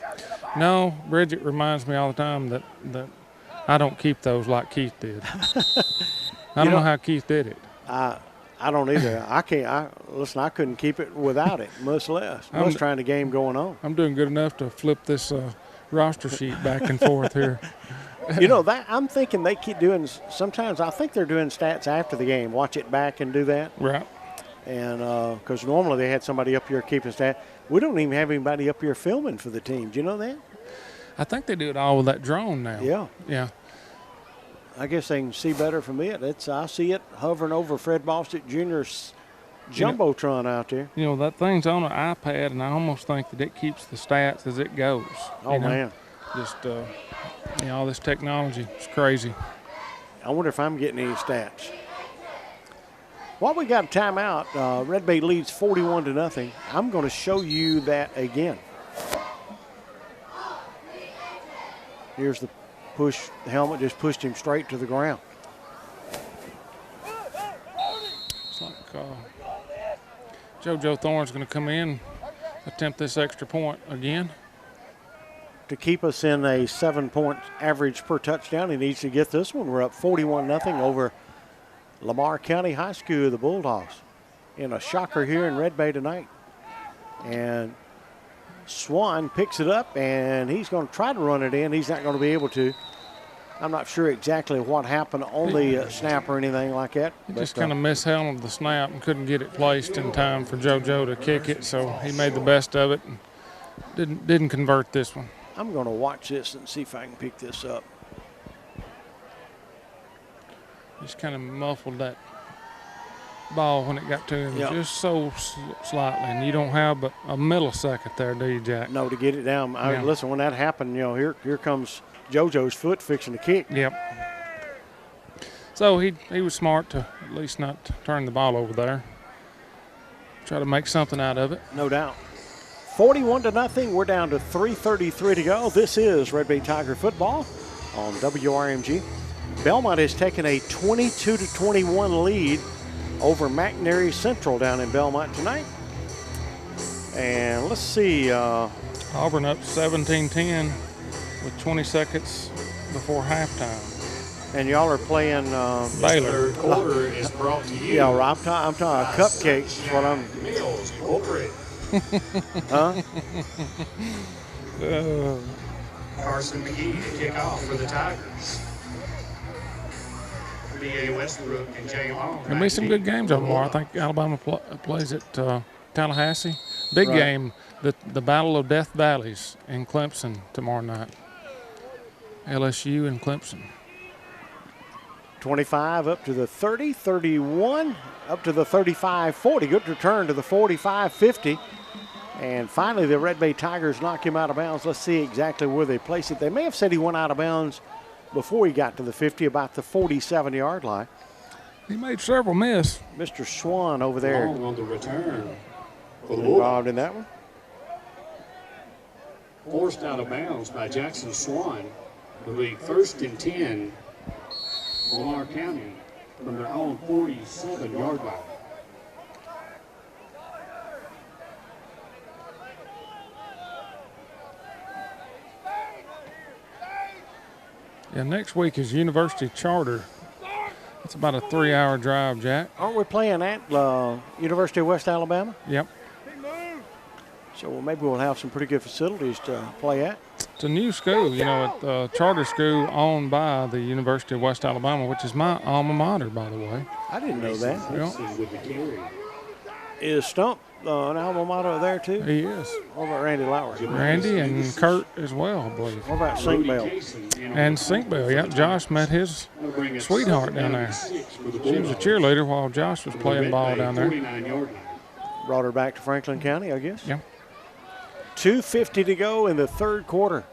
No, Bridget reminds me all the time that I don't keep those like Keith did. I don't know how Keith did it. I don't either. I can't. Listen, I couldn't keep it without it, much less. I was trying the game going on. I'm doing good enough to flip this roster sheet back and forth here. You know, that I'm thinking they keep doing, sometimes I think they're doing stats after the game. Watch it back and do that. Right. And because normally they had somebody up here keeping stats. We don't even have anybody up here filming for the team. Do you know that? I think they do it all with that drone now. Yeah. Yeah. I guess they can see better from it. I see it hovering over Fred Bostic Jr.'s Jumbotron out there. You know, that thing's on an iPad, and I almost think that it keeps the stats as it goes. Oh, man. Just, you know, all this technology. It's crazy. I wonder if I'm getting any stats. While we got a timeout, Red Bay leads 41-0. I'm going to show you that again. Here's the push. The helmet just pushed him straight to the ground. It's like JoJo Thorne's going to come in, attempt this extra point again. To keep us in a 7-point average per touchdown, he needs to get this one. We're up 41-0 over Lamar County High School, the Bulldogs, in a shocker here in Red Bay tonight. And Swan picks it up, and he's going to try to run it in. He's not going to be able to. I'm not sure exactly what happened on the snap or anything like that. He just kind of mishandled the snap and couldn't get it placed in time for JoJo to kick it, so he made the best of it and didn't convert this one. I'm going to watch this and see if I can pick this up. Just kind of muffled that ball when it got to him, just so slightly, and you don't have but a millisecond there, do you, Jack? No, to get it down. Listen, when that happened, here comes JoJo's foot fixing to kick. Yep. So he was smart to at least not turn the ball over there. Try to make something out of it. No doubt. 41-0. We're down to 3:33 to go. This is Red Bay Tiger football on WRMG. Belmont has taken a 22-21 lead over McNary Central down in Belmont tonight. And let's see. Auburn up 17-10 with 20 seconds before halftime. And y'all are playing Baylor. Third quarter is brought to you. Yeah, I'm talking cupcakes. Is what I'm. Meals Incorporated. Huh? Carson McGee to kick off for the Tigers. B.A. Westbrook and Jay Long. There'll be some good games over tomorrow. I think Alabama plays at Tallahassee. Big game, the Battle of Death Valleys in Clemson tomorrow night. LSU and Clemson. 25 up to the 30, 31, up to the 35-40. Good return to the 45-50. And finally, the Red Bay Tigers knock him out of bounds. Let's see exactly where they place it. They may have said he went out of bounds before he got to the 50, about the 47-yard line. He made several miss. Mr. Swan over there. Long on the return. Involved in that one. Forced out of bounds by Jackson Swan. It'll be 1st and 10, Lamar County, from their own 47-yard line. Yeah, next week is University Charter. It's about a 3-hour drive, Jack. Aren't we playing at University of West Alabama? Yep. So maybe we'll have some pretty good facilities to play at. It's a new school, a charter school owned by the University of West Alabama, which is my alma mater, by the way. I didn't know that. Yep. Is Stump an alma mater there too? He is. What about Randy Lowry? Randy and Kurt as well, I believe. What about Sink Bell? And Sink Bell, yeah. Josh met his sweetheart down there. She was a cheerleader while Josh was playing ball down there. Brought her back to Franklin County, I guess. Yeah. 2:50 to go in the third quarter.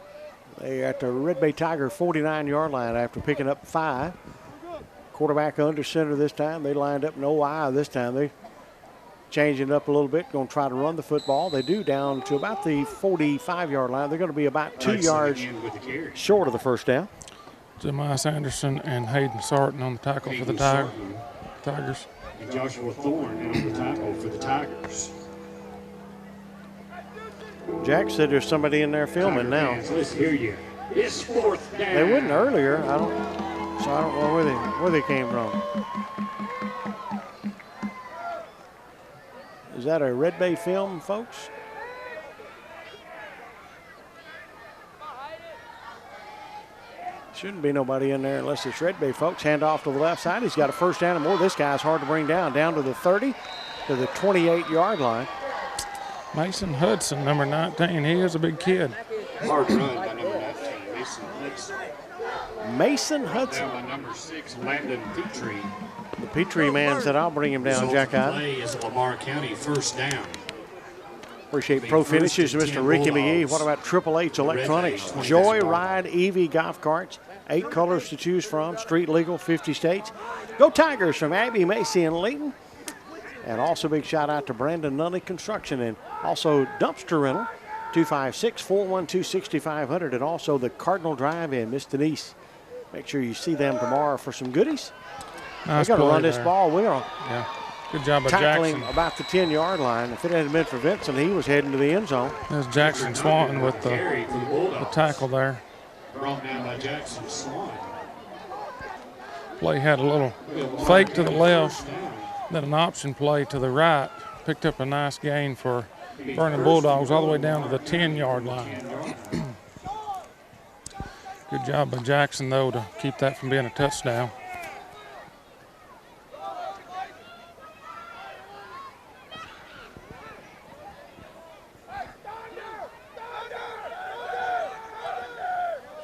They at the Red Bay Tiger 49-yard line after picking up 5. Quarterback under center this time. They lined up no I this time. They changing it up a little bit, going to try to run the football. They do down to about the 45-yard line. They're going to be about 2 yards short of the first down. Jemiah Sanderson and Hayden Sarton on the tackle for the Tigers. And Joshua Thorne on the tackle for the Tigers. Jack said there's somebody in there filming now. Let's hear you. It's 4th down. They wouldn't earlier. I don't know where they came from. Is that a Red Bay film, folks? Shouldn't be nobody in there unless it's Red Bay, folks. Hand off to the left side. He's got a first down and more. This guy's hard to bring down to the 30, to the 28-yard line. Mason Hudson, number 19. He is a big kid. Hard run by number 19, Mason Hudson. Mason Hudson. By number 6, Landon Petrie. The Petrie man said, I'll bring him down, Jack. Play is Lamar County, 1st down. Appreciate Pro Finishes, Mr. Ricky McGee. What about Triple H Electronics? Joyride EV golf carts. 8 colors to choose from. Street legal, 50 states. Go Tigers from Abby, Macy, and Layton. And also big shout out to Brandon Nunley Construction and also Dumpster Rental, 256-412-6500, and also the Cardinal Drive-In, Miss Denise. Make sure you see them tomorrow for some goodies. Nice They're going to run play this there. ball well. Yeah, good job by tackling Jackson. about the 10-yard line. If it hadn't been for Vincent, he was heading to the end zone. There's Jackson Swan with the tackle there. Brought down by Jackson Swan. Play had a little fake to the left, then an option play to the right. Picked up a nice gain for Vernon Bulldogs all the way down to the 10-yard line. Good job by Jackson, though, to keep that from being a touchdown.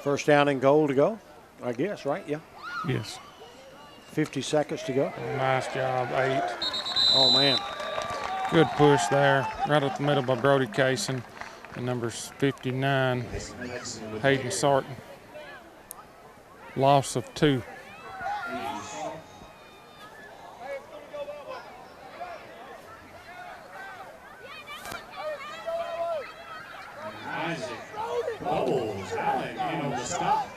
First down and goal to go, I guess, right? Yeah. Yes. 50 seconds to go. Nice job, 8. Oh, man. Good push there, right up the middle by Brody Kaysen and numbers 59, Hayden Sarton. Loss of 2. Isaac Bubbles, Allen in on the stop.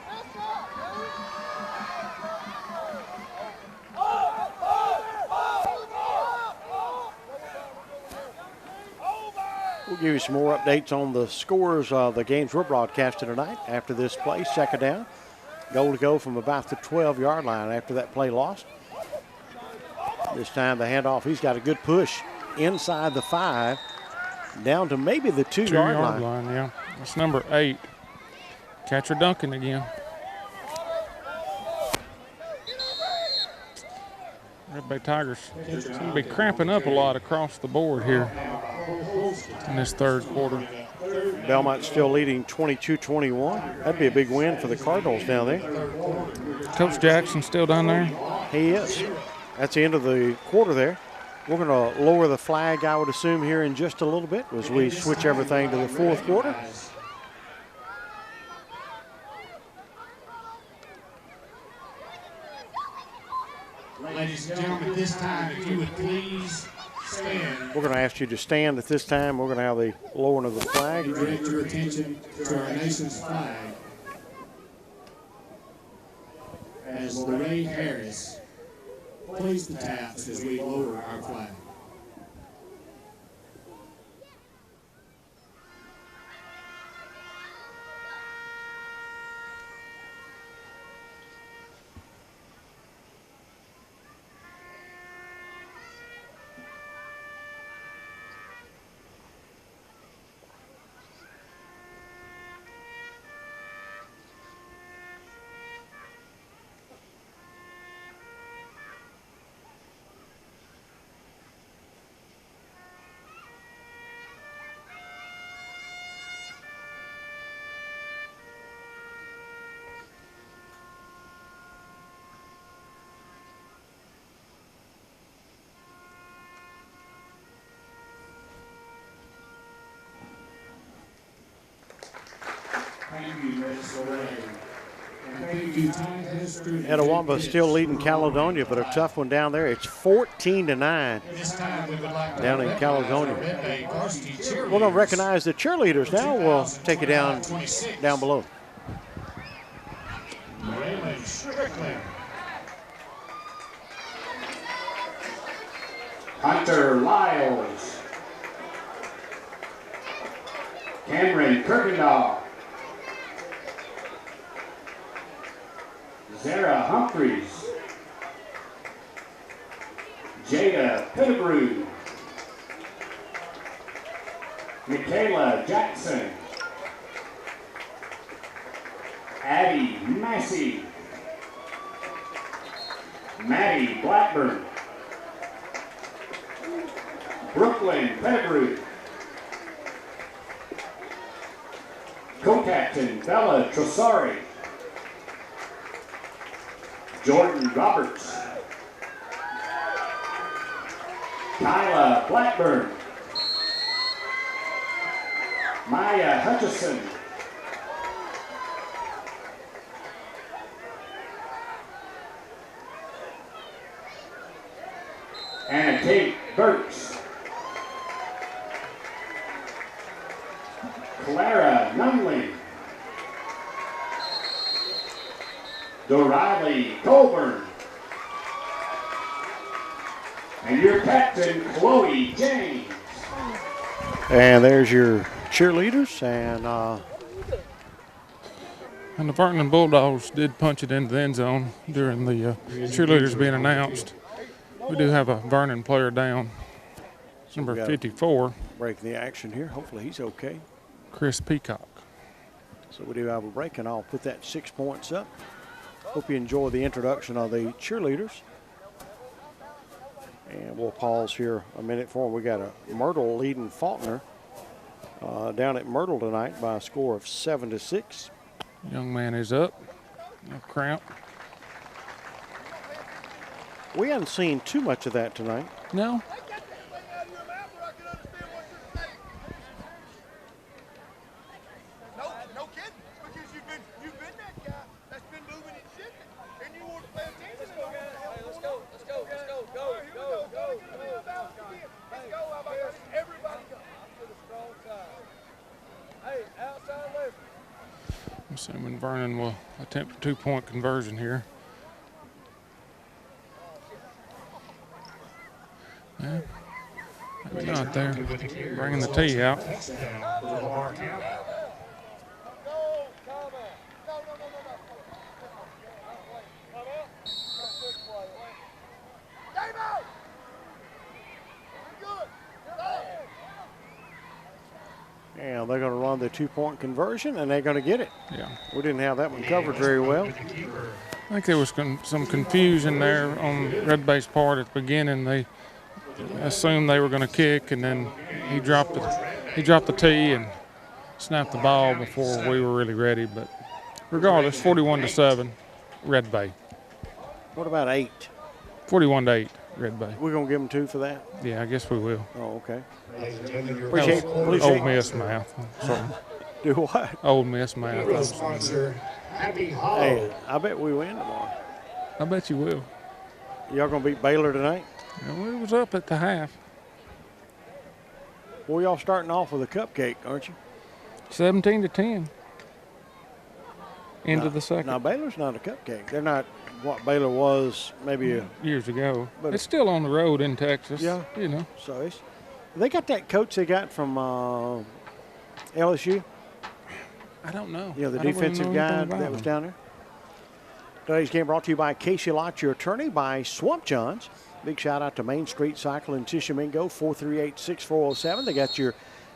We'll give you some more updates on the scores of the games we're broadcasting tonight after this play. Second down. Goal to go from about the 12-yard line after that play lost. This time the handoff. He's got a good push inside the 5, down to maybe the 2-yard line. Yeah. That's number 8. Catcher Duncan again. Red Bay Tigers seem to be cramping up a lot across the board here in this third quarter. Belmont still leading 22-21. That'd be a big win for the Cardinals down there. Coach Jackson still down there? He is. That's the end of the quarter there. We're going to lower the flag, I would assume, here in just a little bit as we switch everything to the fourth quarter. Ladies and gentlemen, at this time, if you would please stand. We're going to ask you to stand at this time. We're going to have the lowering of the flag. Direct your attention to our nation's flag as Lorraine Harris plays the taps as we lower our flag. Thank you, Ms. Lorraine. And thank you, Ty Hester. Etowah still leading Caledonia, but a tough one down there. It's 14-9 down in Caledonia. We're going to recognize the cheerleaders now. We'll take it down below. Raylan Strickland. Hunter Lyles. Cameron Kirkendall. Zara Humphreys. Jada Pettigrew. Michaela Jackson. Addie Massey. Maddie Blackburn. Brooklyn Pettigrew. Co-captain Bella Trossari. Jordan Roberts. Kyla Blackburn. Maya Hutchison. Anna Kate Burks. Clara Nunley. Doriley Colburn. And your captain, Chloe James. And there's your cheerleaders. And the Vernon Bulldogs did punch it into the end zone during the cheerleaders being announced. We do have a Vernon player down. It's number 54. Breaking the action here. Hopefully he's okay. Chris Peacock. So we do have a break, and I'll put that 6 points up. Hope you enjoy the introduction of the cheerleaders. And we'll pause here a minute for them. We got a Myrtle leading Faulkner down at Myrtle tonight by a score of 7-6. Young man is up. No cramp. We haven't seen too much of that tonight. No. Assuming Vernon will attempt a 2-point conversion here. Yeah, maybe not there. Bringing the tee out. And they're going to run the 2-point conversion, and they're going to get it. Yeah. We didn't have that one covered very well. I think there was some confusion there on Red Bay's part at the beginning. They assumed they were going to kick, and then he dropped the tee and snapped the ball before we were really ready. But regardless, 41-7, Red Bay. What about 8? 41-8, Red Bay. We're going to give them 2 for that? Yeah, I guess we will. Oh, okay. Appreciate Old Miss math. Sorry. Do what? Old Miss math. Sponsor, Happy Hey, Hollow. I bet we win tomorrow. I bet you will. Y'all going to beat Baylor tonight? Yeah, we was up at the half. Well, y'all starting off with a cupcake, aren't you? 17-10. Into the second. Now, Baylor's not a cupcake. They're not what Baylor was maybe years ago. But it's still on the road in Texas. Yeah. You know. So they got that coach they got from LSU. I don't know. You know, the defensive guy that was down there. Today's game brought to you by Casey Lott, your attorney, by Swamp Johns. Big shout out to Main Street Cycle in Tishomingo, 438-6407. They got your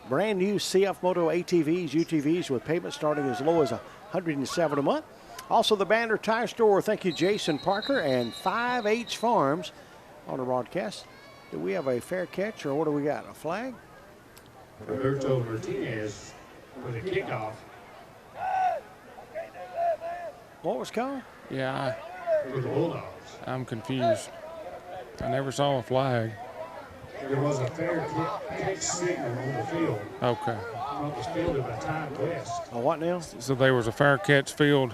brand new CF Moto ATVs, UTVs with payments starting as low as $107 a month. Also, the Banner Tire Store. Thank you, Jason Parker, and 5H Farms on the broadcast. Do we have a fair catch, or what do we got? A flag? Roberto Martinez with a kickoff. What was called? Yeah. For the Bulldogs. I'm confused. I never saw a flag. There was a fair catch signal on the field. Okay. What was fielded by Ty West. A what now? So there was a fair catch signal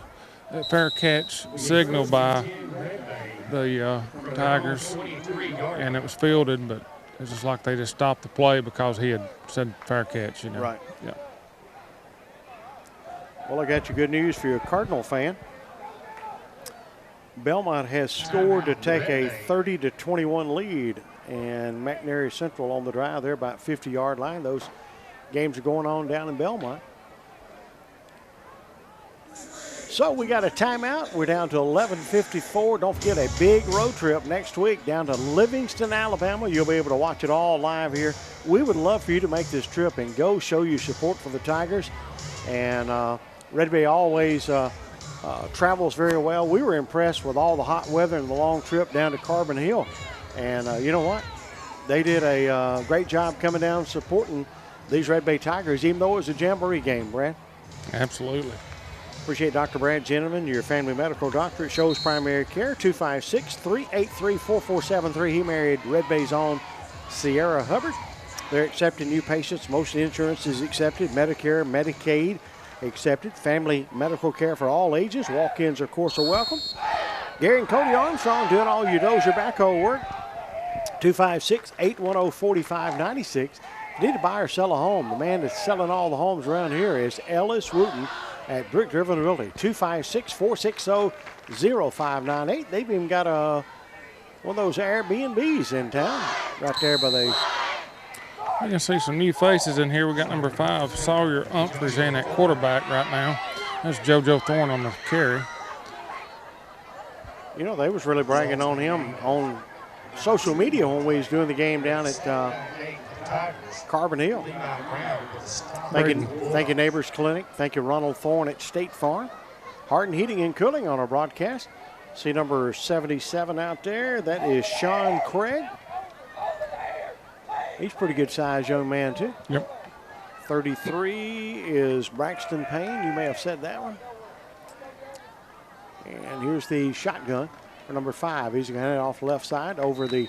by the Tigers, and it was fielded, but it's just like they just stopped the play because he had said fair catch, you know. Right. Yeah. Well, I got you good news for your Cardinal fan. Belmont has scored to take a 30-21 lead, and McNary Central on the drive there, about 50-yard line. Those games are going on down in Belmont. So we got a timeout. We're down to 11:54. Don't forget a big road trip next week down to Livingston, Alabama. You'll be able to watch it all live here. We would love for you to make this trip and go show your support for the Tigers. And Red Bay always travels very well. We were impressed with all the hot weather and the long trip down to Carbon Hill. And you know what? They did a great job coming down supporting these Red Bay Tigers, even though it was a jamboree game, Brad. Absolutely. Appreciate Dr. Brad Gentleman, your family medical doctor at Shows Primary Care, 256-383-4473. He married Red Bay's own Sierra Hubbard. They're accepting new patients. Most insurance is accepted. Medicare, Medicaid accepted. Family medical care for all ages. Walk-ins, of course, are welcome. Gary and Cody Armstrong doing all your dozer backhoe work. 256-810-4596. If you need to buy or sell a home, the man that's selling all the homes around here is Ellis Wooten at Brick Driven Realty, 256-460-0598. They've even got one of those Airbnbs in town right there by the... You can see some new faces in here. We got number 5, Sawyer Humphreys in at quarterback right now. That's JoJo Thorne on the carry. You know, they was really bragging on him on social media when we was doing the game down at Carbon Hill. Thank you, Neighbors Clinic. Thank you, Ronald Thorne at State Farm. Harden Heating and Cooling on our broadcast. See number 77 out there. That is Sean Craig. He's a pretty good sized young man, too. Yep. 33 is Braxton Payne. You may have said that one. And here's the shotgun for number 5. He's going to head off the left side over the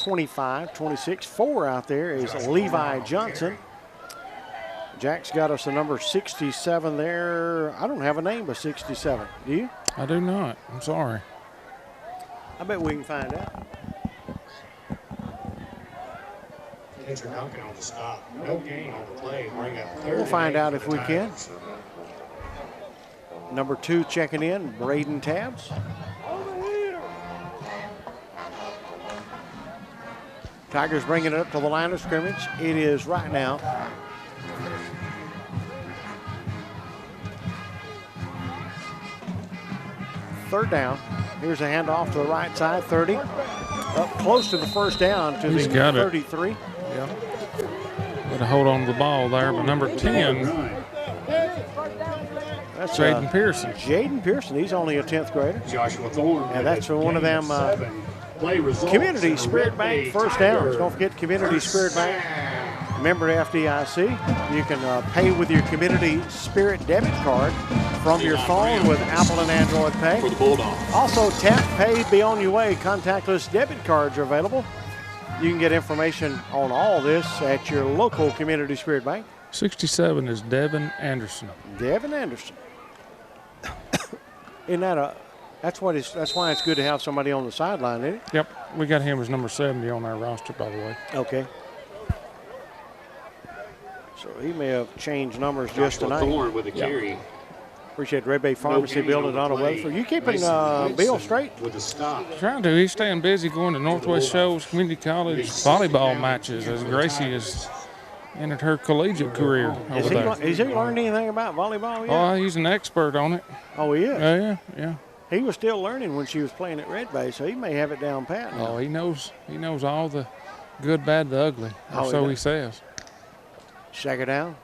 25, 26. 4 out there is Levi Johnson. Jack's got us a number 67 there. I don't have a name but 67. Do you? I do not. I'm sorry. I bet we can find out. Pitcher Duncan on the stop. No gain on the play. Bring up third. We'll find out if we can. Number 2 checking in, Braden Tabbs. Tigers bringing it up to the line of scrimmage. It is right now. Third down. Here's a handoff to the right side, 30. Up close to the first down to He's the got 33. It. Yeah. Got to hold on to the ball there, but number 10. That's Jaden Pearson. Jaden Pearson. He's only a 10th grader. Joshua Thorne. And that's for one of them Community Spirit Bank first downs. Don't forget Community Spirit Bank. Member FDIC. You can pay with your Community Spirit debit card from your phone with Apple and Android Pay. For the Bulldogs. Also, tap, pay, be on your way. Contactless debit cards are available. You can get information on all this at your local Community Spirit Bank. 67 is Devin Anderson. Devin Anderson. Isn't that that's why it's good to have somebody on the sideline, isn't it? Yep, we got him as number 70 on our roster, by the way. Okay. So he may have changed numbers just tonight. Thorne with a carry. Appreciate Red Bay Pharmacy building on the Weatherford. You keeping Bill straight? With a stop. Trying to. He's staying busy going to Northwest Shoals Community College volleyball matches as Gracie has entered her collegiate career over there. Has he learned anything about volleyball yet? Oh, he's an expert on it. Oh, he is? Yeah. He was still learning when she was playing at Red Bay, so he may have it down pat now. Oh, he knows all the good, bad, the ugly. Or so he says. Second down.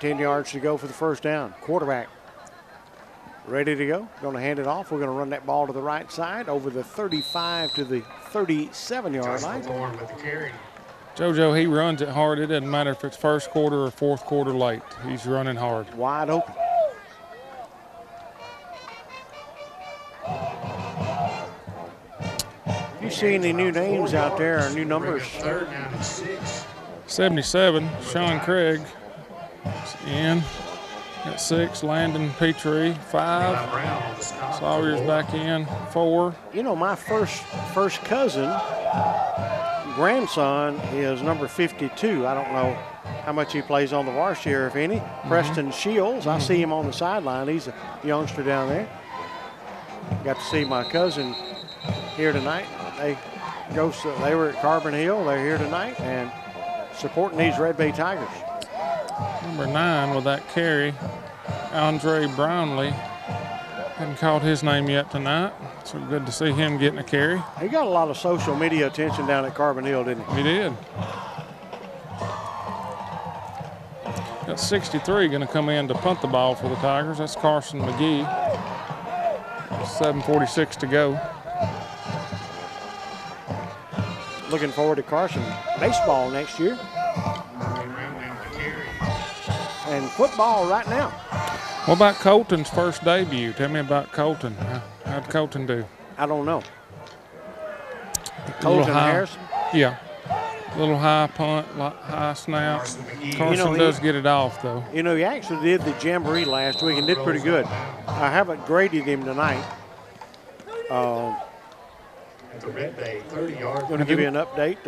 10 yards to go for the first down. Quarterback ready to go. Going to hand it off. We're going to run that ball to the right side over the 35 to the 37-yard line. JoJo, he runs it hard. It doesn't matter if it's first quarter or fourth quarter late. He's running hard. Wide open. You see any new names out there or new numbers? 77, Sean Craig in. At 6, Landon Petrie. 5, Sawyer's back in. 4. You know, my first cousin, grandson, is number 52. I don't know how much he plays on the varsity or if any. Preston Shields. I see him on the sideline. He's a youngster down there. Got to see my cousin here tonight. They were at Carbon Hill. They're here tonight and supporting these Red Bay Tigers. Number 9 with that carry, Andre Brownlee. Hadn't called his name yet tonight, so good to see him getting a carry. He got a lot of social media attention down at Carbon Hill, didn't he? He did. Got 63 going to come in to punt the ball for the Tigers. That's Carson McGee. 7:46 to go. Looking forward to Carson baseball next year. And football right now. What about Colton's first debut? Tell me about Colton. How'd Colton do? I don't know. Colton Harrison? Yeah. Little high punt, high snap. Carson does get it off, though. You know, he actually did the jamboree last week and did pretty good. I haven't graded him tonight. The Red Bay 30-yard. Going to give you an update.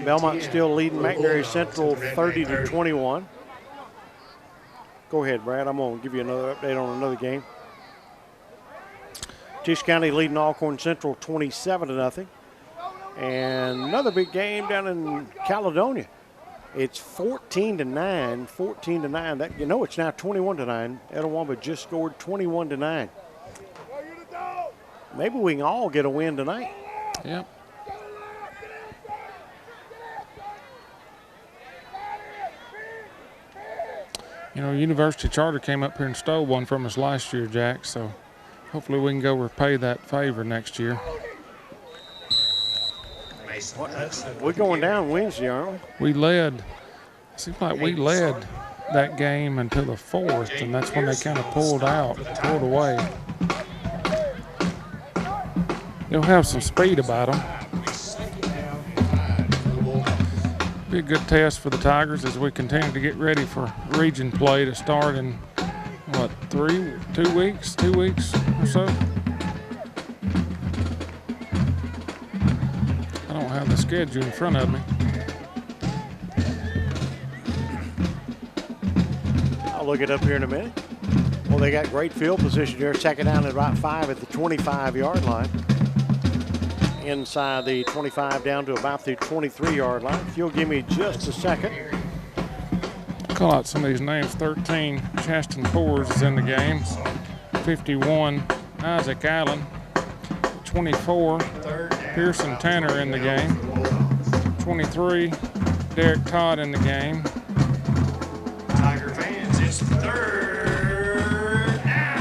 Belmont still leading McNairy Central 30-21. Go ahead, Brad. I'm going to give you another update on another game. Tisch County leading Alcorn Central 27-0. And another big game down in Caledonia. It's 14-9. 14-9. That it's now 21-9. Etowamba just scored 21-9. maybe we can all get a win tonight. Yep. You know, University Charter came up here and stole one from us last year, Jack, so hopefully we can go repay that favor next year. We're going down Wednesday, aren't we? We led, seems like we led that game until the 4th, and that's when they kind of pulled away. They'll have some speed about them. Be a good test for the Tigers as we continue to get ready for region play to start in, what, 2 weeks or so? I don't have the schedule in front of me. I'll look it up here in a minute. Well, they got great field position here. Second down at about 5 at the 25-yard line. Inside the 25 down to about the 23-yard line. If you'll give me just a second. Call out some of these names. 13, Chaston Fours is in the game. 51, Isaac Allen. 24, Pearson Tanner in the game. 23, Derek Todd in the game. Tiger fans, it's 3rd down.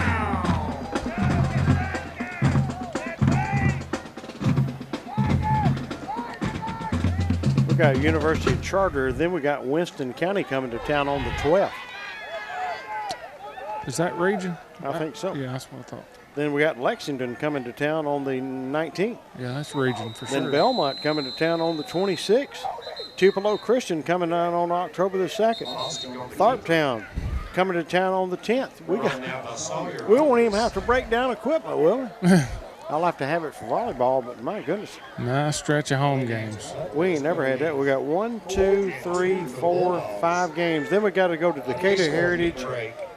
We got University Charter, then we got Winston County coming to town on the 12th. Is that region? I think so. Yeah, that's what I thought. Then we got Lexington coming to town on the 19th. Yeah, that's region for Then sure. Belmont coming to town on the 26th. Tupelo Christian coming down on October the 2nd. Tharptown coming to town on the 10th. We won't even have to break down equipment, will we? I'll have to have it for volleyball, but my goodness. Nice stretch of home games. We ain't never had that. We got 1, 2, 3, 4, 5 games. Then we got to go to Decatur Heritage,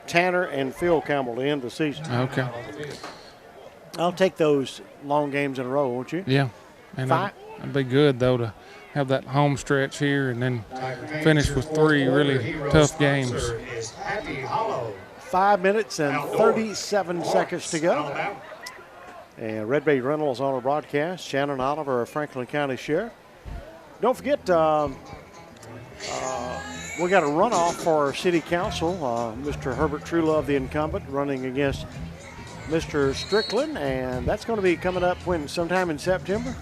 Tanner, and Phil Campbell to end the season. Okay. I'll take those long games in a row, won't you? Yeah. And it'd be good, though, to have that home stretch here and then finish with 3 really tough games. 5 minutes and 37 seconds to go. And Red Bay Reynolds on our broadcast. Shannon Oliver, our Franklin County Sheriff. Don't forget, we got a runoff for our city council. Mr. Herbert Truelove, the incumbent, running against Mr. Strickland, and that's going to be coming up when sometime in September.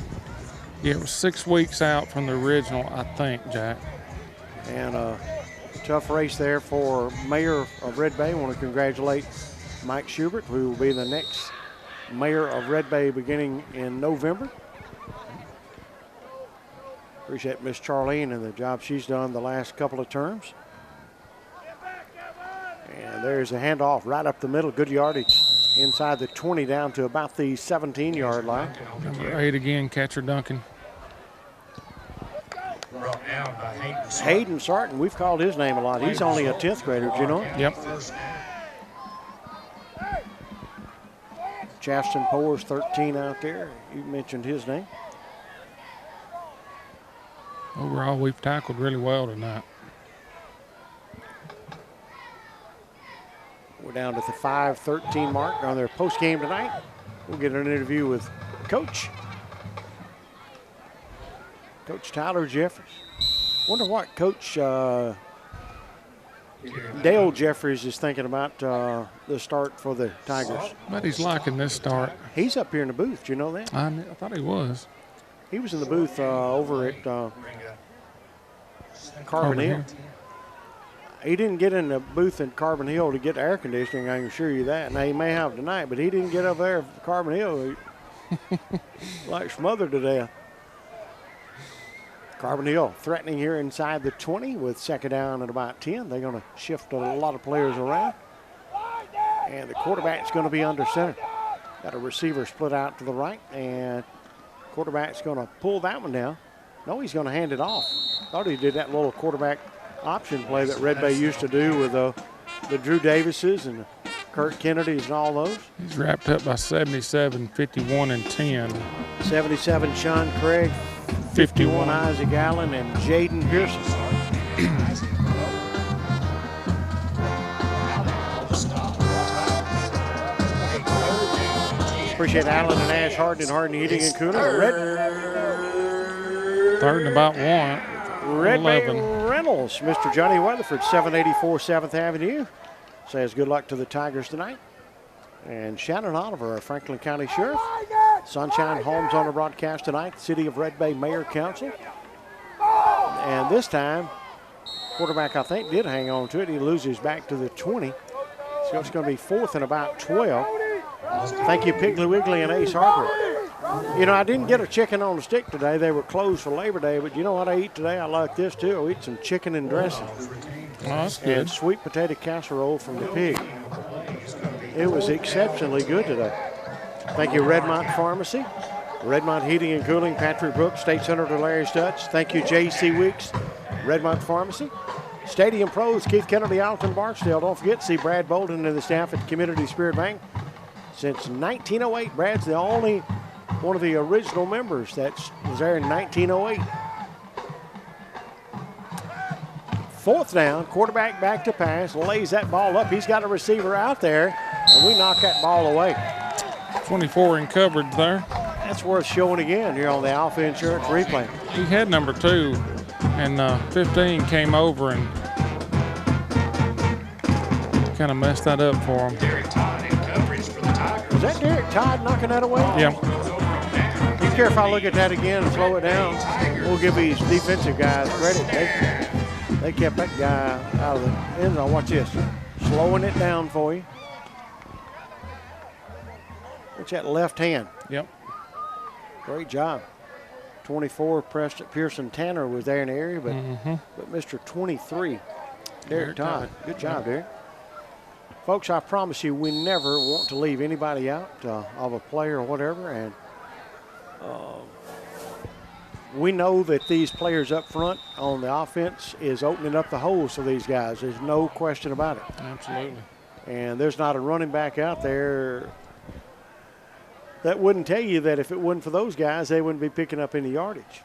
Yeah, it was 6 weeks out from the original, I think, Jack. And tough race there for Mayor of Red Bay. I want to congratulate Mike Schubert, who will be the next Mayor of Red Bay beginning in November. Appreciate Miss Charlene and the job she's done the last couple of terms. And there's a handoff right up the middle, good yardage inside the 20 down to about the 17-yard line. Number 8 again, catcher Duncan. Hayden Sarton, we've called his name a lot. He's only a 10th grader, do you know? Yep. Chaston Powers, 13 out there. You mentioned his name. Overall, we've tackled really well tonight. We're down to the 5:13 mark on their post game tonight. We'll get an interview with Coach Tyler Jeffries. Wonder what Coach Dale Jeffries is thinking about the start for the Tigers. But he's liking this start. He's up here in the booth. Do you know that? I thought he was. He was in the booth over at Carbon Hill. He didn't get in the booth at Carbon Hill to get air conditioning, I can assure you that. Now, he may have tonight, but he didn't get up there at Carbon Hill like smothered to death. Carbon Hill threatening here inside the 20 with second down at about 10. They're going to shift a lot of players around. And the quarterback's going to be under center. Got a receiver split out to the right, and quarterback's going to pull that one down. No, he's going to hand it off. Thought he did that little quarterback option play that Red Bay used to do with the Drew Davises and Kurt Kennedys and all those. He's wrapped up by 77, 51, and 10. 77, Sean Craig. 51, Isaac Allen, and Jaden Pearson. Appreciate Allen and Ash Harden and Harden Heating and Cooling. Third and about 1. Red Bay Reynolds, Mr. Johnny Weatherford, 784 7th Avenue. Says good luck to the Tigers tonight. And Shannon Oliver, our Franklin County Sheriff. Sunshine Homes on the broadcast tonight. City of Red Bay Mayor Council. And this time, quarterback, I think, did hang on to it. He loses back to the 20. So it's going to be 4th and about 12. Thank you, Piggly Wiggly and Ace Hardware. You know, I didn't get a chicken on the stick today. They were closed for Labor Day, but you know what I eat today? I like this too. I'll eat some chicken and dressing. Oh, that's good. And sweet potato casserole from the pig. It was exceptionally good today. Thank you, Redmont Pharmacy, Redmont Heating and Cooling, Patrick Brooks, State Senator Larry Stutz. Thank you, J.C. Weeks, Redmont Pharmacy. Stadium Pros, Keith Kennedy, Alton Barksdale. Don't forget to see Brad Bolden and the staff at Community Spirit Bank. Since 1908, Brad's the only one of the original members that was there in 1908. 4th down, quarterback back to pass, lays that ball up. He's got a receiver out there, and we knock that ball away. 24 in coverage there. That's worth showing again here on the Alpha Insurance replay. He had number 2, and 15 came over and kind of messed that up for him. Was that Derek Todd knocking that away? Yeah. You care if I look at that again and slow it down? We'll give these defensive guys credit. They kept that guy out of the end zone. Watch this. Slowing it down for you. Watch that left hand. Yep. Great job. 24, Pearson Tanner was there in the area, but Mr. 23, Derek Todd. Good job, Derek. Folks, I promise you, we never want to leave anybody out of a player or whatever, and we know that these players up front on the offense is opening up the holes for these guys. There's no question about it. Absolutely. And there's not a running back out there that wouldn't tell you that if it wasn't for those guys, they wouldn't be picking up any yardage.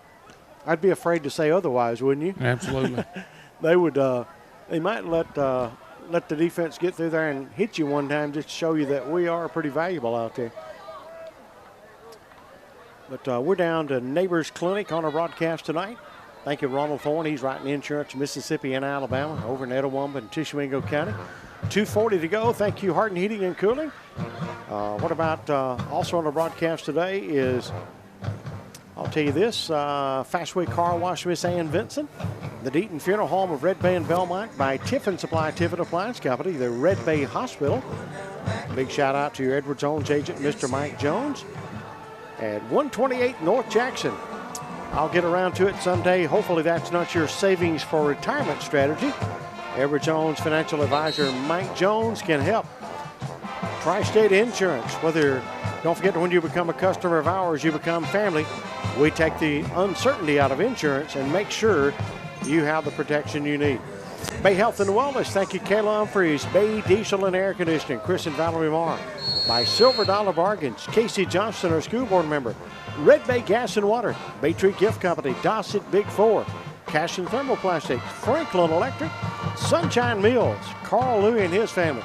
I'd be afraid to say otherwise, wouldn't you? Absolutely. They would. They might let the defense get through there and hit you one time just to show you that we are pretty valuable out there. But we're down to Neighbors Clinic on our broadcast tonight. Thank you, Ronald Thorne. He's writing insurance Mississippi and Alabama over in Etowah and Tishomingo County. 2:40 to go. Thank you, Harden Heating and Cooling. What about also on the broadcast today is, I'll tell you this, Fastway Car Wash, Miss Ann Vinson. The Deaton Funeral Home of Red Bay and Belmont by Tiffin Supply, Tiffin Appliance Company. The Red Bay Hospital. Big shout out to your Edward Jones agent, Mr. Mike Jones. At 128 North Jackson. I'll get around to it someday. Hopefully that's not your savings for retirement strategy. Edward Jones financial advisor Mike Jones can help. Tri-State Insurance. Don't forget, when you become a customer of ours, you become family. We take the uncertainty out of insurance and make sure you have the protection you need. Bay Health and Wellness. Thank you, Kayla Humphreys. Bay Diesel and Air Conditioning. Chris and Valerie Marr. By Silver Dollar Bargains. Casey Johnston, our school board member. Red Bay Gas and Water. Bay Tree Gift Company. Dossett Big Four. Cash and Thermoplastics. Franklin Electric. Sunshine Mills. Carl Louie and his family.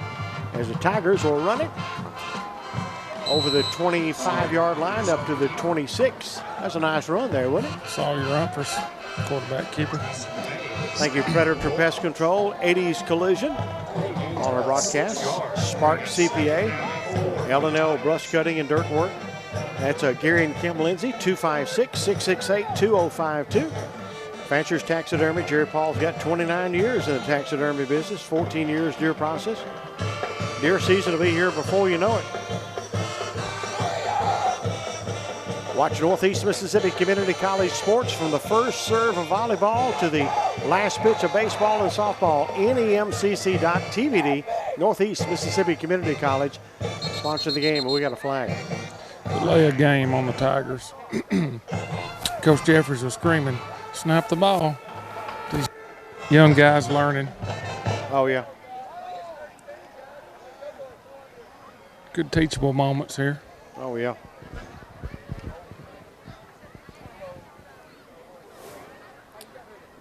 As the Tigers will run it over the 25-yard line up to the 26. That's a nice run there, wasn't it? Saw your uppers, quarterback keeper. Thank you, Predator Pest Control, 80s Collision on our broadcast. Spark CPA, L&L Brush Cutting and Dirt Work. That's Gary and Kim Lindsay, 256-668-2052. Fancher's Taxidermy, Jerry Paul's got 29 years in the taxidermy business, 14 years deer process. Deer season will be here before you know it. Watch Northeast Mississippi Community College sports from the first serve of volleyball to the last pitch of baseball and softball. NEMCC.TVD, Northeast Mississippi Community College, sponsor the game, and we got a flag. Delay a game on the Tigers. Coach Jeffers was screaming, snap the ball. These young guys learning. Oh, yeah. Good teachable moments here. Oh, yeah.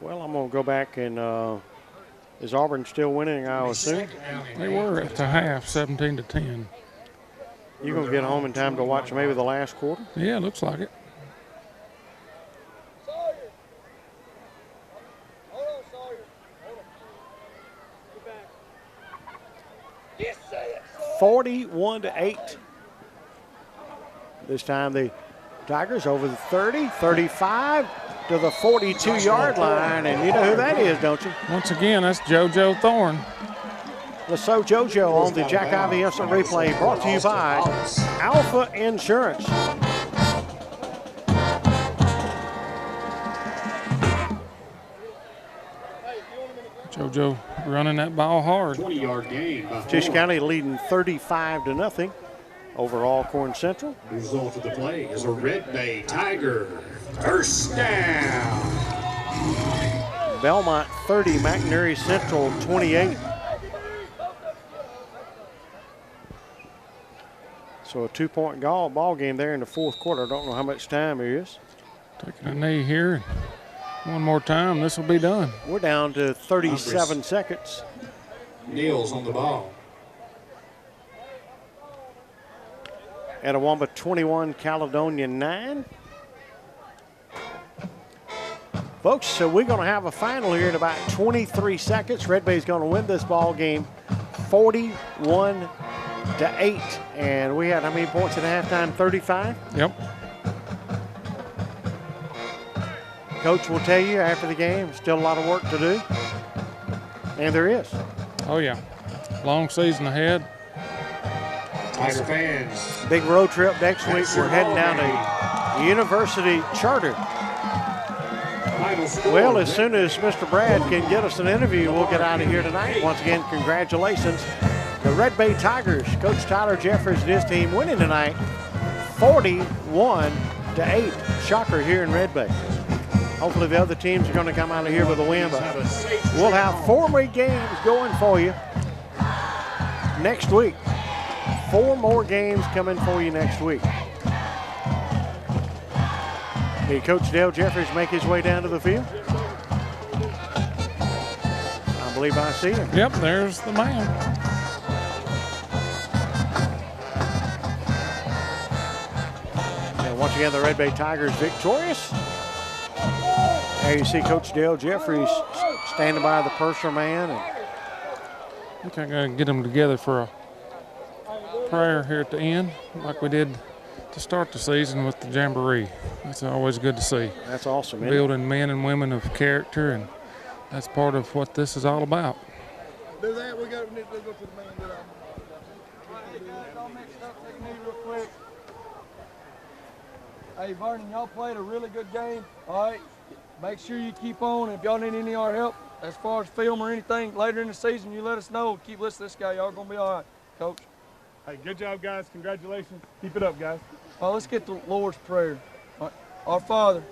Well, I'm going to go back and is Auburn still winning, I assume? They were at the half, 17-10. You going to get home in time to watch maybe the last quarter? Yeah, looks like it. Sawyer. Hold on, Sawyer. Hold on. Get back. Yes, say it. 41-8. This time the Tigers over the 30, 35 to the 42-yard line, and you know who that is, don't you? Once again, that's JoJo Thorne. Lasso JoJo on the Jack Ivy Instant Replay, brought to you by Alpha Insurance. JoJo running that ball hard. 20-yard gain. Tisch County leading 35-0 over Alcorn Central. The result of the play is a Red Bay Tiger first down. Belmont 30, McNary Central 28. So a 2-point ball game there in the fourth quarter. I don't know how much time there is. Taking a knee here. One more time, this will be done. We're down to 37 seconds. Niels on the ball. Etowamba 21, Caledonia 9. Folks, so we're going to have a final here in about 23 seconds. Red Bay's going to win this ball game 41-8. And we had how many points at halftime? 35? Yep. Coach will tell you after the game, still a lot of work to do. And there is. Oh, yeah. Long season ahead. Tiger fans. Big road trip next week. We're heading down to University Charter. Well, as soon as Mr. Brad can get us an interview, we'll get out of here tonight. Once again, congratulations. The Red Bay Tigers, Coach Tyler Jeffers and his team winning tonight 41-8. Shocker here in Red Bay. Hopefully the other teams are going to come out of here with a win, but we'll have 4 more games going for you next week. 4 more games coming for you next week. Did Coach Dale Jeffers make his way down to the field? I believe I see him. Yep, there's the man. And once again, the Red Bay Tigers victorious. There you see Coach Dale Jeffries standing by the purser man. And I think I'm going to get them together for a prayer here at the end, like we did to start the season with the Jamboree. That's always good to see. That's awesome, isn't it? Building men and women of character, and that's part of what this is all about. Do that, we got to go to the man. Hey, Vernon, y'all played a really good game. All right, make sure you keep on. If y'all need any of our help as far as film or anything later in the season, you let us know. Keep listening to this guy. Y'all going to be all right, Coach. Hey, good job, guys. Congratulations. Keep it up, guys. Well, let's get the Lord's Prayer. All right. Our Father.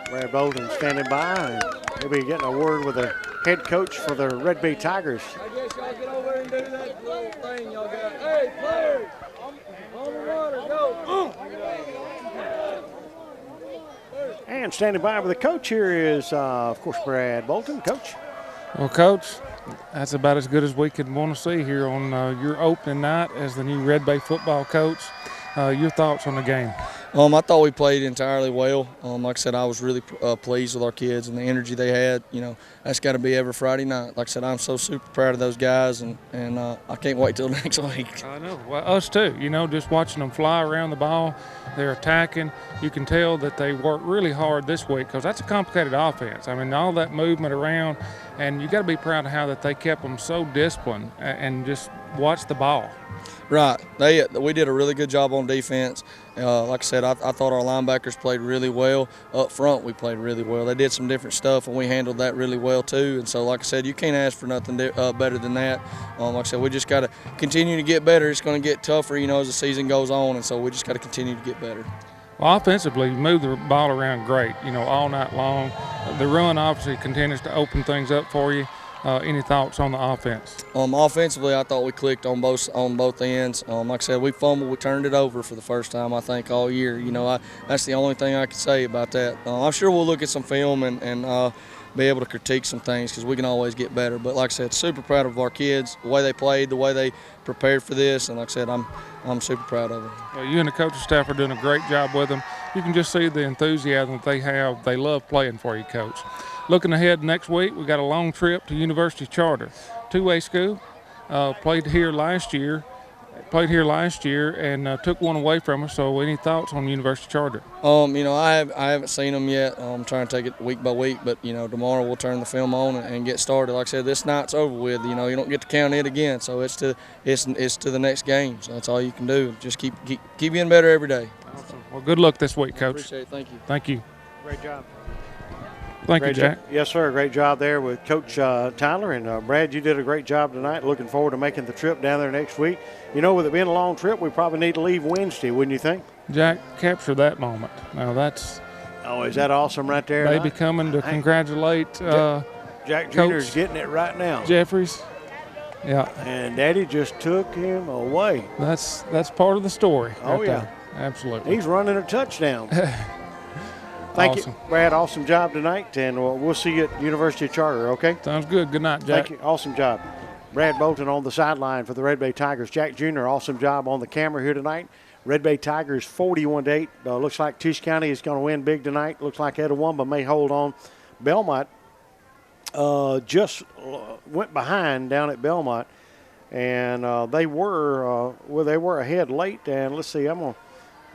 Brad Bolden standing by, and he'll be getting a word with the head coach for the Red Bay Tigers. I guess y'all get over and do that little thing y'all got. Hey, players, on the water, go. And standing by with the coach here is, of course, Brad Bolton. Coach. Well, Coach, that's about as good as we could want to see here on your opening night as the new Red Bay football coach. Your thoughts on the game? I thought we played entirely well. Like I said, I was really pleased with our kids and the energy they had. You know, that's got to be every Friday night. Like I said, I'm so super proud of those guys, and I can't wait till next week. I know. Well, us too. You know, just watching them fly around the ball, they're attacking. You can tell that they worked really hard this week because that's a complicated offense. I mean, all that movement around, and you got to be proud of how that they kept them so disciplined and just watch the ball. Right. We did a really good job on defense. Like I said, I thought our linebackers played really well. Up front, we played really well. They did some different stuff, and we handled that really well too. And so, like I said, you can't ask for nothing better than that. Like I said, we just got to continue to get better. It's going to get tougher, you know, as the season goes on, and so we just got to continue to get better. Well, offensively, you move the ball around great, you know, all night long. The run obviously continues to open things up for you. Any thoughts on the offense? Offensively, I thought we clicked on both ends. Like I said, we fumbled, we turned it over for the first time, I think, all year. You know, that's the only thing I can say about that. I'm sure we'll look at some film and be able to critique some things because we can always get better. But like I said, super proud of our kids, the way they played, the way they prepared for this, and like I said, I'm super proud of them. Well, you and the coaching staff are doing a great job with them. You can just see the enthusiasm that they have. They love playing for you, Coach. Looking ahead next week, we got a long trip to University Charter, two-way school. Played here last year and took one away from us. So, any thoughts on University Charter? You know, I haven't seen them yet. I'm trying to take it week by week, but you know, tomorrow we'll turn the film on and get started. Like I said, this night's over with. You know, you don't get to count it again. So it's to the next game. So that's all you can do. Just keep getting better every day. Awesome. Well, good luck this week, Coach. Appreciate it. Thank you. Thank you. Great job. Thank you, Jack. Yes, sir. Great job there with Coach Tyler. And, Brad, you did a great job tonight. Looking forward to making the trip down there next week. You know, with it being a long trip, we probably need to leave Wednesday, wouldn't you think? Jack, capture that moment. Now, that's – oh, is that awesome right there? Baby coming to congratulate Jack Jr. is getting it right now. Jeffries. Yeah. And Daddy just took him away. That's part of the story. Oh, right yeah. there. Absolutely. He's running a touchdown. Thank you, Brad. Awesome job tonight, and we'll see you at University of Charter, okay? Sounds good. Good night, Jack. Thank you. Awesome job. Brad Bolton on the sideline for the Red Bay Tigers. Jack Jr., awesome job on the camera here tonight. Red Bay Tigers 41-8. Looks like Tisch County is going to win big tonight. Looks like Etowah may hold on. Belmont just went behind down at Belmont, and they were ahead late. And let's see, let's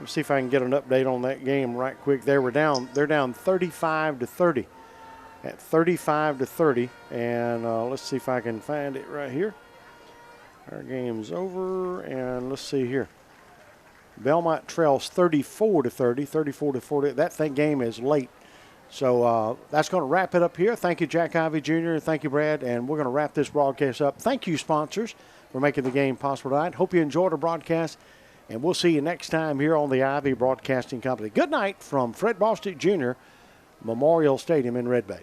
see if I can get an update on that game right quick. They're down 35-30. At 35-30, and let's see if I can find it right here. Our game's over, and let's see here. Belmont trails 34-30, 34-40. That game is late. So that's going to wrap it up here. Thank you, Jack Ivey Jr., thank you, Brad, and we're going to wrap this broadcast up. Thank you, sponsors, for making the game possible tonight. Hope you enjoyed our broadcast, and we'll see you next time here on the Ivey Broadcasting Company. Good night from Fred Bostic Jr., Memorial Stadium in Red Bay.